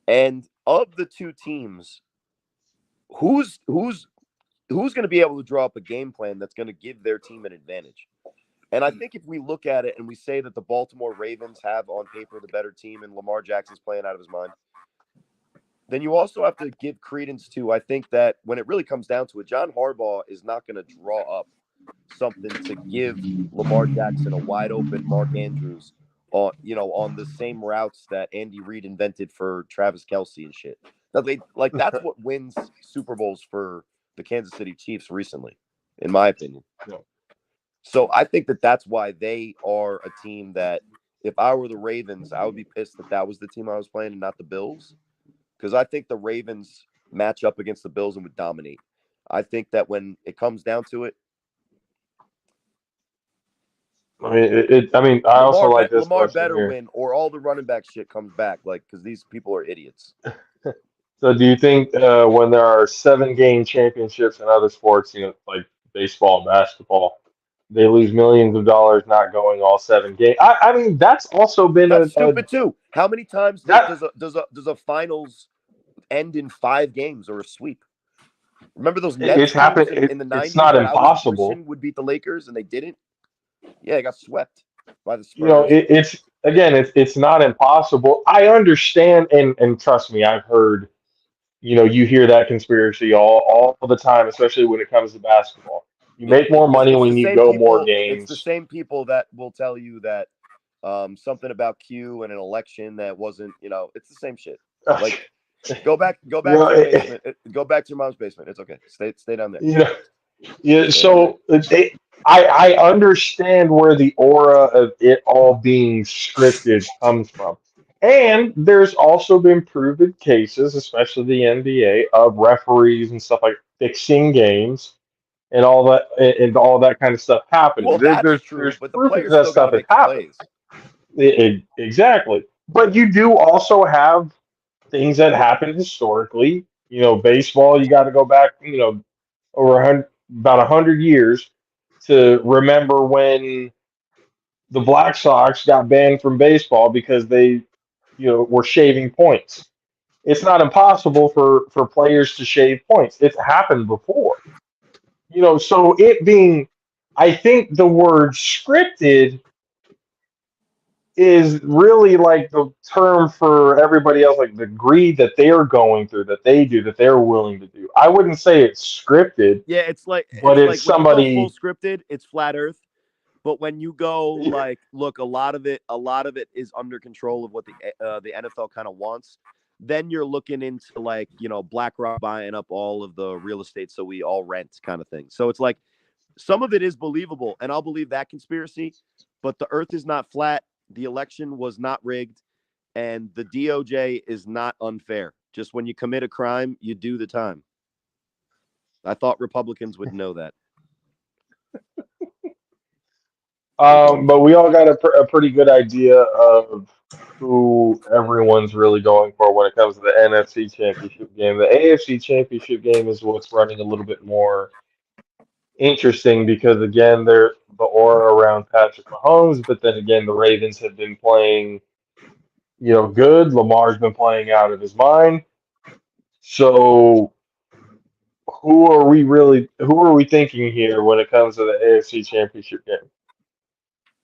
And of the two teams, who's who's who's going to be able to draw up a game plan that's going to give their team an advantage? And I think if we look at it and we say that the Baltimore Ravens have on paper the better team and Lamar Jackson's playing out of his mind, then you also have to give credence to, I think that when it really comes down to it, John Harbaugh is not going to draw up something to give Lamar Jackson a wide open Mark Andrews on the same routes that Andy Reid invented for Travis Kelce and shit. That's what wins Super Bowls for the Kansas City Chiefs recently, in my opinion. Yeah. So I think that that's why they are a team that, if I were the Ravens, I would be pissed that was the team I was playing and not the Bills, because I think the Ravens match up against the Bills and would dominate. I think that when it comes down to it, I also like this Lamar question better here. win, or all the running back shit comes back, because these people are idiots. So, do you think when there are 7 game championships in other sports, like baseball and basketball, they lose millions of dollars not going all 7 games? I mean, that's also been That's a stupid too. How many times that does a finals end in 5 games or a sweep? Remember those Nets it's happened. teams in the It's 90s not that I was impossible. wishing would beat the Lakers and they didn't? Yeah, they got swept by the Spurs. It's again, it's not impossible. I understand, and trust me, I've heard. You hear that conspiracy all the time, especially when it comes to basketball. You Yeah, make more money it's the when you same go more people. It's the games. same people that will tell you that something about Q and an election that wasn't. It's the same shit. Like, go back You to know, your basement. Go back to your mom's basement. It's okay. Stay down there. you know, yeah. Stay down there. So I understand where the aura of it all being scripted comes from, and there's also been proven cases, especially the NBA, of referees and stuff like fixing games and all that kind of stuff happening. Well, that's There's true, but the proof of players that still got stuff to has make the happened. plays. Exactly. But you do also have things that happen historically. Baseball, you got to go back, over about 100 years to remember when the Black Sox got banned from baseball because they, were shaving points. It's not impossible for players to shave points. It's happened before. So I think the word scripted is really like the term for everybody else, like the greed that they're going through, that they do, that they're willing to do. I wouldn't say it's scripted, Yeah, it's but it's when you go full somebody. scripted, it's flat Earth. But when you go look, a lot of it is under control of what the NFL kind of wants. Then you're looking into BlackRock buying up all of the real estate, so we all rent kind of thing. So it's like some of it is believable, and I'll believe that conspiracy. But the Earth is not flat. The election was not rigged, and the DOJ is not unfair. Just when you commit a crime, you do the time. I thought Republicans would know that. But we all got a pretty good idea of who everyone's really going for when it comes to the NFC Championship game. The AFC Championship game is what's running a little bit more interesting because again, they're the aura around Patrick Mahomes, but then again, the Ravens have been playing, good. Lamar's been playing out of his mind. So who are we thinking here when it comes to the AFC Championship game?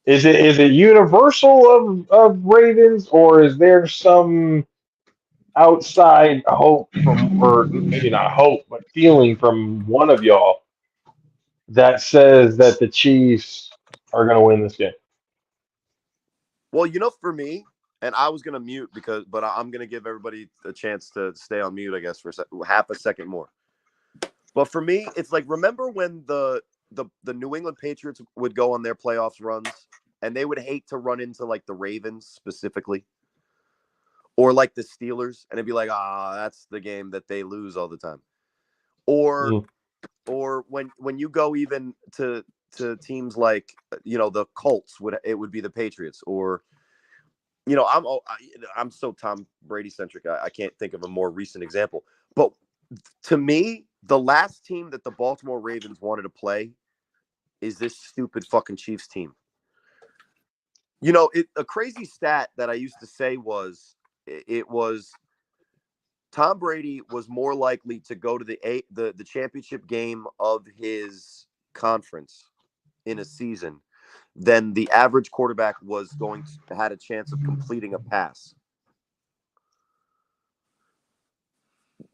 Is it universal of Ravens, or is there some outside hope from, or maybe not hope, but feeling from one of y'all that says that the Chiefs are going to win this game? Well, for me, and I was going to mute but I'm going to give everybody a chance to stay on mute, I guess, for half a second more. But for me, it's like, remember when the New England Patriots would go on their playoffs runs and they would hate to run into like the Ravens specifically or like the Steelers, and it'd be like, that's the game that they lose all the time. Or when you go even to teams like, the Colts, would be the Patriots, or I'm so Tom Brady centric. I can't think of a more recent example. But to me, the last team that the Baltimore Ravens wanted to play is this stupid fucking Chiefs team. A crazy stat that I used to say was Tom Brady was more likely to go to the championship game of his conference in a season than the average quarterback was had a chance of completing a pass.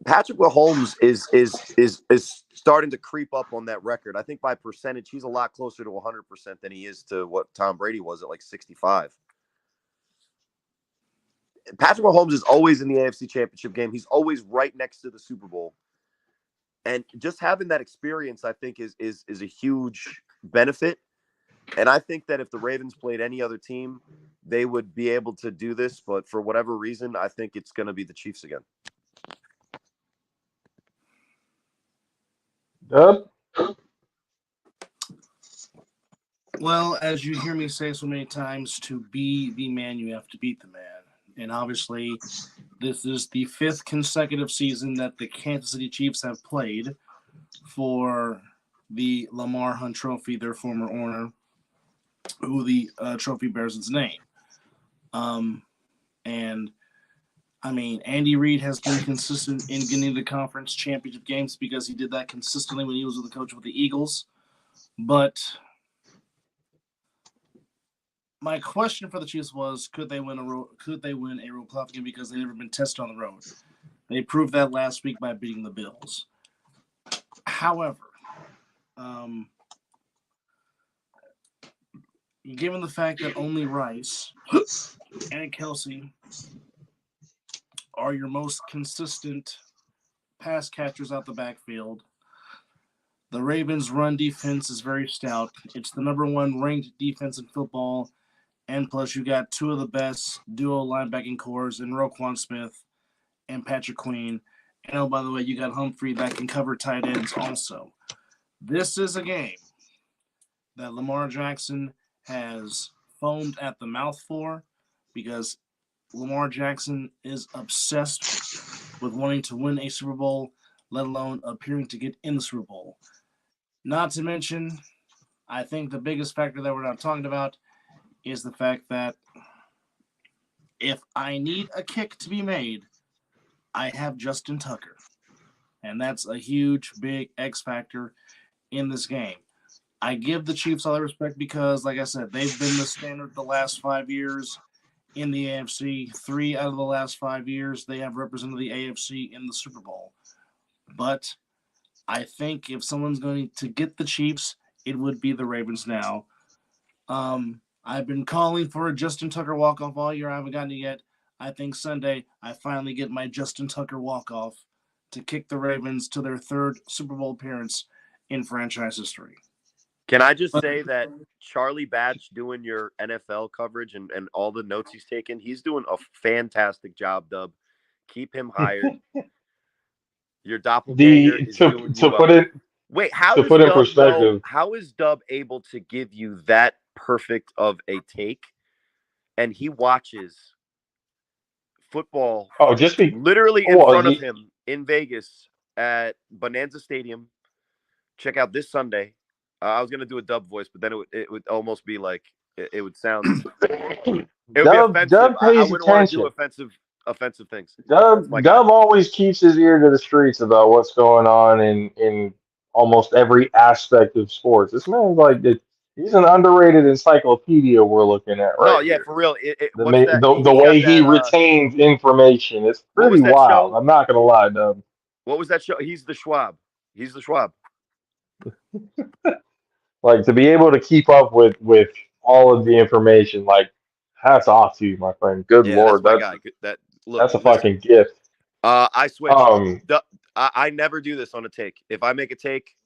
Patrick Mahomes is starting to creep up on that record. I think by percentage, he's a lot closer to 100% than he is to what Tom Brady was at like 65. Patrick Mahomes is always in the AFC Championship game. He's always right next to the Super Bowl. And just having that experience, I think, is a huge benefit. And I think that if the Ravens played any other team, they would be able to do this. But for whatever reason, I think it's going to be the Chiefs again. Dub? Well, as you hear me say so many times, to be the man, you have to beat the man. And obviously, this is the 5th consecutive season that the Kansas City Chiefs have played for the Lamar Hunt Trophy, their former owner, who the trophy bears its name. And I mean, Andy Reid has been consistent in getting the conference championship games because he did that consistently when he was the coach with the Eagles. But my question for the Chiefs was, could they win a road playoff game because they've never been tested on the road? They proved that last week by beating the Bills. However, given the fact that only Rice and Kelsey are your most consistent pass catchers out the backfield, the Ravens' run defense is very stout. It's the number 1 ranked defense in football, and plus you got 2 of the best duo linebacking cores in Roquan Smith and Patrick Queen. And oh, by the way, you got Humphrey that can cover tight ends also. This is a game that Lamar Jackson has foamed at the mouth for because Lamar Jackson is obsessed with wanting to win a Super Bowl, let alone appearing to get in the Super Bowl. Not to mention, I think the biggest factor that we're not talking about is the fact that if I need a kick to be made, I have Justin Tucker. And that's a huge, big X factor in this game. I give the Chiefs all the respect because, like I said, they've been the standard the last 5 years in the AFC. 3 out of the last 5 years, they have represented the AFC in the Super Bowl. But I think if someone's going to get the Chiefs, it would be the Ravens now. I've been calling for a Justin Tucker walk-off all year. I haven't gotten it yet. I think Sunday I finally get my Justin Tucker walk-off to kick the Ravens to their 3rd Super Bowl appearance in franchise history. Can I just say that Charlie Batch doing your NFL coverage and all the notes he's taken, he's doing a fantastic job, Dub. Keep him hired. Your doppelganger is doing you up. Wait, how to does put in Dub perspective, know? How is Dub able to give you that perfect of a take? And he watches football literally in front of him in Vegas at Bonanza Stadium. Check out this Sunday. I was gonna do a Dub voice, but then it would almost be like it would sound. It would be offensive. Dub I pays wouldn't want to attention. do offensive things. Dub always keeps his ear to the streets about what's going on in almost every aspect of sports. This man's like he's an underrated encyclopedia we're looking at right here. For real. The way he retains information, it's pretty wild. I'm not gonna lie, Dub. What was that show? He's the Schwab. Like, to be able to keep up with all of the information, like, hats off to you, my friend. Good Lord, that's a fucking gift. I switched. I never do this on a take. If I make a take,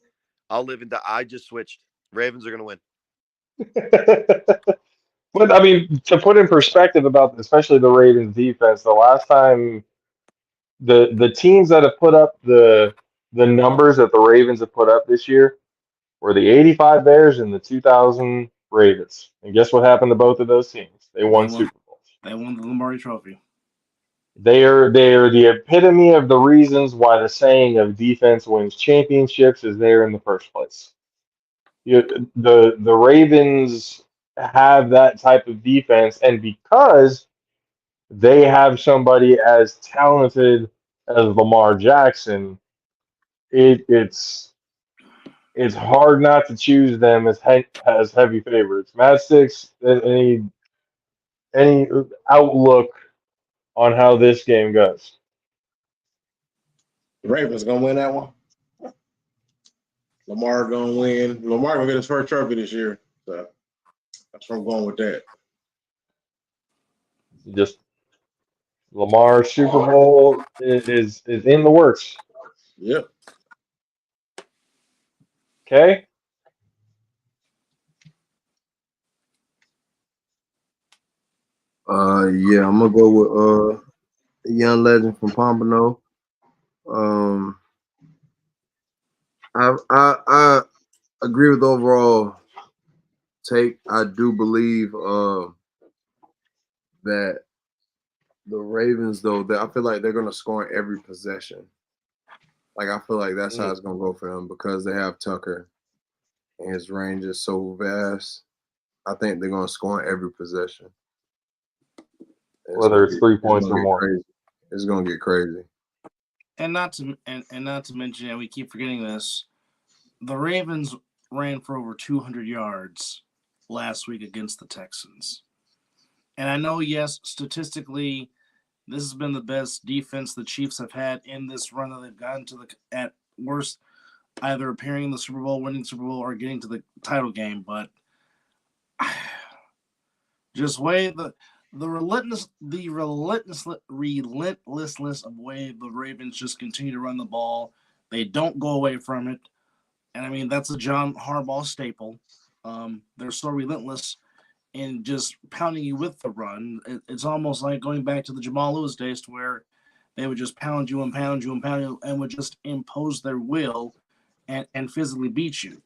I'll live and die. I just switched. Ravens are gonna win. But I mean, to put in perspective about especially the Ravens defense, the last time the teams that have put up the numbers that the Ravens have put up this year were the 85 Bears and the 2000 Ravens. And guess what happened to both of those teams? They won Super Bowls. They won the Lombardi Trophy. They are the epitome of the reasons why the saying of defense wins championships is there in the first place. The Ravens have that type of defense, and because they have somebody as talented as Lamar Jackson, it's hard not to choose them as heavy favorites. Matt Six, any outlook on how this game goes? The Ravens gonna win that one. Lamar gonna win. Lamar gonna get his first trophy this year. So that's where I'm going with that. Just Lamar Super Bowl is in the works. Yep. Okay. Yeah, I'm gonna go with a young legend from Pompano. I agree with the overall take. I do believe that the Ravens, though, I feel like they're gonna score in every possession. Like, I feel like that's how it's gonna go for them because they have Tucker and his range is so vast. I think they're gonna score in every possession. Whether it's 3 points or more. Crazy. It's gonna get crazy. And not to mention, and we keep forgetting this, the Ravens ran for over 200 yards last week against the Texans. And I know, yes, statistically, this has been the best defense the Chiefs have had in this run that they've gotten to at worst, either appearing in the Super Bowl, winning Super Bowl, or getting to the title game. But just the relentlessness of way the Ravens just continue to run the ball. They don't go away from it. And I mean, that's a John Harbaugh staple. They're so relentless in just pounding you with the run. It's almost like going back to the Jamal Lewis days to where they would just pound you and pound you and pound you and would just impose their will and physically beat you.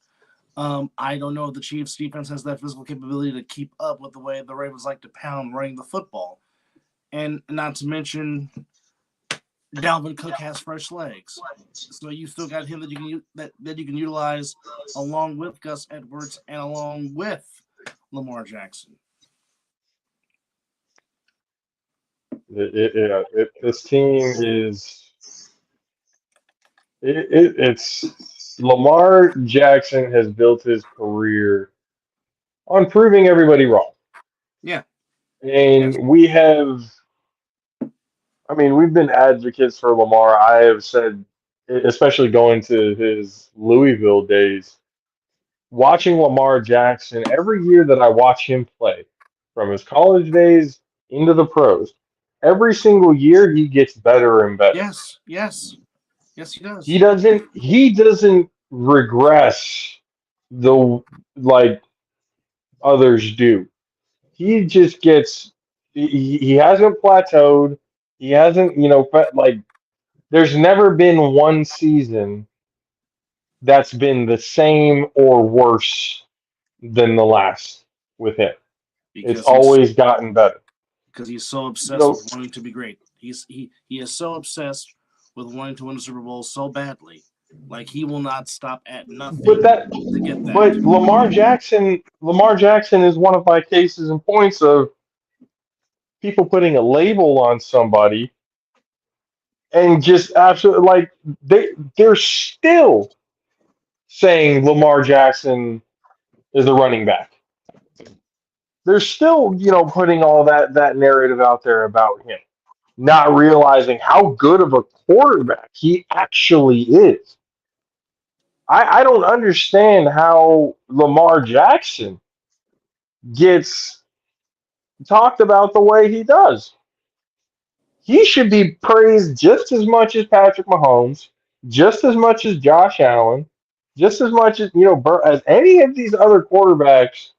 I don't know if the Chiefs defense has that physical capability to keep up with the way the Ravens like to pound running the football. And not to mention, Dalvin Cook has fresh legs. So you still got him that you can utilize along with Gus Edwards and along with Lamar Jackson. This team it's Lamar Jackson has built his career on proving everybody wrong. Yeah. And we've been advocates for Lamar. I have said, especially going to his Louisville days, watching Lamar Jackson, every year that I watch him play, from his college days into the pros, every single year he gets better and better. Yes, he does. He doesn't regress like others do. He just gets he hasn't plateaued. He hasn't, but like there's never been one season that's been the same or worse than the last with him. It's because always gotten better. he's so You obsessed know, with wanting to be great. He is so obsessed with wanting to win the Super Bowl so badly. Like he will not stop at but nothing that, to get that. but Lamar Jackson is one of my cases and points of people putting a label on somebody and just absolutely like they're still saying Lamar Jackson is a running back. They're still, putting all that narrative out there about him, not realizing how good of a quarterback he actually is. I don't understand how Lamar Jackson gets talked about the way he does. He should be praised just as much as Patrick Mahomes, just as much as Josh Allen, just as much as as any of these other quarterbacks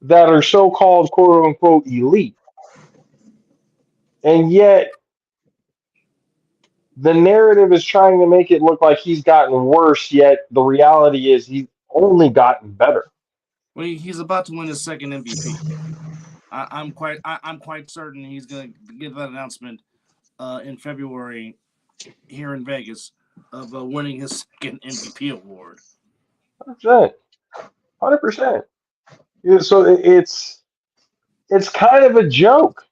that are so-called quote unquote elite. And yet the narrative is trying to make it look like he's gotten worse, yet the reality is he's only gotten better. Well, he's about to win his second MVP. I'm quite certain he's going to give that announcement in February here in Vegas of winning his second MVP award. 100%. So it's kind of a joke.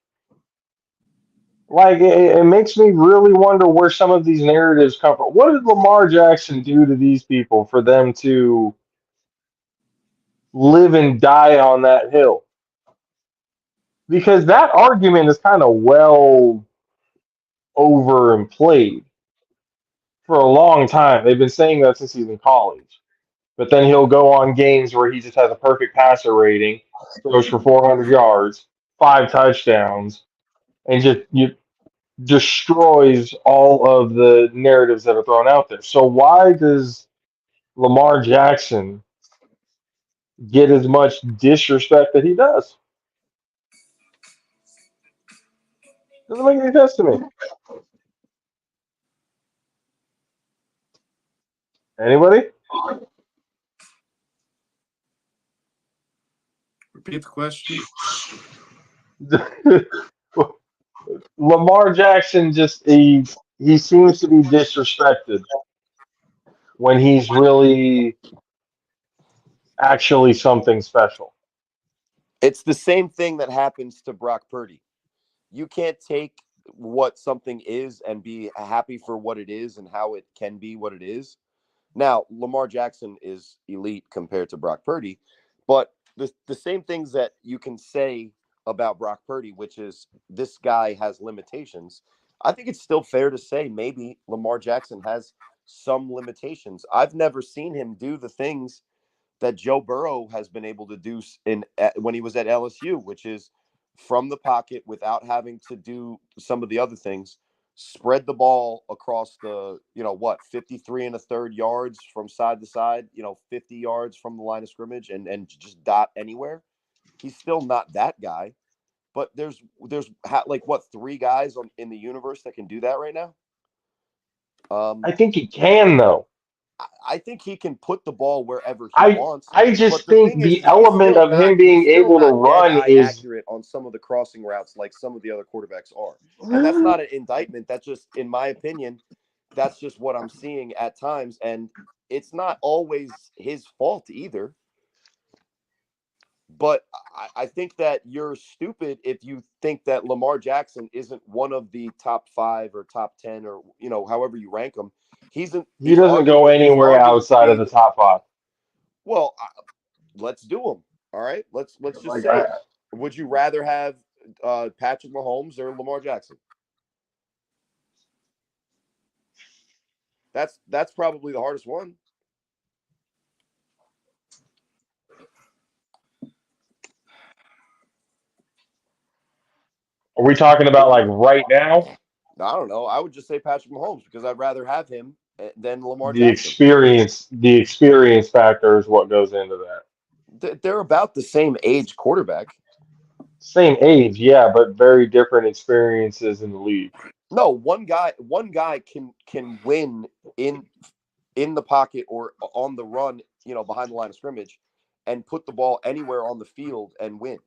Like it makes me really wonder where some of these narratives come from. What did Lamar Jackson do to these people for them to live and die on that hill? Because that argument is kind of well over and played for a long time. They've been saying that since he's in college. But then he'll go on games where he just has a perfect passer rating, throws for 400 yards, 5 touchdowns, and just destroys all of the narratives that are thrown out there. So why does Lamar Jackson get as much disrespect that he does? Doesn't make any sense to me. Anybody? Repeat the question. Lamar Jackson just he seems to be disrespected when he's really actually something special. It's the same thing that happens to Brock Purdy. You can't take what something is and be happy for what it is and how it can be what it is. Now, Lamar Jackson is elite compared to Brock Purdy, but the same things that you can say about Brock Purdy, which is this guy has limitations, I think it's still fair to say maybe Lamar Jackson has some limitations. I've never seen him do the things that Joe Burrow has been able to do when he was at LSU, which is from the pocket without having to do some of the other things, spread the ball across the, 53 and a third yards from side to side, 50 yards from the line of scrimmage and just dot anywhere. He's still not that guy, but there's like what, 3 guys in the universe that can do that right now. I think he can though. I think he can put the ball wherever he I wants. I just But the think thing is the he's element still of him being he's still able to not dead run eye is accurate on some of the crossing routes like some of the other quarterbacks are. And that's not an indictment. That's just, in my opinion, that's just what I'm seeing at times. And it's not always his fault either. But I think that you're stupid if you think that Lamar Jackson isn't one of the top 5 or top 10 or, however you rank him. he doesn't go anywhere arguably could outside of be. the top 5. Well, let's do them. All right. Let's just Like say, would you rather have Patrick Mahomes or Lamar Jackson? That's probably the hardest one. Are we talking about like right now? I don't know. I would just say Patrick Mahomes because I'd rather have him than Lamar The Jackson. experience factor is what goes into that. They're about the same age quarterback. Same age, yeah, but very different experiences in the league. No, one guy can win in the pocket or on the run, behind the line of scrimmage, and put the ball anywhere on the field and win.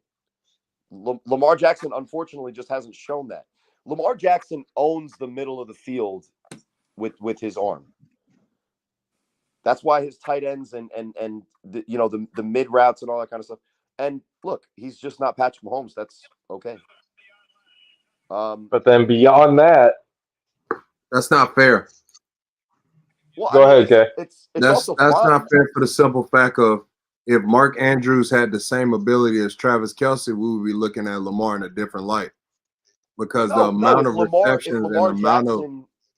Lamar Jackson, unfortunately, just hasn't shown that. Lamar Jackson owns the middle of the field with his arm. That's why his tight ends and the mid routes and all that kind of stuff. And look, he's just not Patrick Mahomes. That's okay. But then beyond that, That's not fair. Well, go ahead, Kay. it's That's also fine. not fair for the simple fact of if Mark Andrews had the same ability as Travis Kelce, we would be looking at Lamar in a different light because the amount of receptions and the amount of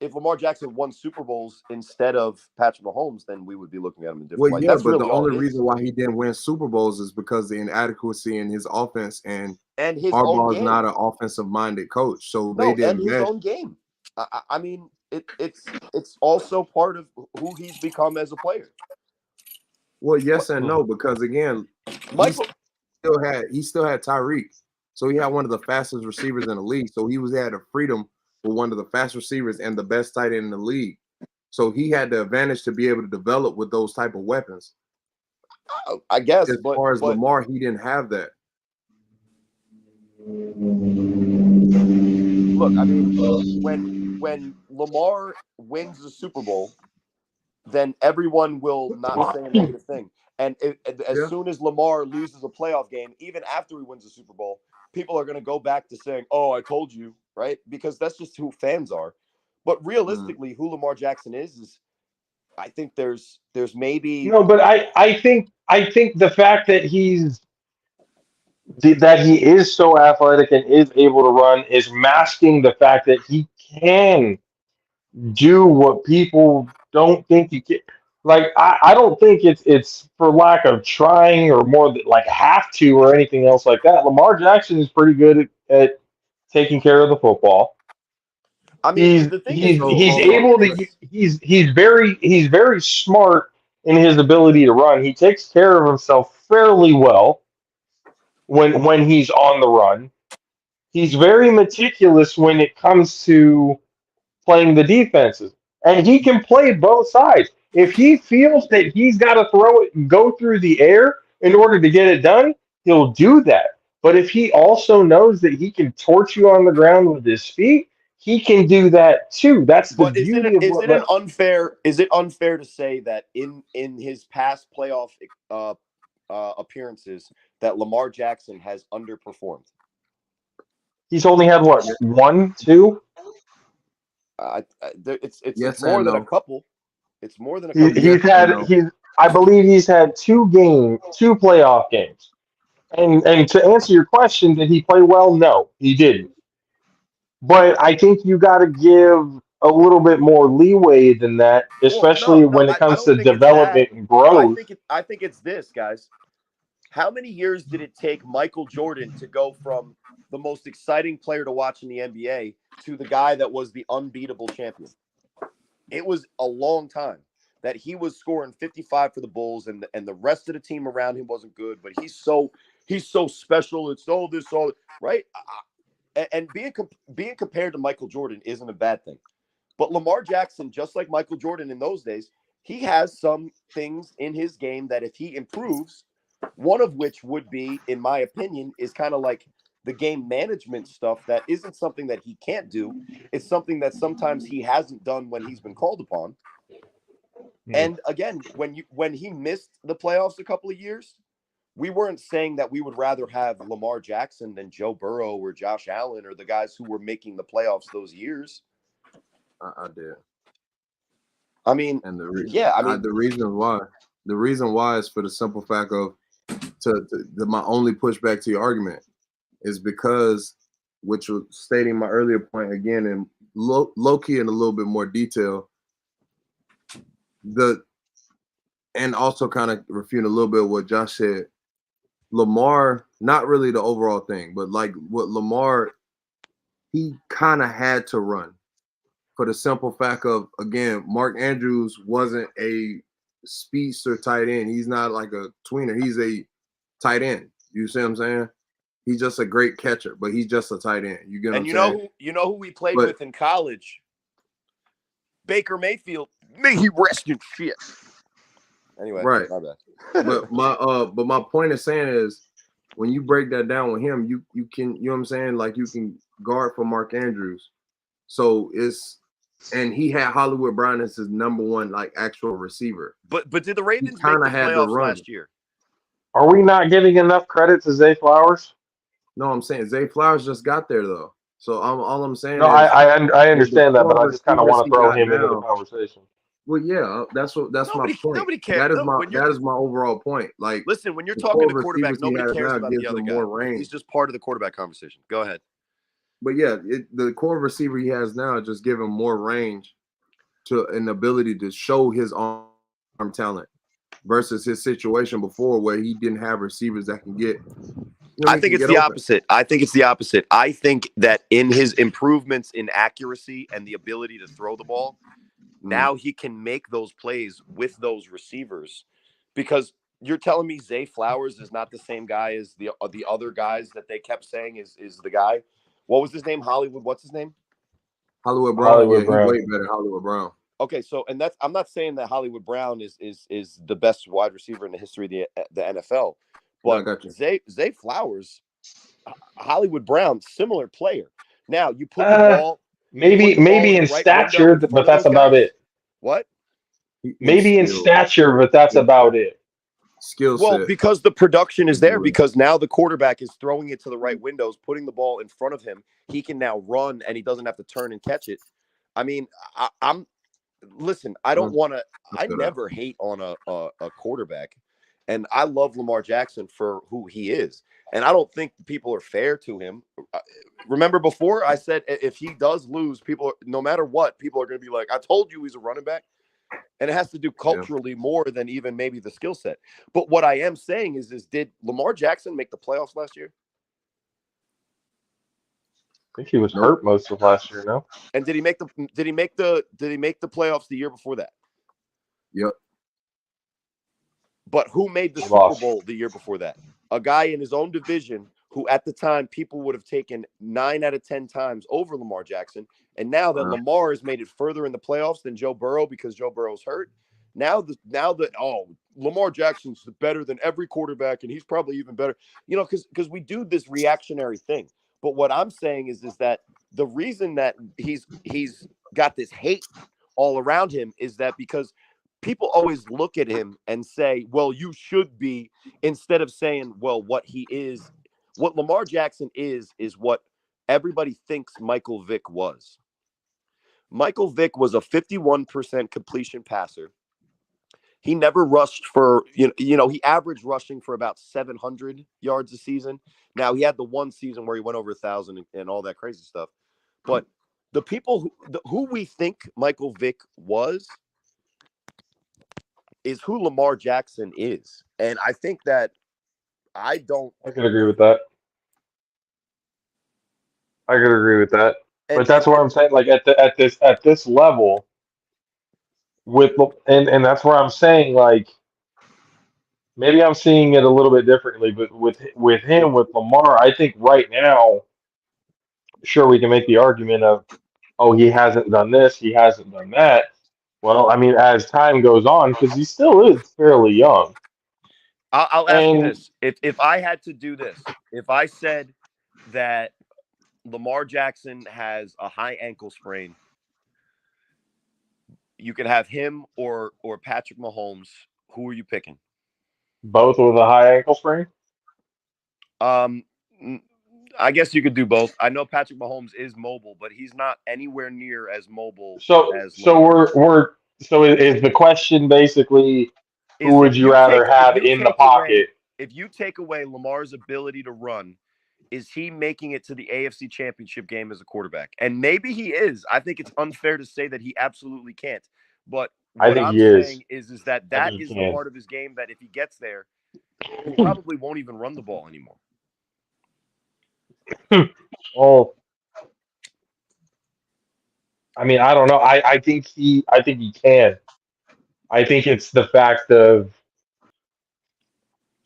if Lamar Jackson won Super Bowls instead of Patrick Mahomes, then we would be looking at him in a different light. yeah, That's but really the all only it reason is. why he didn't win Super Bowls is because the inadequacy in his offense and his own Harbaugh is game. not an offensive minded coach, so No, they didn't and his mesh. own game. I mean, it's also part of who he's become as a player. Well, yes and no, because again, Michael he still had Tyreek, so he had one of the fastest receivers in the league. So he had a freedom with one of the fast receivers and the best tight end in the league. So he had the advantage to be able to develop with those type of weapons. I guess, as far as Lamar, he didn't have that. Look, I mean, when Lamar wins the Super Bowl, then everyone will not say a negative thing. And as soon as Lamar loses a playoff game, even after he wins the Super Bowl, people are going to go back to saying, "Oh, I told you," right? Because that's just who fans are. But realistically, who Lamar Jackson is I think there's maybe no, but I think the fact that that he is so athletic and is able to run is masking the fact that he can do what people don't think he can. Like I don't think it's for lack of trying or more like have to or anything else like that. Lamar Jackson is pretty good at taking care of the football. I mean, the thing is, He's able to he's very smart in his ability to run. He takes care of himself fairly well when he's on the run. He's very meticulous when it comes to playing the defenses. And he can play both sides. If he feels that he's got to throw it and go through the air in order to get it done, he'll do that. But if he also knows that he can torch you on the ground with his feet, he can do that too. That's the but beauty of what. Is it unfair to say that in his past playoff appearances that Lamar Jackson has underperformed? He's only had what, one, two? It's more than a couple. It's more than a couple. I believe he's had two playoff games. And to answer your question, did he play well? No, he didn't. But I think you got to give a little bit more leeway than that, especially when it comes to development and growth. I think it's this, guys. How many years did it take Michael Jordan to go from the most exciting player to watch in the NBA to the guy that was the unbeatable champion? It was a long time that he was scoring 55 for the Bulls, and the rest of the team around him wasn't good. But he's so special. It's all right. And being compared to Michael Jordan isn't a bad thing. But Lamar Jackson, just like Michael Jordan in those days, he has some things in his game that if he improves, one of which would be, in my opinion, is kind of like the game management stuff that isn't something that he can't do. It's something that sometimes he hasn't done when he's been called upon. And again, when he missed the playoffs a couple of years, we weren't saying that we would rather have Lamar Jackson than Joe Burrow or Josh Allen or the guys who were making the playoffs those years. I did. I mean, and the reason why is for the simple fact of my only pushback to your argument is because, which was stating my earlier point again in low key in a little bit more detail, and also kind of refute a little bit what Josh said. Lamar, not really the overall thing, but like what Lamar, he kind of had to run for the simple fact of, again, Mark Andrews wasn't a speedster tight end. He's not like a tweener. He's a tight end. You see what I'm saying? He's just a great catcher, but he's just a tight end. You get what And I'm saying? you know who we played But- with in college? Baker Mayfield. May he rest in shit. Anyway, Right. my bad. but my point of saying is, when you break that down with him, you can, you know what I'm saying? Like, you can guard for Mark Andrews. So and he had Hollywood Brown as his number one, like, actual receiver. But did the Ravens make kinda the had to playoffs run. last year? Are we not giving enough credit to Zay Flowers? No, I'm saying Zay Flowers just got there though. So all I'm saying No, is, I understand that, but I just kind of want to throw him into the now. conversation. Well, yeah, that's my point. Nobody cares. That is my overall point. Like, Listen, when you're the talking to core quarterback, receivers he nobody has cares now about gives the other him guy. more range. He's just part of the quarterback conversation. Go ahead. But yeah, the core receiver he has now just give him more range to an ability to show his arm talent versus his situation before where he didn't have receivers that can get. I think it's the opposite. I think it's the opposite. I think that in his improvements in accuracy and the ability to throw the ball, now he can make those plays with those receivers. Because you're telling me Zay Flowers is not the same guy as the other guys that they kept saying is the guy. What was his name? Hollywood. What's his name? Hollywood Brown. Hollywood Brown. He's way better than Hollywood Brown. Okay, so and that's I'm not saying that Hollywood Brown is the best wide receiver in the history of the NFL, but No, I got you. Zay Flowers, Hollywood Brown, similar player. Now you put the ball maybe in in the right stature, window in but front of that's those about guys. it. What? Maybe in skill. stature, but that's about it. Skill Well, set. because the production is there, Really. because now the quarterback is throwing it to the right windows, putting the ball in front of him. He can now run, and he doesn't have to turn and catch it. I mean, listen, I don't want to. I never hate on a quarterback, and I love Lamar Jackson for who he is. And I don't think people are fair to him. Remember before I said if he does lose, people, no matter what, people are going to be like, "I told you he's a running back." And it has to do culturally more than even maybe the skill set. But what I am saying is did Lamar Jackson make the playoffs last year? I think he was hurt most of last year. No. And did he make the playoffs the year before that? Yep. But who made the Super Bowl the year before that? A guy in his own division who at the time people would have taken 9 out of 10 times over Lamar Jackson. And now that Lamar has made it further in the playoffs than Joe Burrow because Joe Burrow's hurt, now that Lamar Jackson's better than every quarterback and he's probably even better, because we do this reactionary thing. But what I'm saying is that the reason that he's got this hate all around him is that because people always look at him and say, well, you should be, instead of saying, well, what he is, what Lamar Jackson is what everybody thinks Michael Vick was. Michael Vick was a 51% completion passer. He never rushed for, he averaged rushing for about 700 yards a season. Now, he had the one season where he went over 1,000 and all that crazy stuff. But the people who we think Michael Vick was is who Lamar Jackson is. And I think that I can agree with that. I could agree with that. But that's what I'm saying. Like at this level, and that's where I'm saying, like, maybe I'm seeing it a little bit differently. But with Lamar, I think right now, sure, we can make the argument of, oh, he hasn't done this, he hasn't done that. Well, I mean, as time goes on, because he still is fairly young. I'll ask you this: if I had to do this, if I said that Lamar Jackson has a high ankle sprain, you could have him or Patrick Mahomes. Who are you picking? Both with a high ankle sprain? I guess you could do both. I know Patrick Mahomes is mobile, but he's not anywhere near as mobile as Lamar. So is the question basically, who would you rather have in the pocket? If you take away Lamar's ability to run, is he making it to the AFC Championship game as a quarterback? And maybe he is. I think it's unfair to say that he absolutely can't. But what I'm saying is that is the part of his game that if he gets there, he probably won't even run the ball anymore. Well, I mean, I don't know. I think he can. I think it's the fact of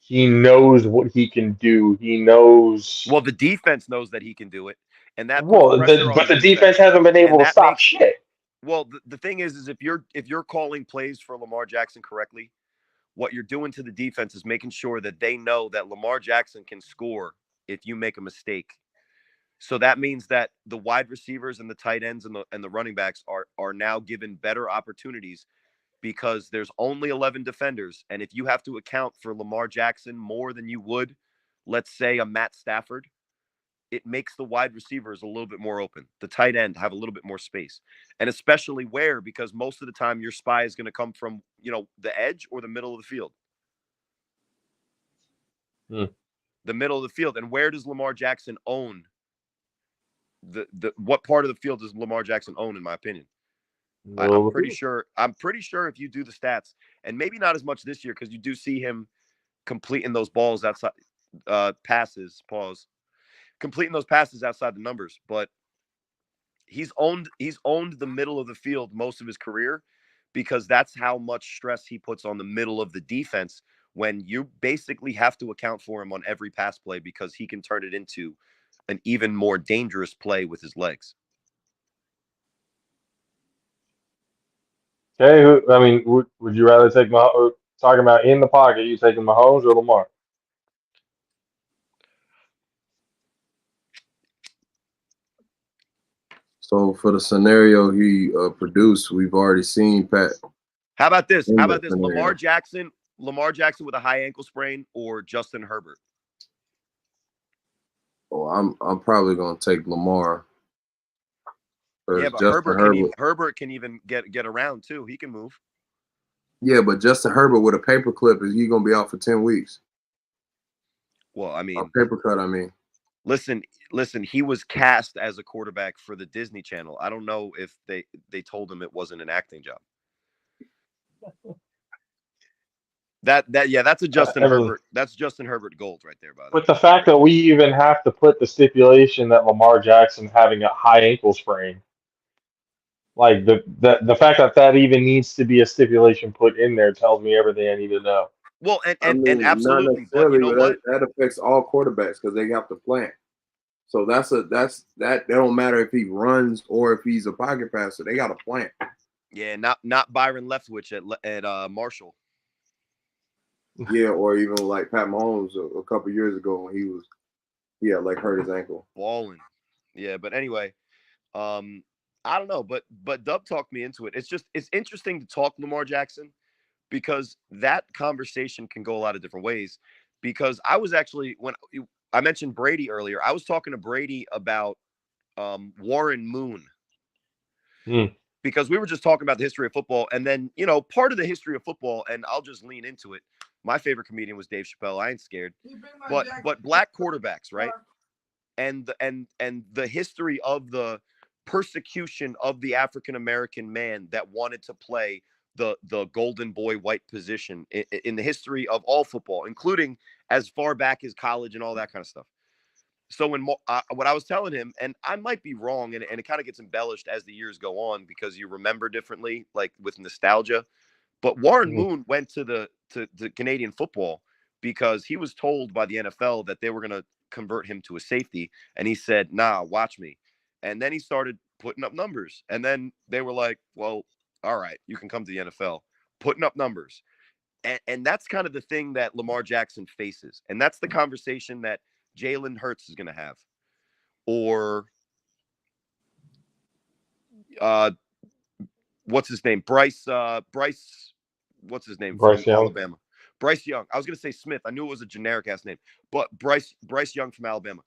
he knows what he can do. He knows. Well, the defense knows that he can do it, and that puts Well, pressure on but the the defense hasn't been and able to that stop makes shit. well. The thing is if you're calling plays for Lamar Jackson correctly, what you're doing to the defense is making sure that they know that Lamar Jackson can score if you make a mistake. So that means that the wide receivers and the tight ends and the running backs are now given better opportunities because there's only 11 defenders, and if you have to account for Lamar Jackson more than you would, let's say, a Matt Stafford, it makes the wide receivers a little bit more open. The tight end have a little bit more space. And especially where, because most of the time your spy is going to come from, the edge or the middle of the field. The middle of the field. And where does Lamar Jackson own? What part of the field does Lamar Jackson own, in my opinion? I'm pretty sure if you do the stats, and maybe not as much this year because you do see him completing those balls outside completing those passes outside the numbers, but he's owned the middle of the field most of his career because that's how much stress he puts on the middle of the defense when you basically have to account for him on every pass play because he can turn it into an even more dangerous play with his legs. Okay, I mean, would you rather take talking about in the pocket? You taking Mahomes or Lamar? So for the scenario he produced, we've already seen Pat. How about this? Scenario. Lamar Jackson with a high ankle sprain or Justin Herbert? Oh, I'm probably gonna take Lamar. Yeah, but Herbert can even get around too. He can move. Yeah, but Justin Herbert with a paperclip, is he gonna be out for 10 weeks? Well, I mean, a paper cut. I mean, listen. He was cast as a quarterback for the Disney Channel. I don't know if they told him it wasn't an acting job. That's a Justin Herbert. That's Justin Herbert gold right there, by the way. With the fact that we even have to put the stipulation that Lamar Jackson having a high ankle sprain, like the fact that even needs to be a stipulation put in there tells me everything I need to know. Well, and absolutely, but you know what? That affects all quarterbacks because they have to plant. So that don't matter if he runs or if he's a pocket passer. They got to plant. Yeah, not Byron Leftwich at Marshall. Yeah, or even like Pat Mahomes a couple years ago when he had like hurt his ankle. Balling. Yeah, but anyway, I don't know, but Dub talked me into it. It's interesting to talk Lamar Jackson because that conversation can go a lot of different ways. Because I was actually, when I mentioned Brady earlier, I was talking to Brady about Warren Moon. Because we were just talking about the history of football. And then, part of the history of football, and I'll just lean into it. My favorite comedian was Dave Chappelle. I ain't scared. But black quarterbacks, right? And the history of the persecution of the African-American man that wanted to play the golden boy white position in the history of all football, including as far back as college and all that kind of stuff. So when what I was telling him, and I might be wrong, and it kind of gets embellished as the years go on because you remember differently, like with nostalgia. But Warren Moon went to the Canadian football because he was told by the NFL that they were going to convert him to a safety, and he said, "Nah, watch me." And then he started putting up numbers, and then they were like, "Well, all right, you can come to the NFL, putting up numbers." And that's kind of the thing that Lamar Jackson faces, and that's the conversation that Jalen Hurts is going to have, or what's his name? Bryce, what's his name from Alabama? Bryce Young. I was going to say Smith. I knew it was a generic ass name, but Bryce Young from Alabama.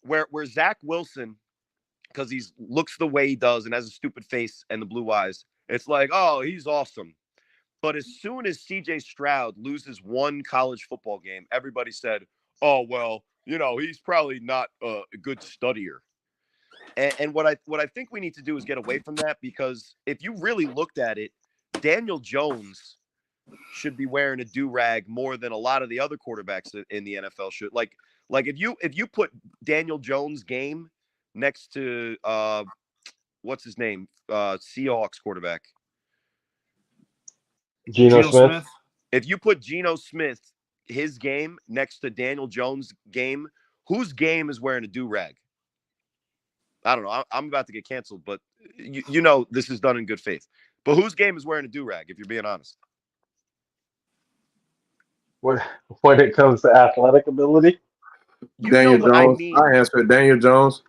where Zach Wilson, because he looks the way he does and has a stupid face and the blue eyes, it's like, oh, he's awesome. But as soon as CJ Stroud loses one college football game, everybody said, oh, well, he's probably not a good studier. And what I think we need to do is get away from that, because if you really looked at it, Daniel Jones should be wearing a do-rag more than a lot of the other quarterbacks in the NFL should. Like if you put Daniel Jones' game next to what's his name? Seahawks quarterback. Geno Smith. If you put Geno Smith, his game, next to Daniel Jones' game, whose game is wearing a do-rag? I don't know. I'm about to get canceled, but you know this is done in good faith. But whose game is wearing a do-rag, if you're being honest? When it comes to athletic ability, You know Daniel what I Jones. mean. I answered Daniel Jones.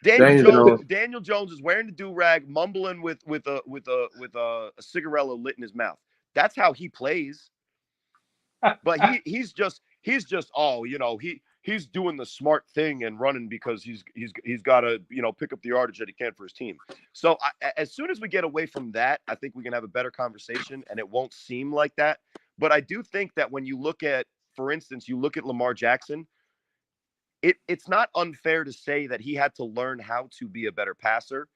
Daniel Jones is wearing the do-rag, mumbling with a cigarette lit in his mouth. That's how he plays. But he's just he's doing the smart thing and running because he's got to pick up the yardage that he can for his team. So as soon as we get away from that, I think we can have a better conversation and it won't seem like that. But I do think that when you look at, for instance, you look at Lamar Jackson, it's not unfair to say that he had to learn how to be a better passer.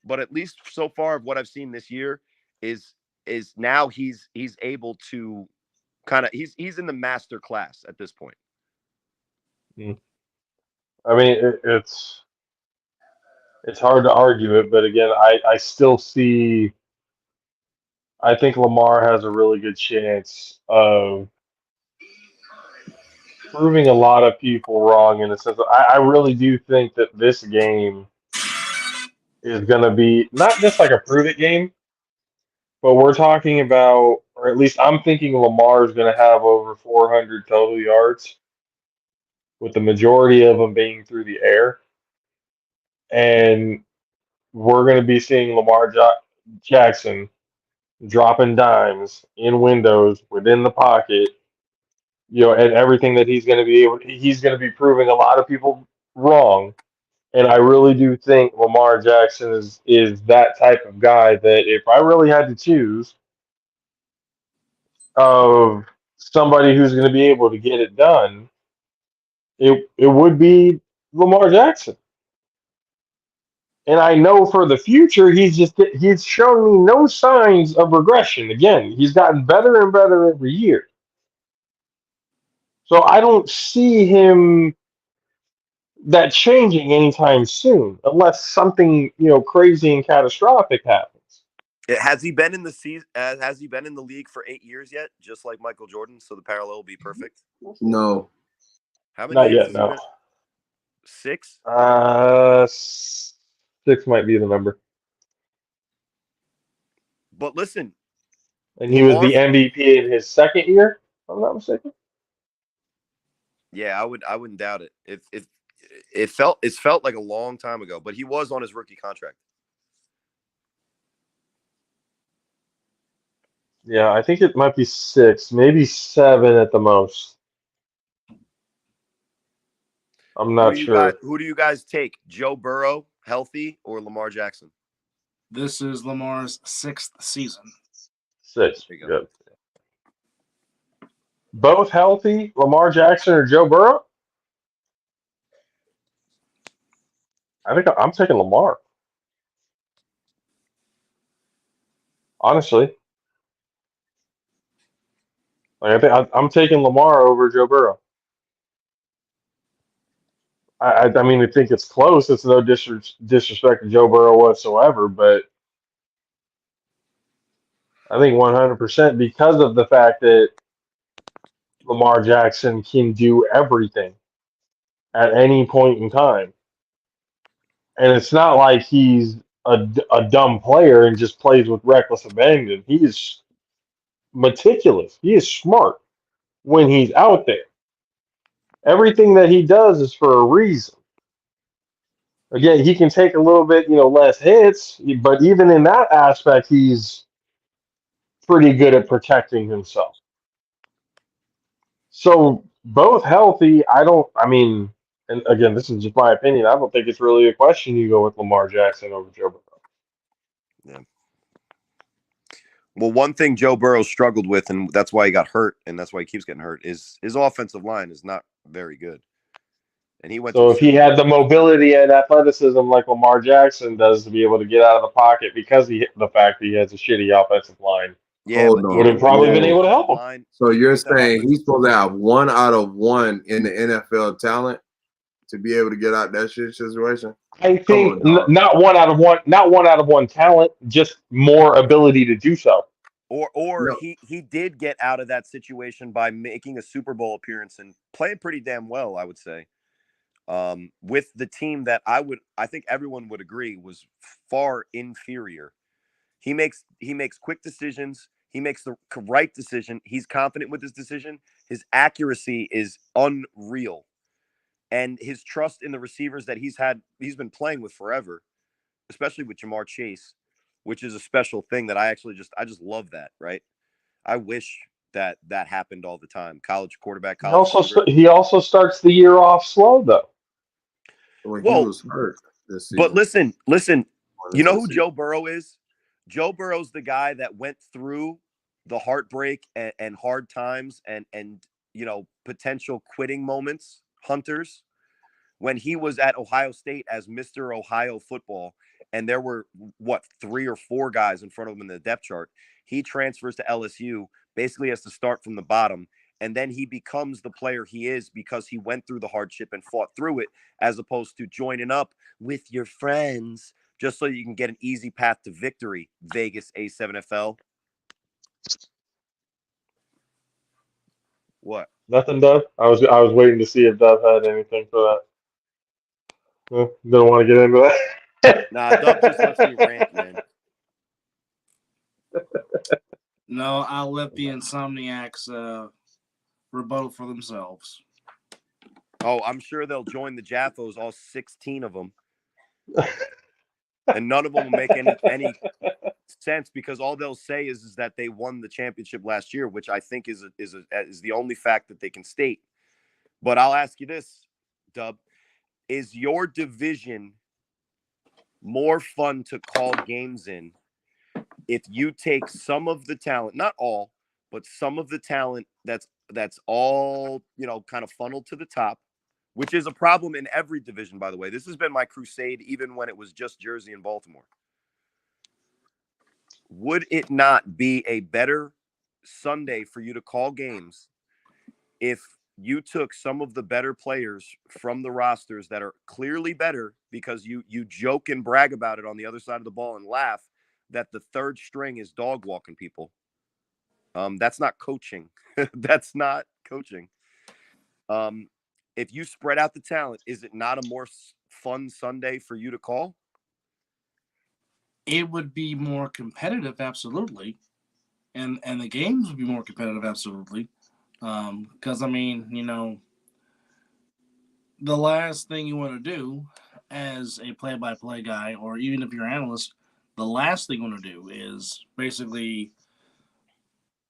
But at least so far of what I've seen this year is now he's able to he's in the master class at this point. I mean, it's hard to argue it, but again, I still see. I think Lamar has a really good chance of proving a lot of people wrong in the sense that I really do think that this game is going to be not just like a prove it game, but we're talking about, or at least I'm thinking Lamar is going to have over 400 total yards, with the majority of them being through the air. And we're going to be seeing Lamar Jackson dropping dimes in windows within the pocket, and everything that he's going to be he's going to be proving a lot of people wrong. And I really do think Lamar Jackson is that type of guy that if I really had to choose of somebody who's going to be able to get it done, it would be Lamar Jackson. And I know for the future, he's shown me no signs of regression. Again, he's gotten better and better every year. So I don't see him that changing anytime soon, unless something crazy and catastrophic happens. Has he been in the season? Has he been in the league for 8 years yet? Just like Michael Jordan, so the parallel will be perfect. No, how many Not years yet. has he No. been? 6. 6 might be the number. But listen, And he was the MVP in his second year, if I'm not mistaken. Yeah, I wouldn't doubt it. It felt like a long time ago, but he was on his rookie contract. Yeah, I think it might be 6, maybe 7 at the most. I'm not sure. Who do you guys take? Joe Burrow, healthy, or Lamar Jackson? This is Lamar's 6th season. 6. Good. Both healthy, Lamar Jackson or Joe Burrow? I think I'm taking Lamar. Honestly. I think I'm taking Lamar over Joe Burrow. I mean, I think it's close. It's no disrespect to Joe Burrow whatsoever, but I think 100% because of the fact that Lamar Jackson can do everything at any point in time. And it's not like he's a dumb player and just plays with reckless abandon. He is meticulous. He is smart when he's out there. Everything that he does is for a reason. Again, he can take a little bit, less hits, but even in that aspect, he's pretty good at protecting himself. So both healthy, and again, this is just my opinion. I don't think it's really a question you go with Lamar Jackson over Joe Burrow. Yeah. Well, one thing Joe Burrow struggled with, and that's why he got hurt, and that's why he keeps getting hurt, is his offensive line is not very good. And he went. So if he had the mobility and athleticism like Lamar Jackson does to be able to get out of the pocket because the fact that he has a shitty offensive line, would have probably been able to help him. So you're saying he's supposed to have 1 out of 1 in the NFL talent to be able to get out that shit situation? I think not 1 out of 1 talent, just more ability to do so. Or No, he did get out of that situation by making a Super Bowl appearance and playing pretty damn well, I would say. With the team that I think everyone would agree was far inferior. He makes quick decisions. He makes the right decision. He's confident with his decision. His accuracy is unreal. And his trust in the receivers that he's been playing with forever, especially with Jamar Chase, which is a special thing that I just love that, right? I wish that happened all the time. College quarterback, college receiver. He also starts the year off slow though. when he Well, was hurt this but season, listen, going you into know the who season. Joe Burrow is? Joe Burrow's the guy that went through the heartbreak and hard times and potential quitting moments, hunters, when he was at Ohio State as Mr. Ohio football, and there were what 3 or 4 guys in front of him in the depth chart. He transfers to LSU, basically has to start from the bottom, and then he becomes the player he is because he went through the hardship and fought through it, as opposed to joining up with your friends just so you can get an easy path to victory. Vegas A7FL. What? Nothing, Dove. I was waiting to see if Dove had anything for that. Don't want to get into that. Nah, Dub just lets me rant, man. No, I'll let the Insomniacs rebuttal for themselves. Oh, I'm sure they'll join the JAFFOs, all 16 of them. And none of them will make any sense because all they'll say is that they won the championship last year, which I think is the only fact that they can state. But I'll ask you this, Dub. Is your division more fun to call games in if you take some of the talent, not all, but some of the talent that's all, kind of funneled to the top, which is a problem in every division, by the way. This has been my crusade even when it was just Jersey and Baltimore. Would it not be a better Sunday for you to call games if you took some of the better players from the rosters that are clearly better, because you joke and brag about it on the other side of the ball and laugh that the third string is dog walking people? That's not coaching. That's not coaching. If you spread out the talent, is it not a more fun Sunday for you to call? It would be more competitive, absolutely, and the games would be more competitive, absolutely. Because the last thing you want to do as a play-by-play guy, or even if you're an analyst, the last thing you want to do is basically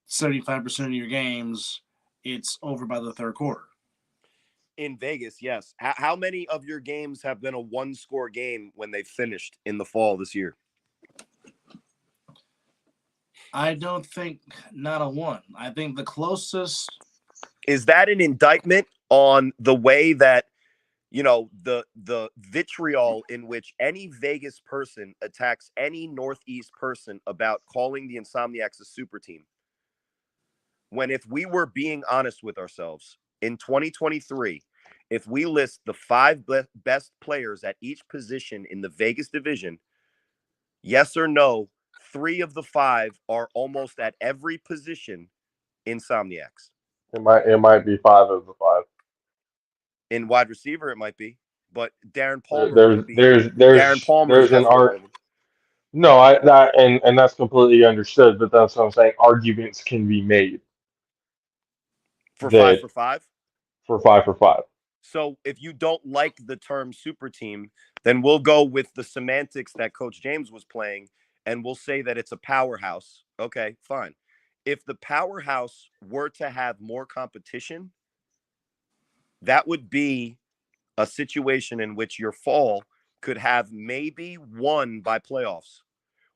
75% of your games, it's over by the third quarter. In Vegas, yes. How many of your games have been a one-score game when they finished in the fall this year? I don't think not a one. I think the closest. Is that an indictment on the way that, the vitriol in which any Vegas person attacks any Northeast person about calling the Insomniacs a super team? When if we were being honest with ourselves in 2023, if we list the 5 best players at each position in the Vegas division, yes or no, 3 of the 5 are almost at every position Insomniacs. It might be 5 of the 5. In wide receiver, it might be, but Darren Palmer There's wouldn't be. there's Darren there's Palmer is there's an definitely one art. of them. No, and that's completely understood. But that's what I'm saying. Arguments can be made For that 5 for 5. So if you don't like the term super team, then we'll go with the semantics that Coach James was playing, and we'll say that it's a powerhouse. Okay, fine. If the powerhouse were to have more competition, that would be a situation in which your fall could have maybe won by playoffs.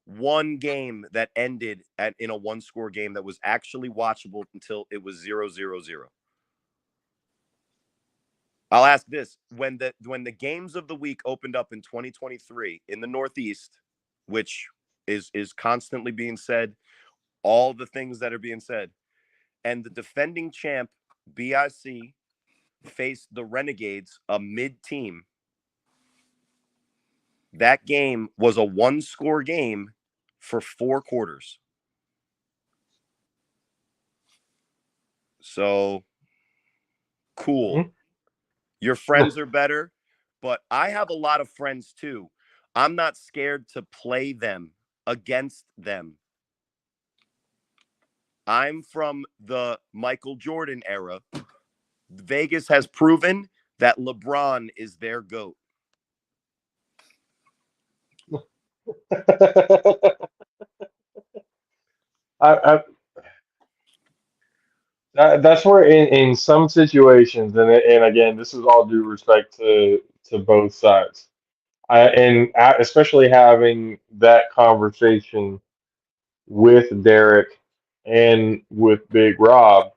One game that ended in a one-score game that was actually watchable until it was 0-0-0. I'll ask this: when the games of the week opened up in 2023 in the Northeast, which is constantly being said, all the things that are being said, and the defending champ BIC faced the Renegades, a mid-team. That game was a one-score game for 4 quarters. So cool. Mhm. Your friends are better, but I have a lot of friends too. I'm not scared to play them against them. I'm from the Michael Jordan era. Vegas has proven that LeBron is their GOAT. I, that's where in some situations, and again, this is all due respect to both sides. Especially having that conversation with Derek and with Big Rob,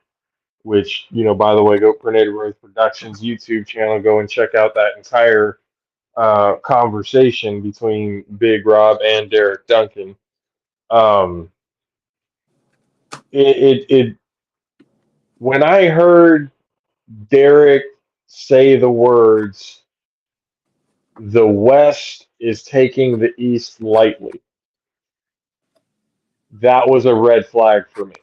which, by the way, go Tornado Rose Productions YouTube channel, go and check out that entire conversation between Big Rob and Derek Duncan. Um, it when I heard Derek say the words, "The West is taking the East lightly," that was a red flag for me.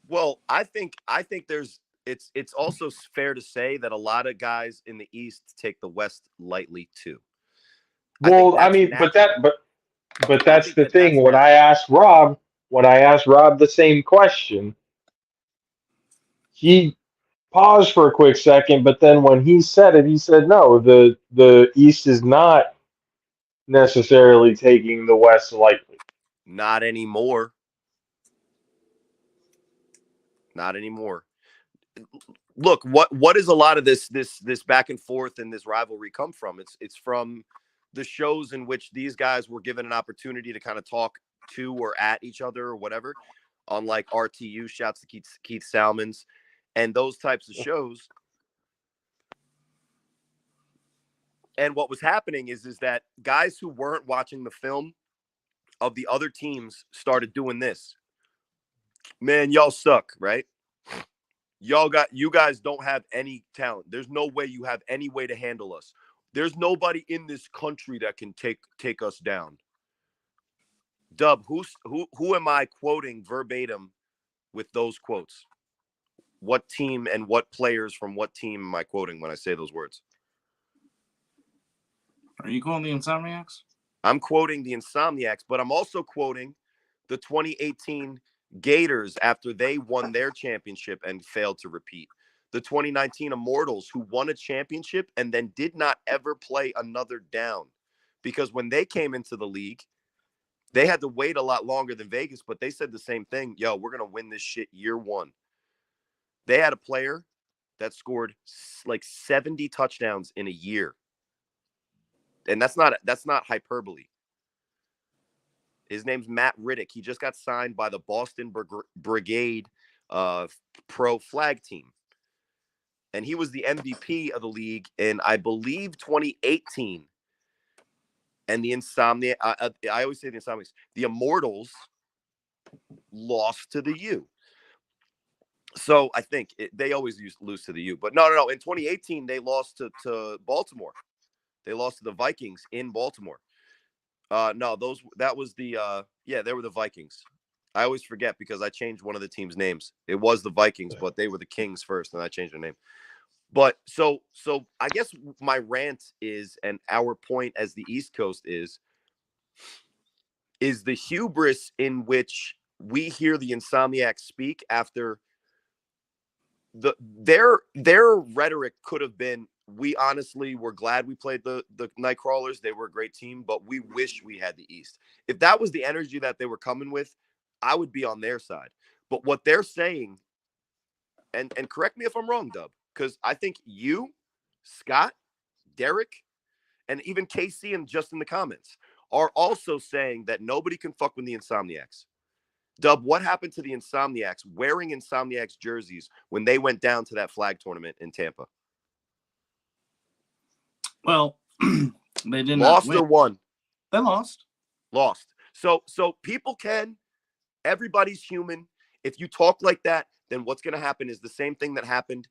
Well, I think it's also fair to say that a lot of guys in the East take the West lightly too. I think Well, I that's mean, natural. but I that's think the that that's thing. natural. When I asked Rob the same question, he paused for a quick second, but then when he said it, he said, "No, the East is not necessarily taking the West lightly." Not anymore. Not anymore. Look, what is a lot of this back and forth and this rivalry come from? It's from the shows in which these guys were given an opportunity to kind of talk to or at each other or whatever, on like RTU, shouts to Keith Salmons, and those types of shows. And what was happening is that guys who weren't watching the film of the other teams started doing this. Man, y'all suck, right? You guys don't have any talent. There's no way you have any way to handle us. There's nobody in this country that can take us down. Dub, who am I quoting verbatim with those quotes? What team and what players from what team am I quoting when I say those words? Are you calling the Insomniacs? I'm quoting the Insomniacs, but I'm also quoting the 2018 Gators after they won their championship and failed to repeat. The 2019 Immortals, who won a championship and then did not ever play another down. Because when they came into the league, they had to wait a lot longer than Vegas, but they said the same thing. Yo, we're going to win this shit year one. They had a player that scored like 70 touchdowns in a year. And that's not hyperbole. His name's Matt Riddick. He just got signed by the Boston Brigade pro flag team. And he was the MVP of the league in, I believe, 2018. And the Insomnia, I always say the Insomniacs, the Immortals lost to the U. So I think they always lose to the U. But no. In 2018, they lost to Baltimore. They lost to the Vikings in Baltimore. No, that was the they were the Vikings. I always forget because I changed one of the team's names. It was the Vikings, but they were the Kings first, and I changed their name. But so I guess my rant is, and our point as the East Coast is the hubris in which we hear the Insomniacs speak after their rhetoric could have been, we honestly were glad we played the Nightcrawlers. They were a great team, but we wish we had the East. If that was the energy that they were coming with, I would be on their side. But what they're saying, and correct me if I'm wrong, Dub, because I think you, Scott, Derek, and even KC and just in the comments are also saying that nobody can fuck with the Insomniacs. Dub, what happened to the Insomniacs wearing Insomniacs jerseys when they went down to that flag tournament in Tampa? Well, they did not Lost win. or won? They lost. Lost. So people can, everybody's human. If you talk like that, then what's going to happen is the same thing that happened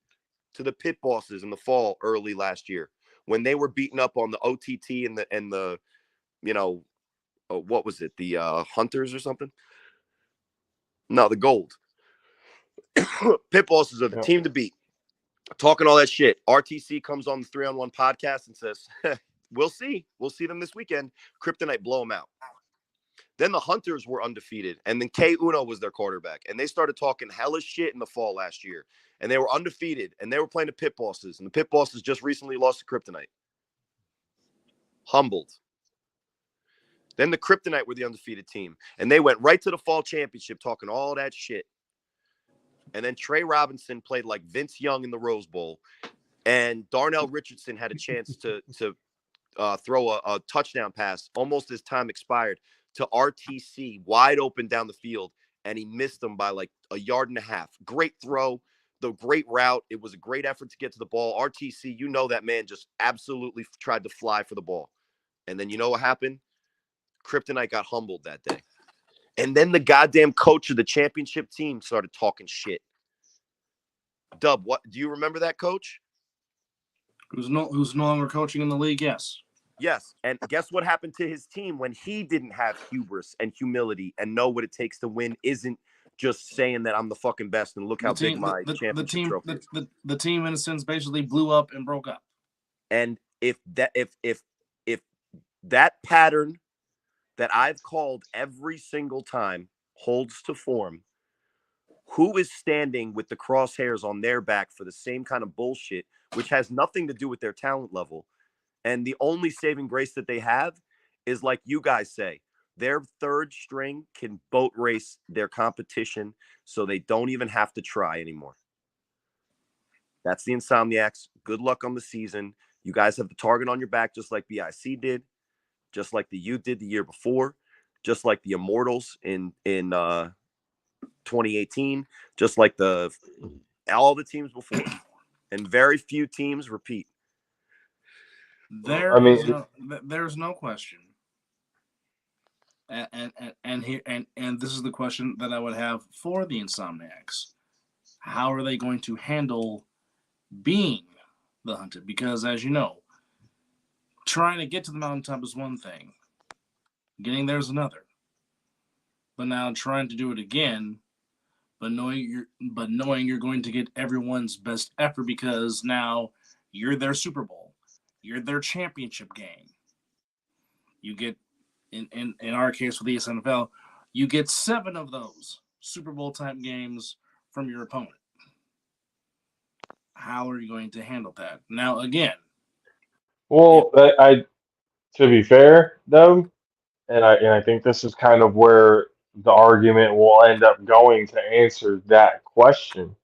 to the pit bosses in the fall early last year when they were beaten up on the OTT and the what was it? The Hunters or something? No, the Gold. Pit bosses are the team to beat. Talking all that shit. RTC comes on the 3-on-1 podcast and says, we'll see. We'll see them this weekend. Kryptonite blow them out. Then the Hunters were undefeated. And then K Uno was their quarterback. And they started talking hella shit in the fall last year. And they were undefeated. And they were playing the Pit Bosses. And the Pit Bosses just recently lost to Kryptonite. Humbled. Then the Kryptonite were the undefeated team. And they went right to the fall championship talking all that shit. And then Trey Robinson played like Vince Young in the Rose Bowl. And Darnell Richardson had a chance to throw a touchdown pass almost as time expired to RTC wide open down the field. And he missed them by like a yard and a half. Great throw, the great route. It was a great effort to get to the ball. RTC, you know that man just absolutely tried to fly for the ball. And then you know what happened? Kryptonite got humbled that day. And then the goddamn coach of the championship team started talking shit. Dub, what do you remember that coach? Who's no longer coaching in the league? Yes. Yes. And guess what happened to his team when he didn't have hubris and humility and know what it takes to win? Isn't just saying that I'm the fucking best and look how big my championship trophy is. The team, in a sense, basically blew up and broke up. And if that pattern that I've called every single time holds to form, who is standing with the crosshairs on their back for the same kind of bullshit, which has nothing to do with their talent level? And the only saving grace that they have is, like you guys say, their third string can boat race their competition so they don't even have to try anymore. That's the Insomniacs. Good luck on the season. You guys have the target on your back just like BIC did, just like the U did the year before, just like the Immortals in 2018, just like all the teams before. And very few teams repeat. There's no question. And this is the question that I would have for the Insomniacs. How are they going to handle being the hunted? Because, as you know, trying to get to the mountaintop is one thing. Getting there is another. But now trying to do it again, but knowing you're going to get everyone's best effort because now you're their Super Bowl. You're their championship game. You get, in our case with the ESNFL, you get 7 of those Super Bowl type games from your opponent. How are you going to handle that? Now, again. Well, to be fair, though, and I think this is kind of where the argument will end up going to answer that question.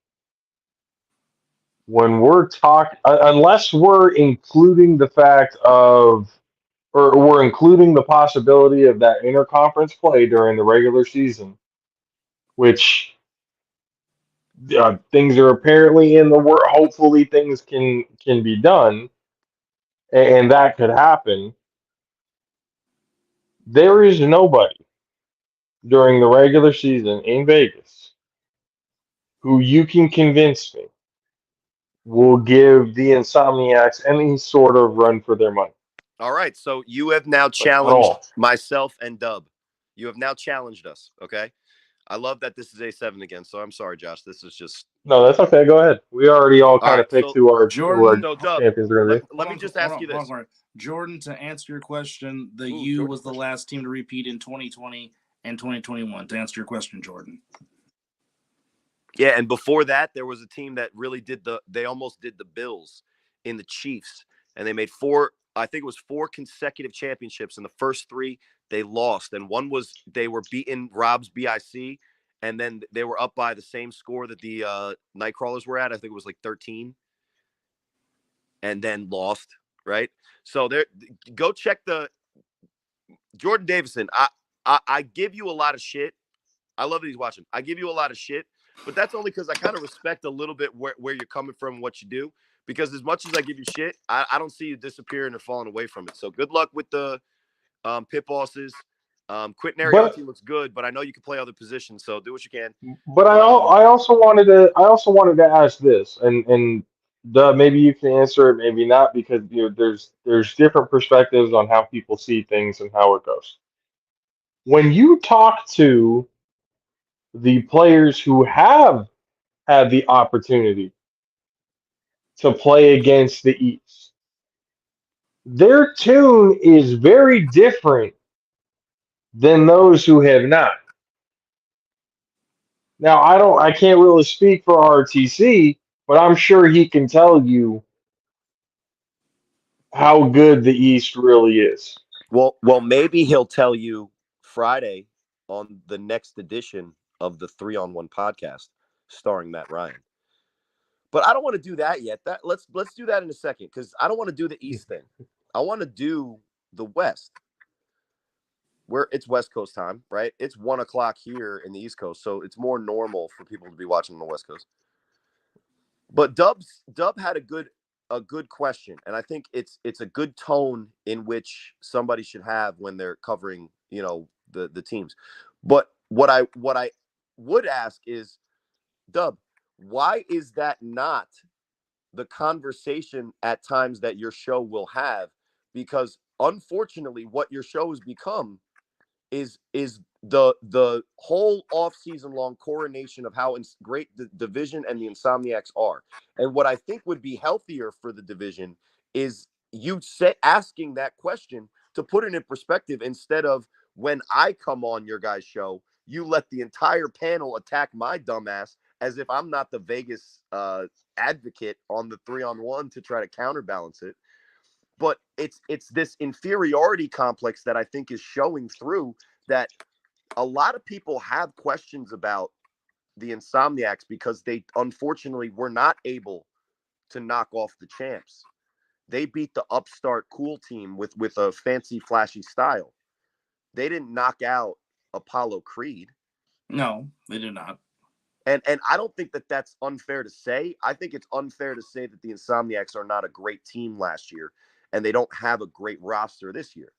When we're talking, unless we're including the fact of, or we're including the possibility of that interconference play during the regular season, which things are apparently in the work. Hopefully, things can be done, and that could happen. There is nobody during the regular season in Vegas who you can convince me will give the Insomniacs any sort of run for their money. All right, so you have now challenged myself and Dub. You have now challenged us, okay? I love that this is A7 again, so I'm sorry, Josh. This is just... No, that's okay. Go ahead. We already all kind of picked who our Jordan, champions are going to be. Let me just ask you this. Jordan, to answer your question, the U was the last team to repeat in 2020 and 2021. To answer your question, Jordan. Yeah, and before that, there was a team that really they almost did the Bills in the Chiefs, and they made 4 consecutive championships, and the first 3 they lost, and one was they were beating Rob's BIC, and then they were up by the same score that the Nightcrawlers were at. I think it was like 13, and then lost, right? So go check the Jordan Davison. I give you a lot of shit. I love that he's watching. I give you a lot of shit, but that's only because I kind of respect a little bit where you're coming from and what you do. Because as much as I give you shit, I don't see you disappearing or falling away from it. So good luck with the Pit Bosses. Quentin Arianti looks good, but I know you can play other positions, so do what you can. But I also wanted to ask this, and maybe you can answer it, maybe not, because there's different perspectives on how people see things and how it goes. When you talk to the players who have had the opportunity to play against the East, their tune is very different than those who have not. Now, I can't really speak for RTC, but I'm sure he can tell you how good the East really is. Well, maybe he'll tell you Friday on the next edition of the 3-on-1 podcast starring Matt Ryan. But I don't want to do that yet. Let's do that in a second because I don't want to do the East thing. I want to do the West, where it's West Coast time, right? It's 1:00 here in the East Coast, so it's more normal for people to be watching on the West Coast. But Dub had a good question, and I think it's a good tone in which somebody should have when they're covering, the teams. But what I would ask is, Dub, why is that not the conversation at times that your show will have? Because unfortunately, what your show has become is the whole off season long coronation of how great the division and the Insomniacs are. And what I think would be healthier for the division is you asking that question to put it in perspective instead of when I come on your guys' show, you let the entire panel attack my dumbass as if I'm not the Vegas advocate on the 3-on-1 to try to counterbalance it. But it's this inferiority complex that I think is showing through, that a lot of people have questions about the Insomniacs because they unfortunately were not able to knock off the champs. They beat the upstart cool team with a fancy, flashy style. They didn't knock out Apollo Creed. No, they did not. And I don't think that that's unfair to say. I think it's unfair to say that the Insomniacs are not a great team last year and they don't have a great roster this year.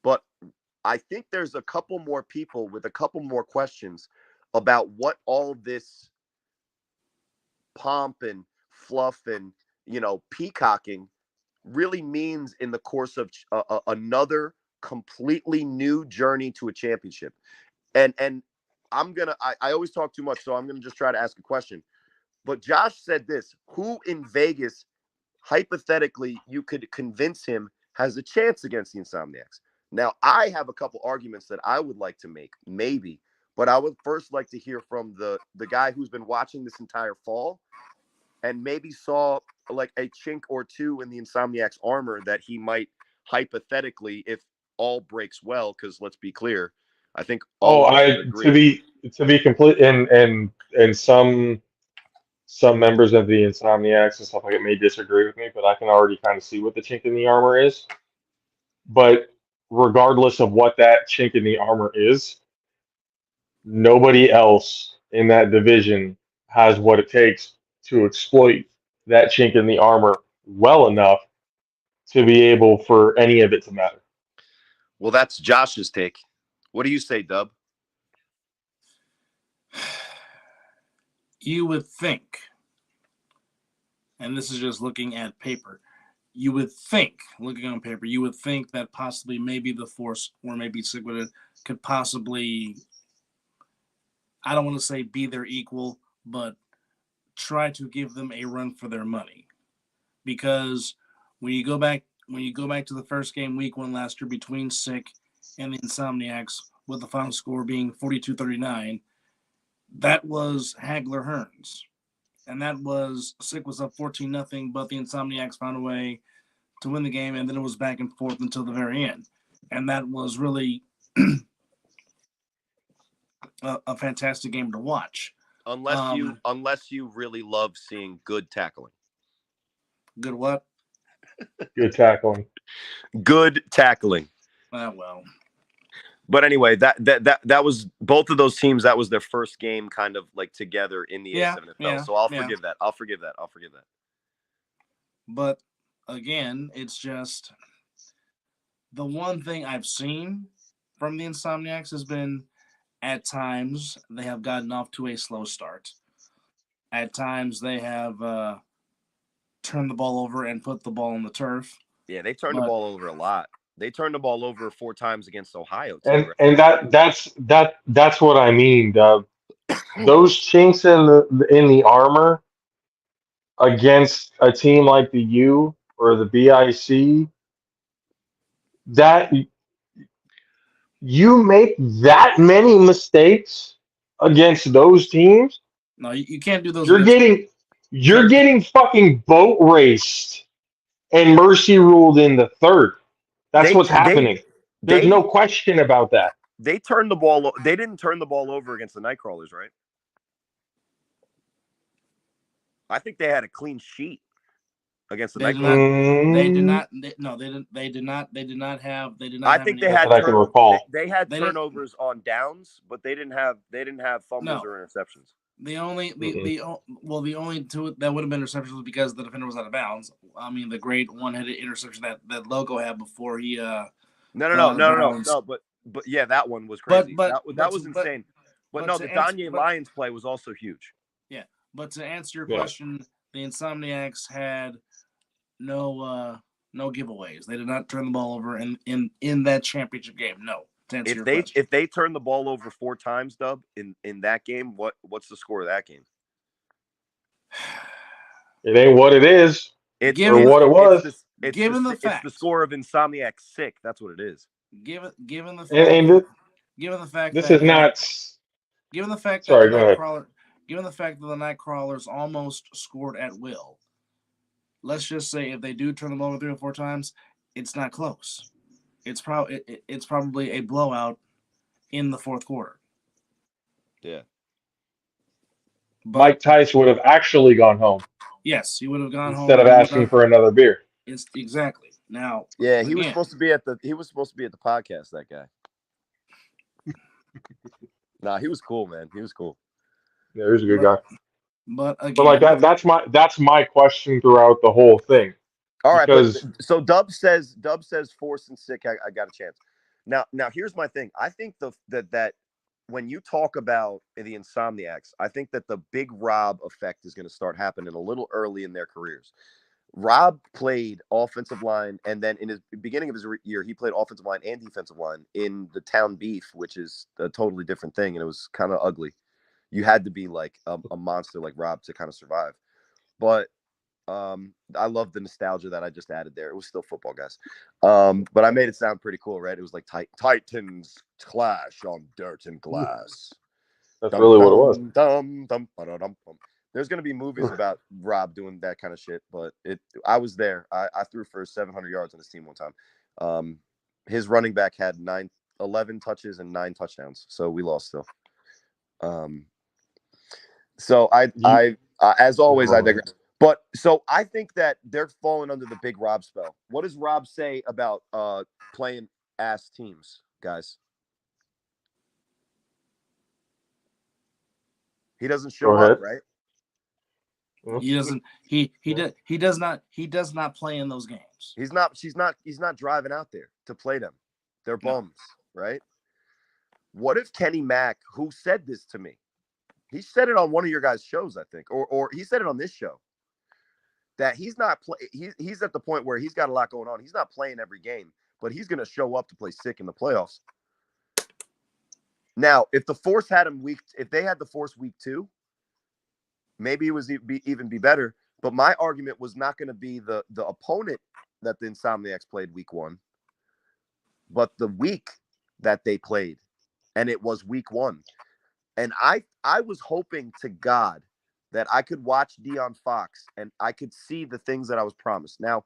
But I think there's a couple more people with a couple more questions about what all this pomp and fluff and, peacocking really means in the course of another completely new journey to a championship. And I always talk too much, so I'm going to just try to ask a question. But Josh said this: who in Vegas, hypothetically, you could convince him has a chance against the Insomniacs? Now, I have a couple arguments that I would like to make, maybe, but I would first like to hear from the guy who's been watching this entire fall and maybe saw like a chink or two in the Insomniacs armor that he might hypothetically, if all breaks well, because let's be clear, I think all of us would agree. To be complete, and some members of the Insomniacs and stuff like it may disagree with me, but I can already kind of see what the chink in the armor is. But regardless of what that chink in the armor is, nobody else in that division has what it takes to exploit that chink in the armor well enough to be able for any of it to matter. Well, that's Josh's take. What do you say, Dub? You would think, and this is just looking at paper, you would think that possibly maybe the Force or maybe Sigrid could possibly, I don't want to say be their equal, but try to give them a run for their money. Because when you go back to the first game, week 1 last year between Sick and the Insomniacs, with the final score being 42-39, that was Hagler Hearns. And that was, Sick was up 14-0, but the Insomniacs found a way to win the game, and then it was back and forth until the very end. And that was really a fantastic game to watch. Unless you really love seeing good tackling. Good what? Good tackling. Good tackling. Well. But anyway, that was both of those teams. That was their first game, kind of like together in the A7FL. Yeah, so I'll forgive that. I'll forgive that. But again, it's just the one thing I've seen from the Insomniacs has been at times they have gotten off to a slow start. At times they have turned the ball over and put the ball on the turf. Yeah, they turned the ball over a lot. They turned the ball over 4 times against Ohio. And that's what I mean, Doug. those chinks in the armor against a team like the U or the BIC, that you make that many mistakes against those teams, No, you can't do those you're against. getting you're Can't do- getting fucking boat raced and mercy ruled in the third. That's They what's they happening. There's they no question about that. they turned the ball. They didn't turn the ball over against the Nightcrawlers, right? I think they had a clean sheet against the They did Nightcrawlers. not. They did Mm, not. No, they didn't. They did not. They did not have. They did not I have think any. they not had that I can recall. they had They didn't. turnovers on downs, but they didn't have fumbles No, or interceptions. the only Mm-mm. the only two that would have been interceptions was because the defender was out of bounds. I mean, the great one-headed interception that Logo had before he bounced. No. But yeah, that one was But crazy. but That but was but insane. But but no, to the answer Danye but Lions play was also huge. yeah, but to answer your Yeah. question, the Insomniacs had no giveaways. They did not turn the ball over in that championship game. No, to answer your question. If they turn the ball over 4 times, Dub, in that game, what's the score of that game? It ain't what it is It's or Given what it was. it's given the it's the fact, score of Insomniac sick. That's what it is. given the And fact, given the fact this that is not. given the fact that the Sorry, go ahead. Nightcrawlers almost scored at will. Let's just say if they do turn the ball over 3 or 4 times, it's not close. It's probably a blowout in the fourth quarter. Yeah. But Mike Tice would have actually gone home yes, he would have gone instead home. of asking for another beer. It's exactly now. Yeah, he was again, supposed to be at the podcast, that guy. Nah, he was cool, man. He was cool. Yeah, he's a good guy. But again, But like that's my question throughout the whole thing. All right, Because but so Dub says force and sick. I got a chance. Now here's my thing. I think that when you talk about the Insomniacs, I think that the big Rob effect is going to start happening a little early in their careers. Rob played offensive line, and then in his beginning of his year, he played offensive line and defensive line in the Town Beef, which is a totally different thing, and it was kind of ugly. You had to be like a monster like Rob to kind of survive. But I love the nostalgia that I just added there. It was still football, guys. But I made it sound pretty cool, right? It was like Titans clash on dirt and glass. that's really what it was. There's gonna be movies about Rob doing that kind of shit, but I was there. I threw for 700 yards on this team one time. His running back had 11 touches and 9 touchdowns, so we lost still. So I as always I digress. But so I think that they're falling under the big Rob spell. What does Rob say about playing ass teams, guys? He doesn't show up, right? he doesn't. He does not play in those games. He's not driving out there to play them. They're bums, right? What if Kenny Mack, who said this to me, he said it on one of your guys' shows, I think, or he said it on this show, that he's not he's at the point where he's got a lot going on. He's not playing every game, but he's going to show up to play sick in the playoffs. Now, if the Force had him if they had the Force week 2, maybe it was even be better. But my argument was not going to be the opponent that the Insomniacs played week 1, but the week that they played, and it was week 1. And I was hoping to God that I could watch De'Aaron Fox and I could see the things that I was promised. Now,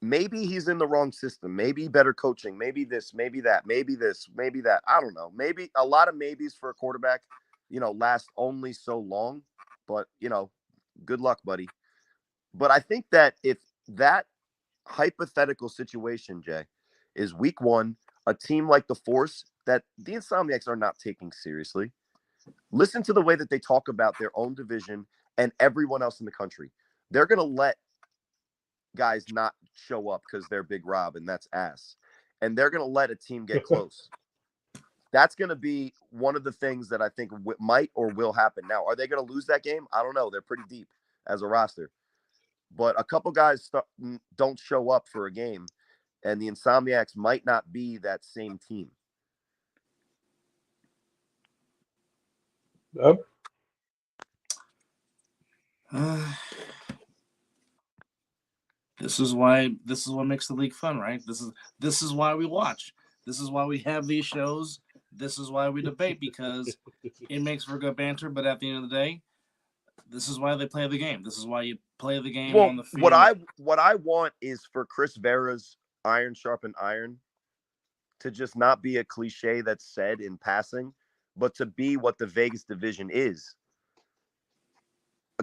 maybe he's in the wrong system. Maybe better coaching. Maybe this, maybe that, maybe this, maybe that. I don't know. Maybe a lot of maybes for a quarterback, last only so long. But, good luck, buddy. But I think that if that hypothetical situation, Jay, is week 1, a team like the Force that the Insomniacs are not taking seriously, listen to the way that they talk about their own division and everyone else in the country. They're going to let guys not show up because they're Big Rob, and that's ass. And they're going to let a team get close. That's going to be one of the things that I think might or will happen. Now, are they going to lose that game? I don't know. They're pretty deep as a roster. But a couple guys don't show up for a game, and the Insomniacs might not be that same team. Yep. This is what makes the league fun, right? This is why we watch. This is why we have these shows. This is why we debate, because it makes for good banter. But at the end of the day, this is why they play the game. This is why you play the game Well, on the field. what I want is for Chris Vera's iron sharpen iron to just not be a cliche that's said in passing, but to be what the Vegas division is.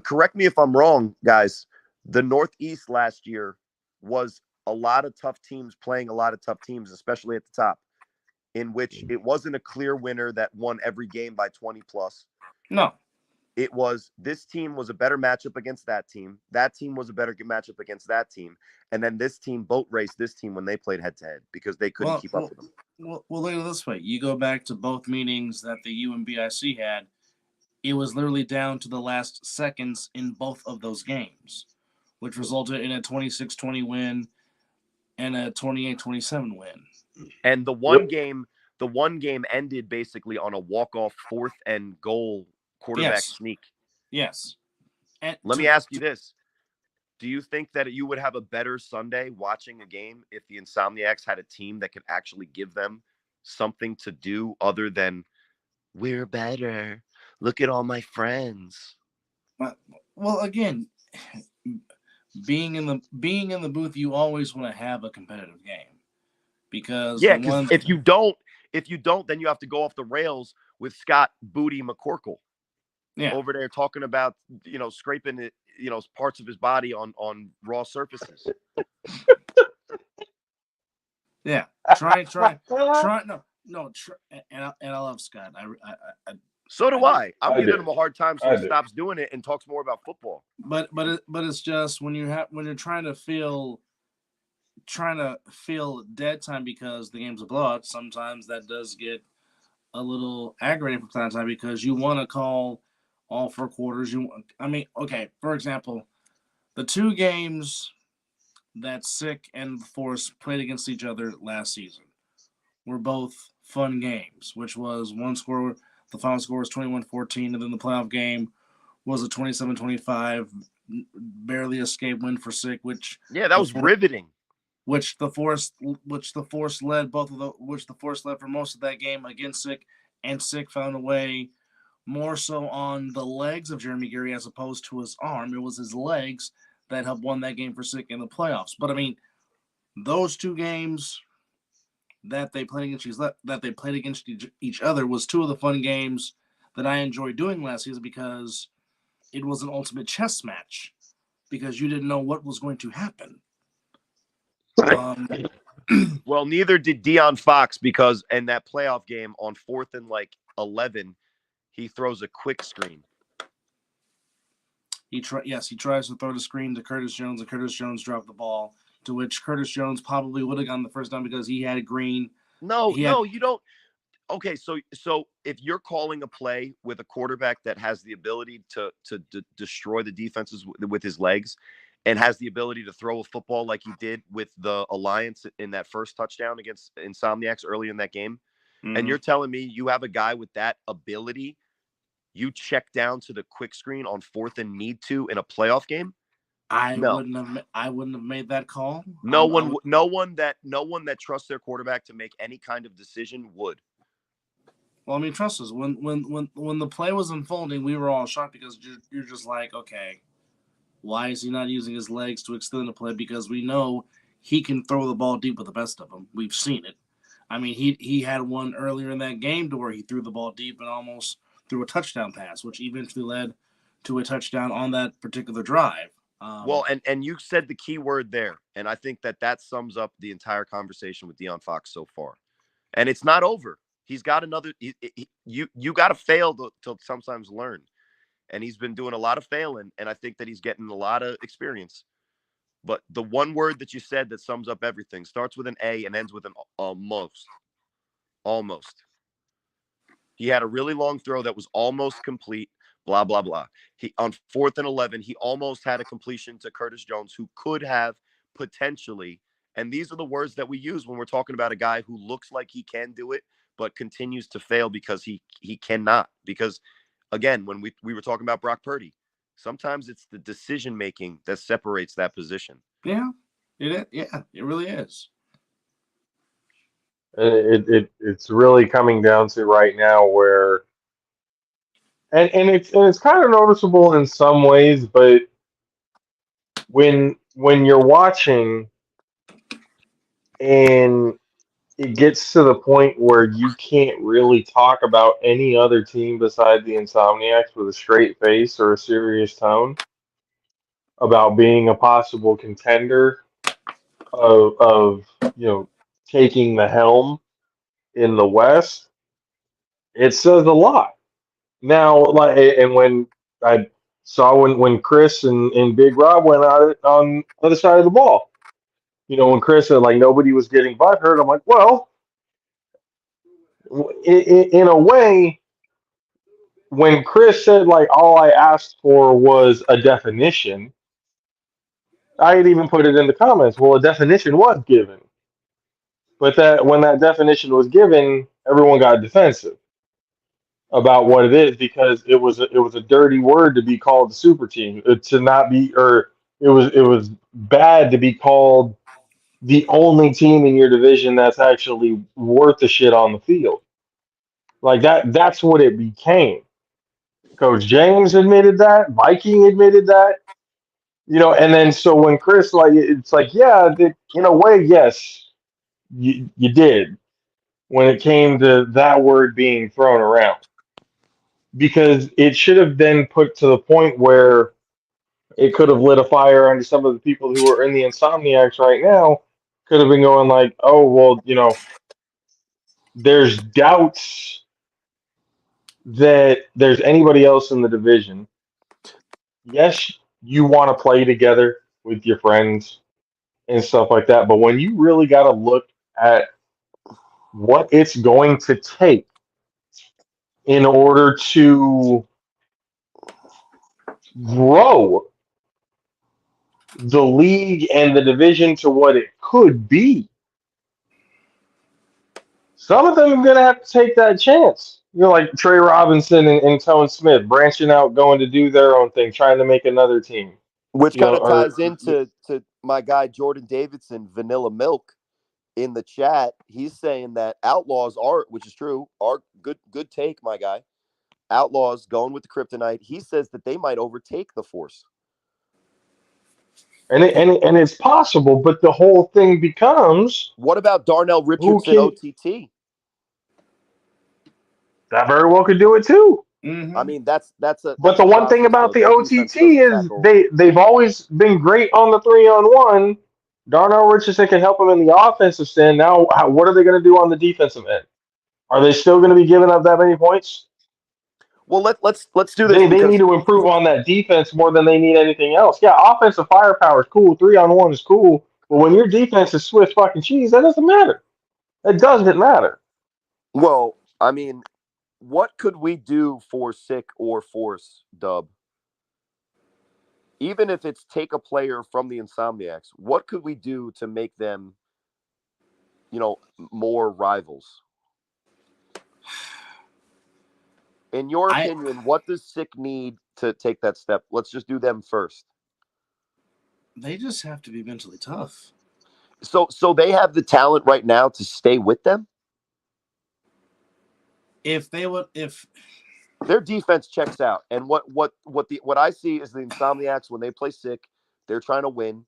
Correct me if I'm wrong, guys. The Northeast last year was a lot of tough teams playing a lot of tough teams, especially at the top, in which it wasn't a clear winner that won every game by 20 plus. No. It was this team was a better matchup against that team. That team was a better matchup against that team. And then this team boat raced this team when they played head to head because they couldn't keep up with them. Well, look at it this way. You go back to both meetings that the UMBIC had. It was literally down to the last seconds in both of those games, which resulted in a 26-20 win and a 28-27 win. And the one game ended basically on a walk-off 4th and goal quarterback sneak. Yes. And let me ask you this. Do you think that you would have a better Sunday watching a game if the Insomniacs had a team that could actually give them something to do other than we're better? Look at all my friends. Well, again, being in the booth, you always want to have a competitive game, because if you don't, then you have to go off the rails with Scott Booty McCorkle. Yeah. Over there talking about, scraping it, parts of his body on raw surfaces. Yeah. Try. No. And I love Scott. So do I. I'm giving him a hard time so he stops doing it and talks more about football. But it's just when you're trying to feel dead time because the game's a blowout, sometimes that does get a little aggravating from time to time because you want to call all 4 quarters. Okay, for example, the 2 games that Sick and the Force played against each other last season were both fun games, which was one score, the final score was 21-14, and then the playoff game was a 27-25, barely escape win for Sick, which that was riveting. Which the Force led for most of that game against Sick, and Sick found a way more so on the legs of Jeremy Geary as opposed to his arm. It was his legs that helped won that game for Sick in the playoffs. But I mean, those 2 games that they played against each other was 2 of the fun games that I enjoyed doing last season because it was an ultimate chess match because you didn't know what was going to happen. Well, neither did Deion Fox because in that playoff game on 4th and 11, he throws a quick screen. He tries to throw the screen to Curtis Jones, and Curtis Jones dropped the ball, to which Curtis Jones probably would have gotten the first down because he had green. No, you don't. Okay, so if you're calling a play with a quarterback that has the ability to destroy the defenses with his legs and has the ability to throw a football like he did with the Alliance in that first touchdown against Insomniacs early in that game, and you're telling me you have a guy with that ability, you check down to the quick screen on 4th and need to in a playoff game? I wouldn't have made that call. No one that trusts their quarterback to make any kind of decision would. Well, I mean, trust us. When the play was unfolding, we were all shocked because you're just like, okay, why is he not using his legs to extend the play? Because we know he can throw the ball deep with the best of them. We've seen it. I mean, he had one earlier in that game to where he threw the ball deep and almost threw a touchdown pass, which eventually led to a touchdown on that particular drive. Well, and you said the key word there, and I think that sums up the entire conversation with Deion Fox so far. And it's not over. He's got another. You got to fail to sometimes learn, and he's been doing a lot of failing, and I think that he's getting a lot of experience. But the one word that you said that sums up everything starts with an A and ends with an almost. Almost. He had a really long throw that was almost complete. Blah blah blah. He on 4th and 11, he almost had a completion to Curtis Jones, who could have potentially. And these are the words that we use when we're talking about a guy who looks like he can do it, but continues to fail because he cannot. Because again, when we were talking about Brock Purdy, sometimes it's the decision making that separates that position. Yeah, it really is. It's really coming down to right now where, and it's kind of noticeable in some ways, but when you're watching and it gets to the point where you can't really talk about any other team beside the Insomniacs with a straight face or a serious tone about being a possible contender of taking the helm in the West, it says a lot. Now, like, and when I saw when Chris and Big Rob went at it on the other side of the ball, when Chris said like nobody was getting butthurt, I'm like, well, in a way, when Chris said like all I asked for was a definition, I had even put it in the comments. Well, a definition was given, but that when that definition was given, everyone got defensive about what it is because it was a dirty word to be called the super team, to not be, or it was bad to be called the only team in your division that's actually worth the shit on the field. Like that's what it became. Coach James admitted that, Viking admitted that, and then so when Chris, like, it's like, yeah, in a way, yes, you did when it came to that word being thrown around, because it should have then put to the point where it could have lit a fire under some of the people who are in the Insomniacs right now, could have been going like, oh, well, there's doubts that there's anybody else in the division. Yes, you want to play together with your friends and stuff like that, but when you really got to look at what it's going to take in order to grow the league and the division to what it could be, some of them are going to have to take that chance. Like Trey Robinson and Tone Smith branching out, going to do their own thing, trying to make another team. Which kind of ties Or into my guy Jordan Davidson, Vanilla Milk, in the chat. He's saying that Outlaws are, which is true, are good take, my guy. Outlaws going with the Kryptonite. He says that they might overtake the Force. and it's possible, but the whole thing becomes, what about Darnell Richardson, OTT? That very well could do it too. Mm-hmm. I mean, that's a. But the one thing about the OTT is they've always been great on the 3-on-1. Darnell Richardson can help them in the offensive stand. Now, what are they going to do on the defensive end? Are they still going to be giving up that many points? Well, let's do this. They need to improve on that defense more than they need anything else. Yeah, offensive firepower is cool. 3-on-1 is cool. But when your defense is Swiss fucking cheese, that doesn't matter. It doesn't matter. Well, I mean, what could we do for Sick or Force, Dub? Even if it's take a player from the Insomniacs, what could we do to make them, more rivals? In your opinion, what does Sick need to take that step? Let's just do them first. They just have to be mentally tough. So they have the talent right now to stay with them? If their defense checks out, and what I see is the Insomniacs, when they play Sick, they're trying to win.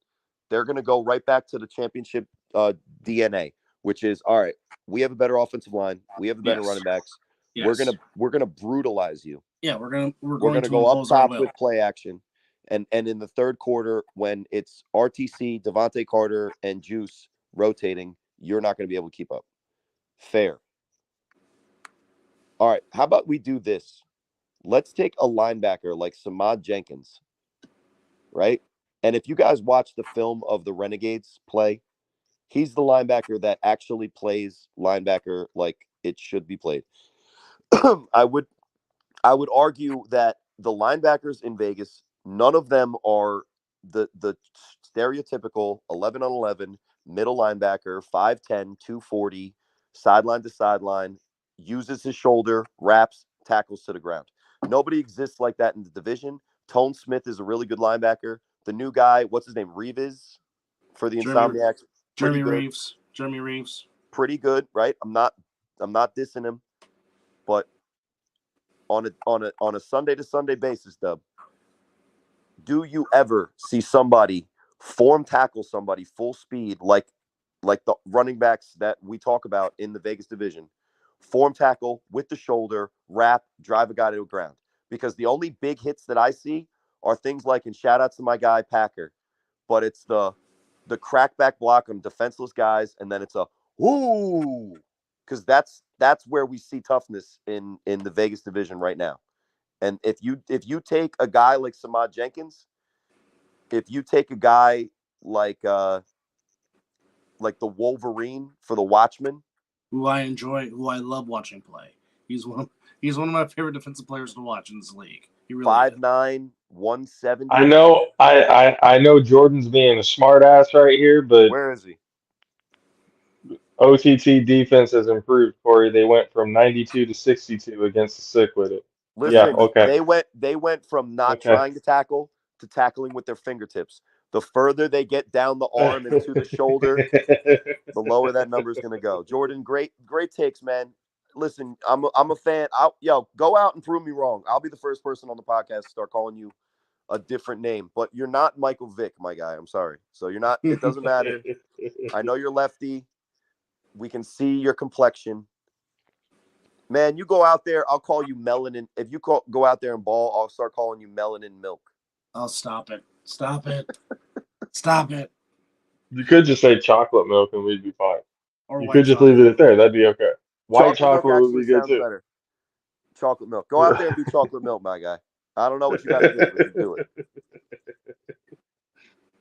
They're going to go right back to the championship DNA, which is, all right, we have a better offensive line, we have the better running backs. Yes. We're gonna brutalize you. Yeah, we're going to go up top with play action, and in the third quarter, when it's RTC, Devontae Carter, and Juice rotating, you're not going to be able to keep up. Fair. All right, how about we do this? Let's take a linebacker like Samad Jenkins, right? And if you guys watch the film of the Renegades play, he's the linebacker that actually plays linebacker like it should be played. I would argue that the linebackers in Vegas, none of them are the stereotypical 11-on-11 middle linebacker, 5'10", 240, sideline to sideline, uses his shoulder, wraps, tackles to the ground. Nobody exists like that in the division. Tone Smith is a really good linebacker. The new guy, what's his name, Reeves, for the Insomniacs, pretty good. Jeremy Reeves, pretty good, right? I'm not dissing him, but on a Sunday to Sunday basis, Dub, do you ever see somebody form tackle somebody full speed like the running backs that we talk about in the Vegas division? Form tackle with the shoulder, wrap, drive a guy to the ground. Because the only big hits that I see are things like, and shout out to my guy Packer, but it's the crackback block on defenseless guys, and then it's a ooh, because that's where we see toughness in the Vegas division right now. And if you take a guy like Samad Jenkins, if you take a guy like the Wolverine for the Watchmen, who I love watching play. He's one of my favorite defensive players to watch in this league. He really 5'9", 170. I know Jordan's being a smart ass right here, but Where is he? OTT defense has improved, Corey. They went from 92 to 62 against the sick with it. Yeah, Listen, okay. they went from not Okay. trying to tackle to tackling with their fingertips. The further they get down the arm and to the shoulder, the lower that number is going to go. Jordan, great takes, man. Listen, I'm a fan. Go out and prove me wrong. I'll be the first person on the podcast to start calling you a different name, but you're not Michael Vick, my guy. I'm sorry. So you're not. It doesn't matter. I know you're lefty. We can see your complexion. Man, you go out there, I'll call you melanin. If you go out there and ball, I'll start calling you melanin milk. Oh, stop it. Stop it. Stop it. You could just say chocolate milk and we'd be fine. Or you white could just chocolate. leave it there. That'd be okay. White chocolate milk would be good sounds too. Better. Chocolate milk. Go out there and do chocolate milk, my guy. I don't know what you got to do, but you do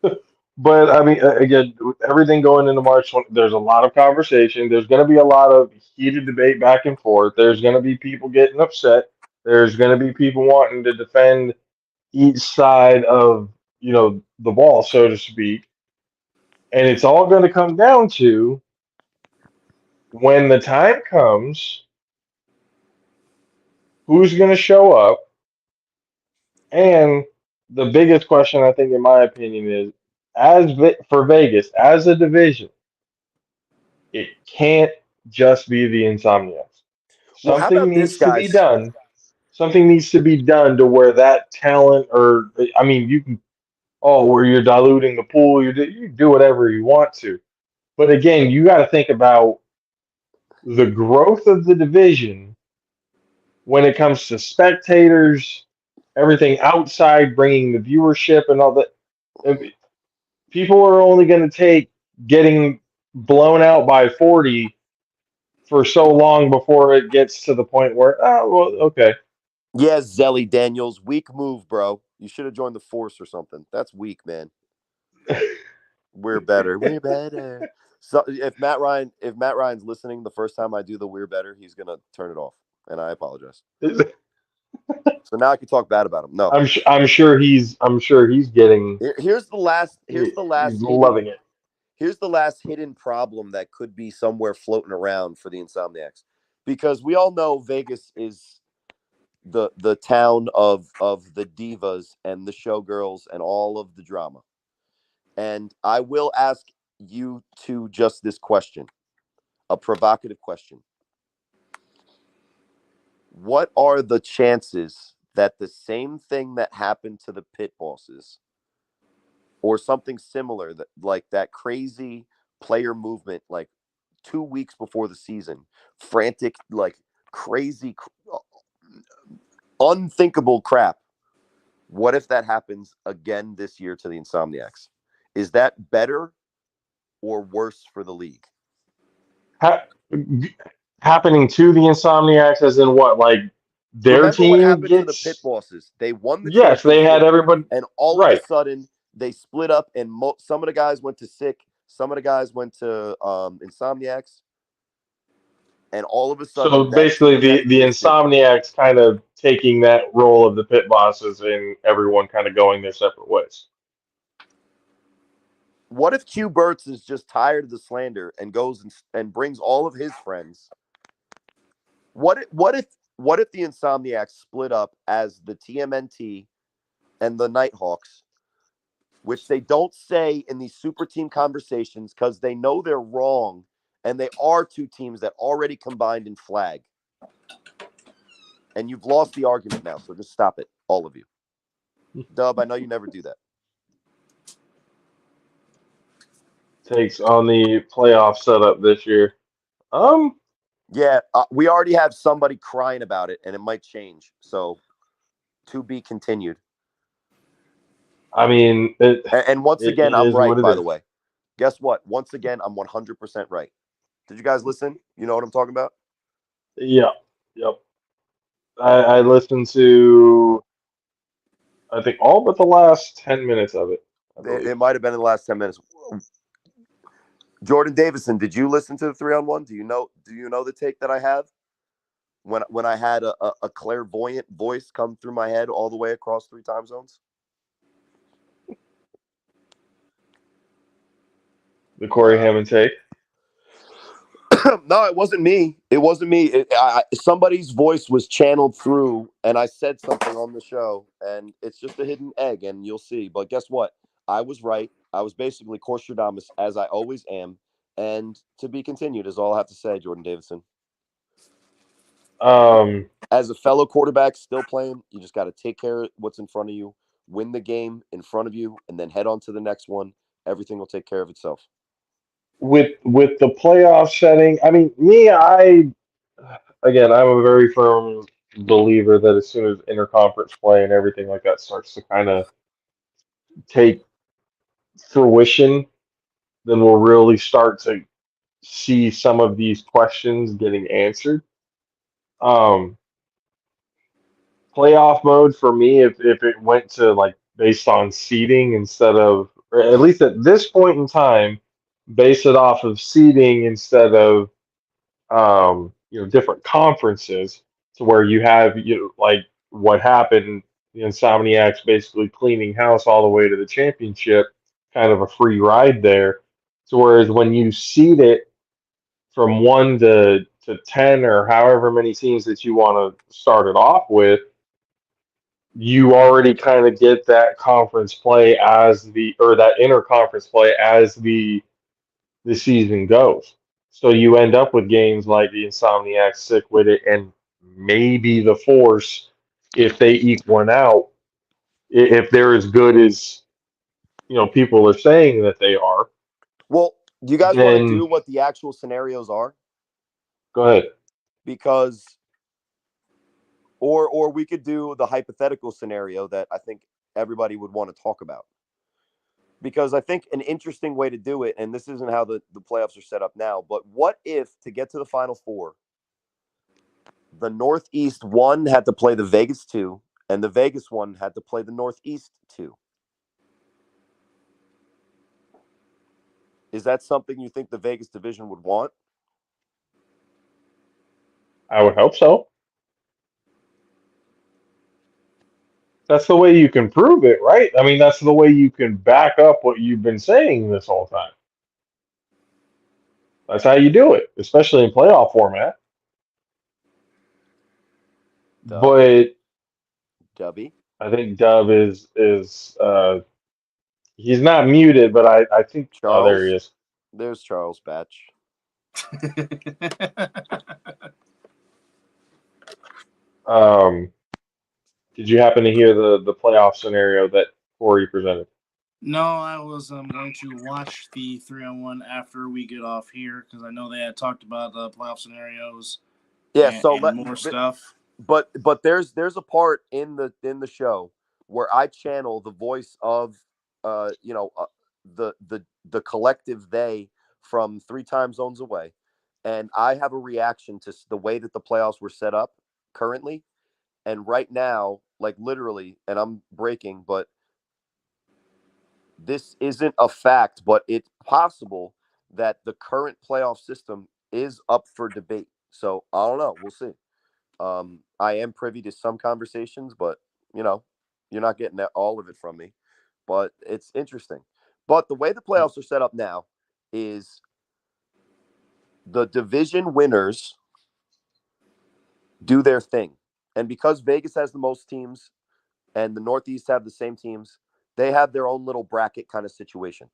it. But I mean, again, with everything going into March, there's a lot of conversation. There's going to be a lot of heated debate back and forth. There's going to be people getting upset. There's going to be people wanting to defend each side of the ball, so to speak. And it's all going to come down to when the time comes, who's going to show up. And the biggest question, I think, in my opinion, is for Vegas, as a division, it can't just be the Insomniacs. Well, how Something about this, needs to be guys? done. Something needs to be done to where that talent, or I mean, you can, where you're diluting the pool, you do whatever you want to. But again, you got to think about the growth of the division when it comes to spectators, everything outside, bringing the viewership and all that. People are only going to take getting blown out by 40 for so long before it gets to the point where, okay. Yeah, Zelly Daniels, weak move, bro. You should have joined the Force or something. That's weak, man. We're better. We're better. So if Matt Ryan's listening, the first time I do the "We're better," he's gonna turn it off, and I apologize. So now I can talk bad about him. No, I'm sure he's getting. Here's the last. He's loving it. Here's the last hidden problem that could be somewhere floating around for the Insomniacs, because we all know Vegas is the town of the divas and the showgirls and all of the drama. And I will ask you two just this question, a provocative question. What are the chances that the same thing that happened to the pit bosses, or something similar, that like that crazy player movement, like 2 weeks before the season, frantic, like crazy, unthinkable crap? What if that happens again this year to the Insomniacs? Is that better or worse for the league? Happening to the Insomniacs, as in what, like their Remember team what happened gets? to the pit bosses? They won the yes, they had everybody, and all right. of a sudden they split up, and some of the guys went to sick, some of the guys went to Insomniacs, and all of a sudden, so basically, the Insomniacs kind of taking that role of the pit bosses, and everyone kind of going their separate ways. What if Q Burtz is just tired of the slander and goes and brings all of his friends? What if what if the Insomniacs split up as the TMNT and the Nighthawks, which they don't say in these super team conversations because they know they're wrong, and they are two teams that already combined in flag. And you've lost the argument now, so just stop it, all of you. Dub, I know you never do that. Takes on the playoff setup this year. Yeah, we already have somebody crying about it, and it might change. So, to be continued. I mean, And once again, it I'm is right, what it by the is. way. Guess what? Once again, I'm 100% right. Did you guys listen? You know what I'm talking about? Yeah, yep. I listened to, I think, all but the last 10 minutes of it, I believe. It might have been in the last 10 minutes. Jordan Davison, did you listen to the 3-on-1? Do you know the take that I have? When I had a clairvoyant voice come through my head all the way across 3 time zones? The Corey Hammond take. No, it wasn't me. It wasn't me. Somebody's voice was channeled through, and I said something on the show, and it's just a hidden egg, and you'll see. But guess what? I was right. I was basically Corstradamus, as I always am. And to be continued is all I have to say, Jordan Davidson. As a fellow quarterback still playing, you just got to take care of what's in front of you, win the game in front of you, and then head on to the next one. Everything will take care of itself. With the playoff setting, I mean, again, I'm a very firm believer that as soon as interconference play and everything like that starts to kind of take fruition, then we'll really start to see some of these questions getting answered. Um, Playoff mode for me, if it went to like based on seeding instead of, or at least at this point in time, base it off of seeding instead of different conferences, to where you have like what happened, the Insomniacs basically cleaning house all the way to the championship, kind of a free ride there. So whereas when you seed it from 1 to 10 or however many teams that you want to start it off with, you already kind of get that conference play as the or that interconference play as the season goes. So you end up with games like the Insomniacs Sick with it and maybe the Force, if they eke one out, if they're as good as people are saying that they are. Well, do you guys want to Then do what the actual scenarios are? go ahead. Because or we could do the hypothetical scenario that I think everybody would want to talk about. Because I think an interesting way to do it, and this isn't how the playoffs are set up now, but what if to get to the Final Four, the Northeast one had to play the Vegas 2, and the Vegas one had to play the Northeast 2? Is that something you think the Vegas division would want? I would hope so. That's the way you can prove it, right? I mean, that's the way you can back up what you've been saying this whole time. That's how you do it, especially in playoff format. Dub? But Dubby? I think Dub is he's not muted, but I think there he Charles? is. There's Charles Batch. Did you happen to hear the playoff scenario that Corey presented? No, I was going to watch the 3-on-1 after we get off here because I know they had talked about the playoff scenarios. Yeah, and more stuff. But there's a part in the show where I channel the voice of the collective they from 3 time zones away, and I have a reaction to the way that the playoffs were set up currently, and right now, like literally, and I'm breaking, but this isn't a fact, but it's possible that the current playoff system is up for debate. So I don't know. We'll see. I am privy to some conversations, but you're not getting all of it from me. But it's interesting. But the way the playoffs are set up now is the division winners do their thing. And because Vegas has the most teams and the Northeast have the same teams, they have their own little bracket kind of situation.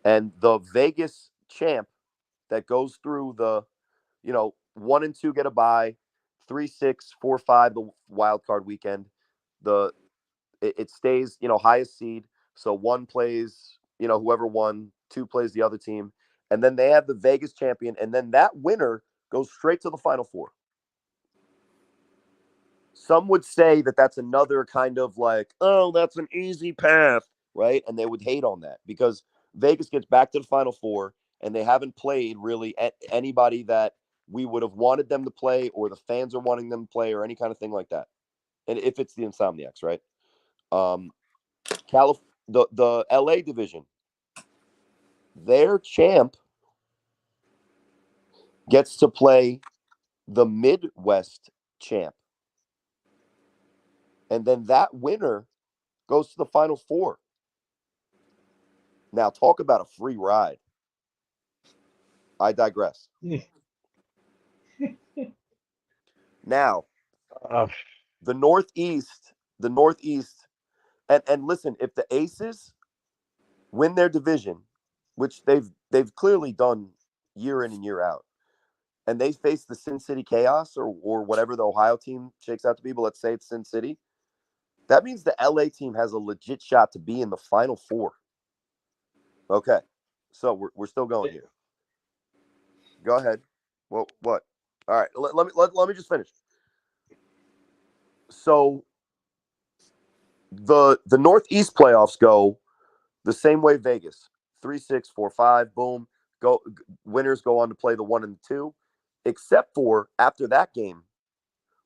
And the Vegas champ that goes through the, 1 and 2 get a bye, 3, 6, 4, 5 the wild card weekend. It stays, highest seed. So 1 plays, whoever won, 2 plays the other team. And then they have the Vegas champion. And then that winner goes straight to the Final Four. Some would say that that's another kind of like, oh, that's an easy path, right? And they would hate on that because Vegas gets back to the Final Four and they haven't played really anybody that we would have wanted them to play or the fans are wanting them to play or any kind of thing like that. And if it's the Insomniacs, right? The LA division, their champ gets to play the Midwest champ. And then that winner goes to the Final Four. Now, talk about a free ride. I digress. Now, the Northeast, and listen, if the Aces win their division, which they've clearly done year in and year out, and they face the Sin City Chaos or whatever the Ohio team shakes out to be, but let's say it's Sin City, that means the LA team has a legit shot to be in the Final Four. Okay, so we're still going here. Go ahead. What? All right, let me just finish. So the Northeast playoffs go the same way Vegas 3, 6, 4, 5, boom. Winners go on to play the 1 and 2, except for after that game.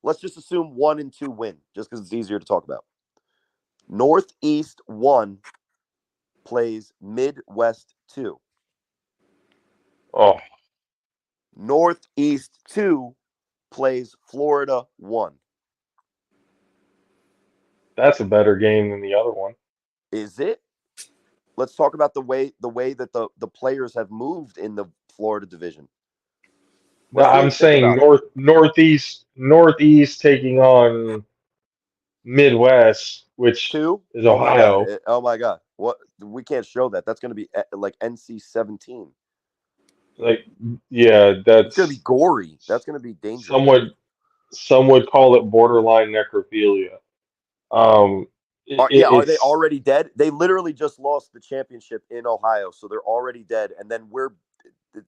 Let's just assume 1 and 2 win, just because it's easier to talk about. Northeast 1 plays Midwest 2. Oh, Northeast 2 plays Florida 1. that's a better game than the other one. Is it? Let's talk about the way that the players have moved in the Florida division. No, Let's really I'm think saying about it. Northeast taking on Midwest, which 2? is Oh my god. Ohio. Oh my god. What? We can't show that. That's going to be like NC-17. Like, yeah, It's going to be gory. That's going to be dangerous. some would call it borderline necrophilia. Are they It's already dead? They literally just lost the championship in Ohio, so they're already dead. And then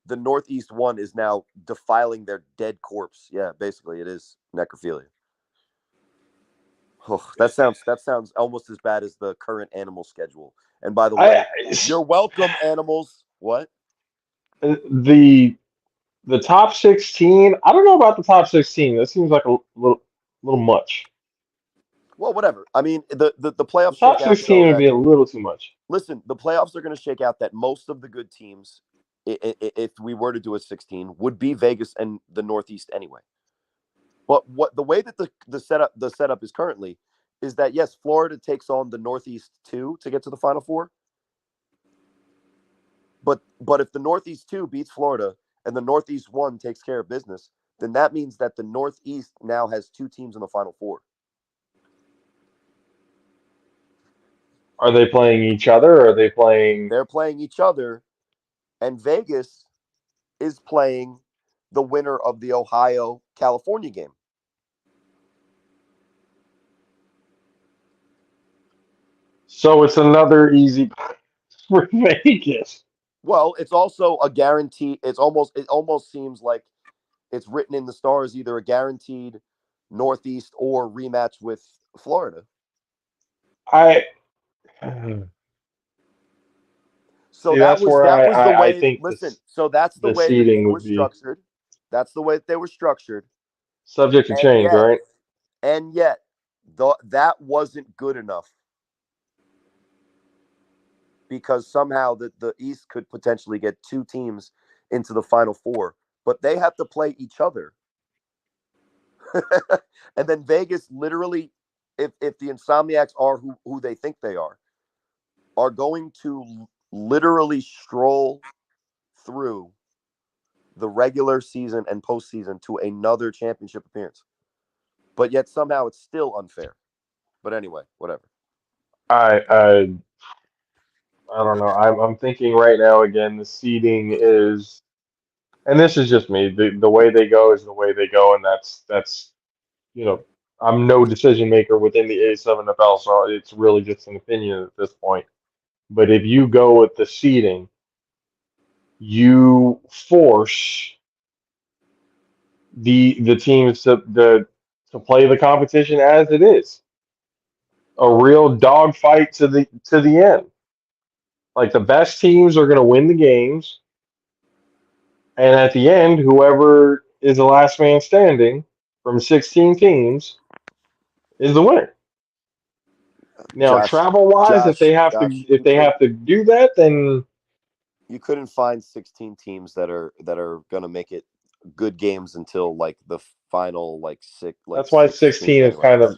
the Northeast 1 is now defiling their dead corpse. Yeah, basically, it is necrophilia. Oh, that sounds almost as bad as the current animal schedule. And by the way, you're welcome, animals. What? the top 16. I don't know about the top 16. That seems like a little much. Well, whatever. I mean, the The playoffs top shake out so 16 would that, be a little too much. listen, the playoffs are going to shake out that most of the good teams, if we were to do a 16, would be Vegas and the Northeast anyway. But the way that the setup is currently is that yes, Florida takes on the Northeast 2 to get to the Final Four. But if the Northeast 2 beats Florida and the Northeast 1 takes care of business, then that means that the Northeast now has 2 teams in the Final Four. Are they playing each other or are they playing They're playing each other, and Vegas is playing the winner of the Ohio-California game. So it's another easy for Vegas. Well, it's also a guarantee. It almost seems like it's written in the stars, either a guaranteed Northeast or rematch with Florida. I So see. that That's was where the I way. think Listen, so that's the the way that they seeding were would be structured. That's the way that they were structured. subject to And change, yet, right? that wasn't good enough because somehow the East could potentially get 2 teams into the Final Four, but they have to play each other. And then Vegas literally, if the Insomniacs are who they think they are going to literally stroll through the regular season and postseason to another championship appearance. But yet somehow it's still unfair. But anyway, whatever. I don't know. I'm thinking right now again. The seeding is, and this is just me. The way they go is the way they go, and that's you know, I'm no decision maker within the A7FL, so it's really just an opinion at this point. But if you go with the seeding, you force the teams to play the competition as it is, a real dogfight to the end. Like the best teams are going to win the games, and at the end, whoever is the last man standing from 16 teams is the winner. Now, Josh, travel wise, Josh, if they have to do that, then you couldn't find 16 teams that are going to make it good games until like the final that's why 6 teams 16 is anyway. kind of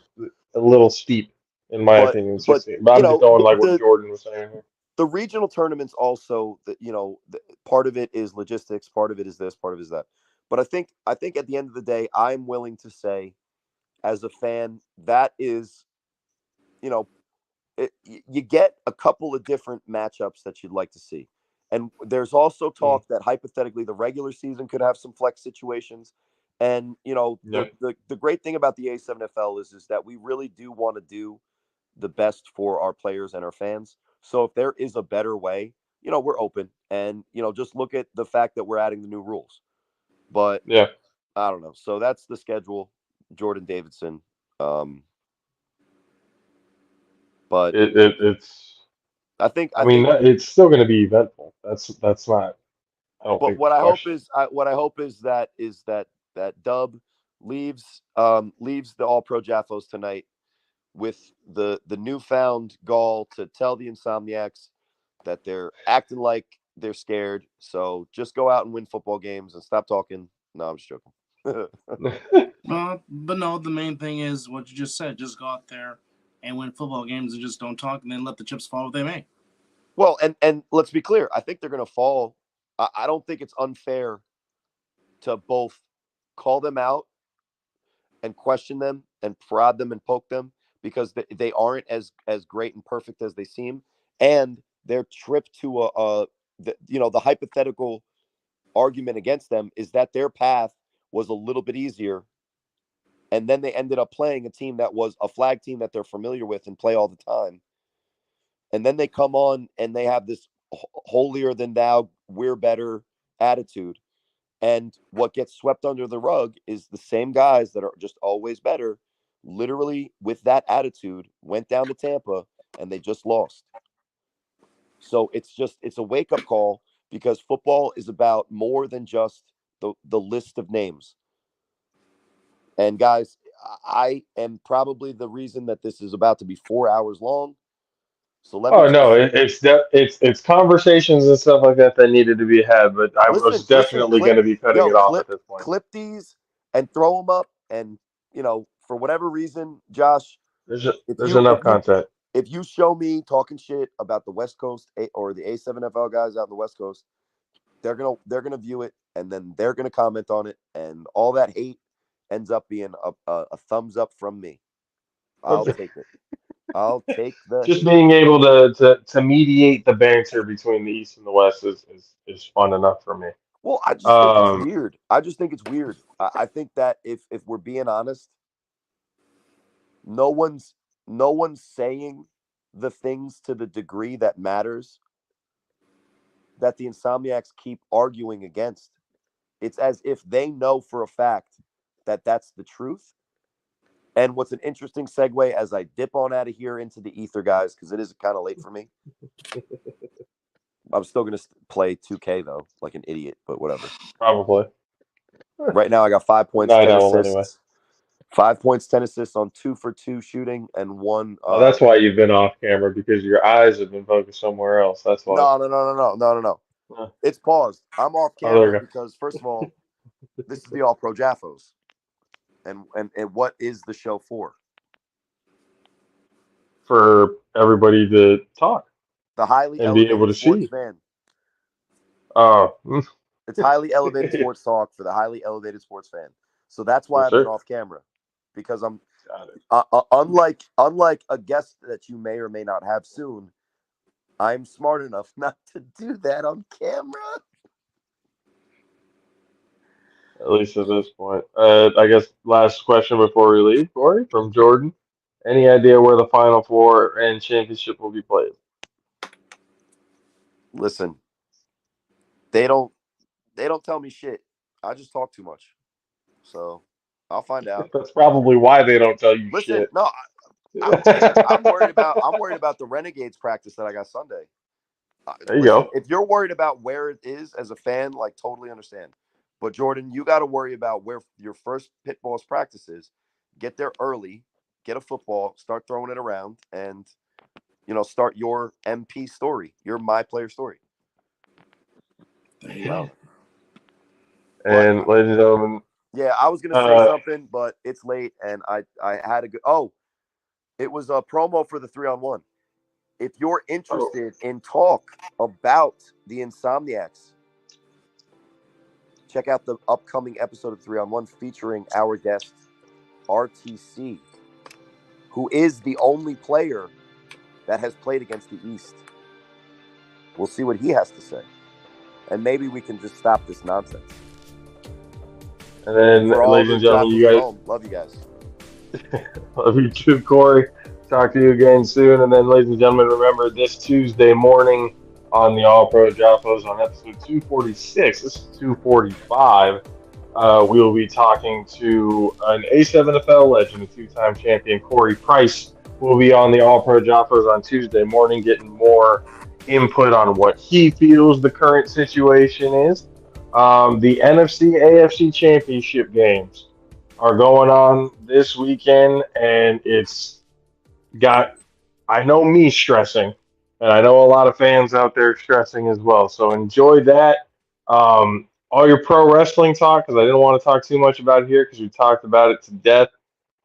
a little steep, in my opinion. 16. But I'm just going like what Jordan was saying here. The regional tournaments also, part of it is logistics, part of it is this, part of it is that. But I think at the end of the day, I'm willing to say, as a fan, that is, you get a couple of different matchups that you'd like to see. And there's also talk that hypothetically the regular season could have some flex situations. And, the great thing about the A7FL is that we really do want to do the best for our players and our fans. So if there is a better way, we're open. And, just look at the fact that we're adding the new rules. But yeah, I don't know. So that's the schedule, Jordan Davidson. But it's. I think it's still going to be eventful. That's not. I don't But think what the I hope question. is that Dub leaves the All Pro Jaffos tonight with the newfound gall to tell the Insomniacs that they're acting like they're scared. So just go out and win football games and stop talking. No, I'm just joking. But no, the main thing is what you just said. Just go out there and win football games and just don't talk and then let the chips fall where they may. Well, and let's be clear. I think they're going to fall. I don't think it's unfair to both call them out and question them and prod them and poke them because they aren't as great and perfect as they seem, and their trip to the hypothetical argument against them is that their path was a little bit easier, and then they ended up playing a team that was a flag team that they're familiar with and play all the time, and then they come on and they have this holier than thou, we're better attitude. And what gets swept under the rug is the same guys that are just always better, literally with that attitude, went down to Tampa and they just lost. So it's a wake up call because football is about more than just the list of names. And guys, I am probably the reason that this is about to be 4 hours long. So let me Oh just no, it's conversations and stuff like that that needed to be had, but I was listen, definitely going to be cutting it off at this point. clip these and throw them up. And for whatever reason, Josh, There's enough content. if you show me talking shit about the West Coast or the A7FL guys out in the West Coast, they're gonna view it and then they're gonna comment on it, and all that hate ends up being a thumbs up from me. I'll take it. I'll take the Just hate. being able to mediate the banter between the East and the West is fun enough for me. Well, I just think it's weird. I think that if we're being honest, no one's saying the things to the degree that matters that the Insomniacs keep arguing against. It's as if they know for a fact that that's the truth. And what's an interesting segue as I dip on out of here into the ether, guys, because it is kind of late for me. I'm still going to play 2K, though, like an idiot, but whatever. Probably. Right now, I got 5 points, Night 10 owl assists. anyway. 5 points, 10 assists on 2 for 2 shooting and 1. Oh, that's why you've been off camera, because your eyes have been focused somewhere else. That's why. No. It's paused. I'm off Oh, there camera you go. because, first of all, this is the All Pro Jaffos. And what is the show for? For everybody to talk The highly and be able elevated to sports see. fan. Oh, It's highly elevated sports talk for the highly elevated sports fan. So that's why Yes, I've been sir. off camera, because I'm Got it. unlike a guest that you may or may not have soon. I'm smart enough not to do that on camera. At least at this point. I guess last question before we leave, Corey, from Jordan. Any idea where the Final Four and championship will be played? Listen, they don't tell me shit. I just talk too much. So I'll find out. That's probably why they don't tell you Listen, shit. no, I'm worried about the Renegades practice that I got Sunday. There you Listen, go. if you're worried about where it is as a fan, like, totally understand. But Jordan, you got to worry about where your first pitballs practice is. Get there early, get a football, start throwing it around, and start your MP story, your my player story. There you go. And ladies and gentlemen, Yeah, I was gonna say something, but it's late, and I had to go. Oh, it was a promo for the 3-on-1. If you're interested in talk about the Insomniacs, check out the upcoming episode of 3-on-1 featuring our guest RTC, who is the only player that has played against the East. We'll see what he has to say, and maybe we can just stop this nonsense. and then, For all ladies the and gentlemen, Jaffos you at guys, home, love you guys. love you too, Corey. Talk to you again soon. And then, ladies and gentlemen, remember this Tuesday morning on the All Pro JAFFOs on episode 246. This is 245. We will be talking to an A7FL legend, a two-time champion, Corey Price. Will be on the All Pro JAFFOs on Tuesday morning, getting more input on what he feels the current situation is. The NFC AFC Championship games are going on this weekend, and it's got, I know, me stressing, and I know a lot of fans out there stressing as well. So enjoy that. All your pro wrestling talk, because I didn't want to talk too much about it here because we talked about it to death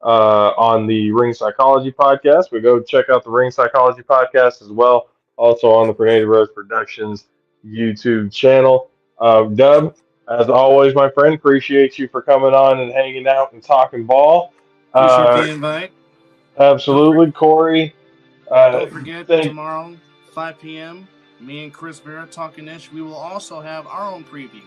on the Ring Psychology podcast. But go check out the Ring Psychology podcast as well. Also on the Grenade Rose Productions YouTube channel. Dub, as always, my friend, appreciate you for coming on and hanging out and talking ball. Appreciate the invite. Absolutely, Corey. Don't forget, Thank tomorrow, 5 p.m., me and Chris Vera talking ish. We will also have our own preview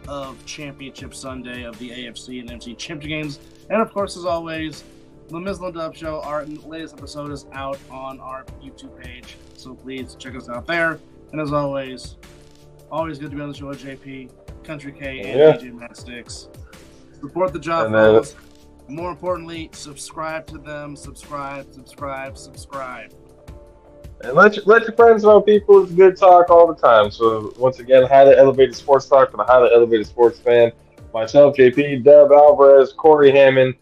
of Championship Sunday of the AFC and NFC Championship games. And of course, as always, the Mizzle Dub Show, our latest episode is out on our YouTube page. So please check us out there. And as always good to be on the show with JP, Country K, and DJ Matt Sticks. Support the JAFFOs. More importantly, subscribe to them. Subscribe. And let your friends know, people. It's good talk all the time. So once again, highly elevated sports talk for the highly elevated sports fan. Myself, JP, Dub Alvarez, Corey Hammond,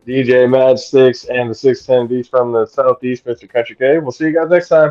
DJ Mad Sticks, and the 610 Beast from the Southeast, Mr. Country K. We'll see you guys next time.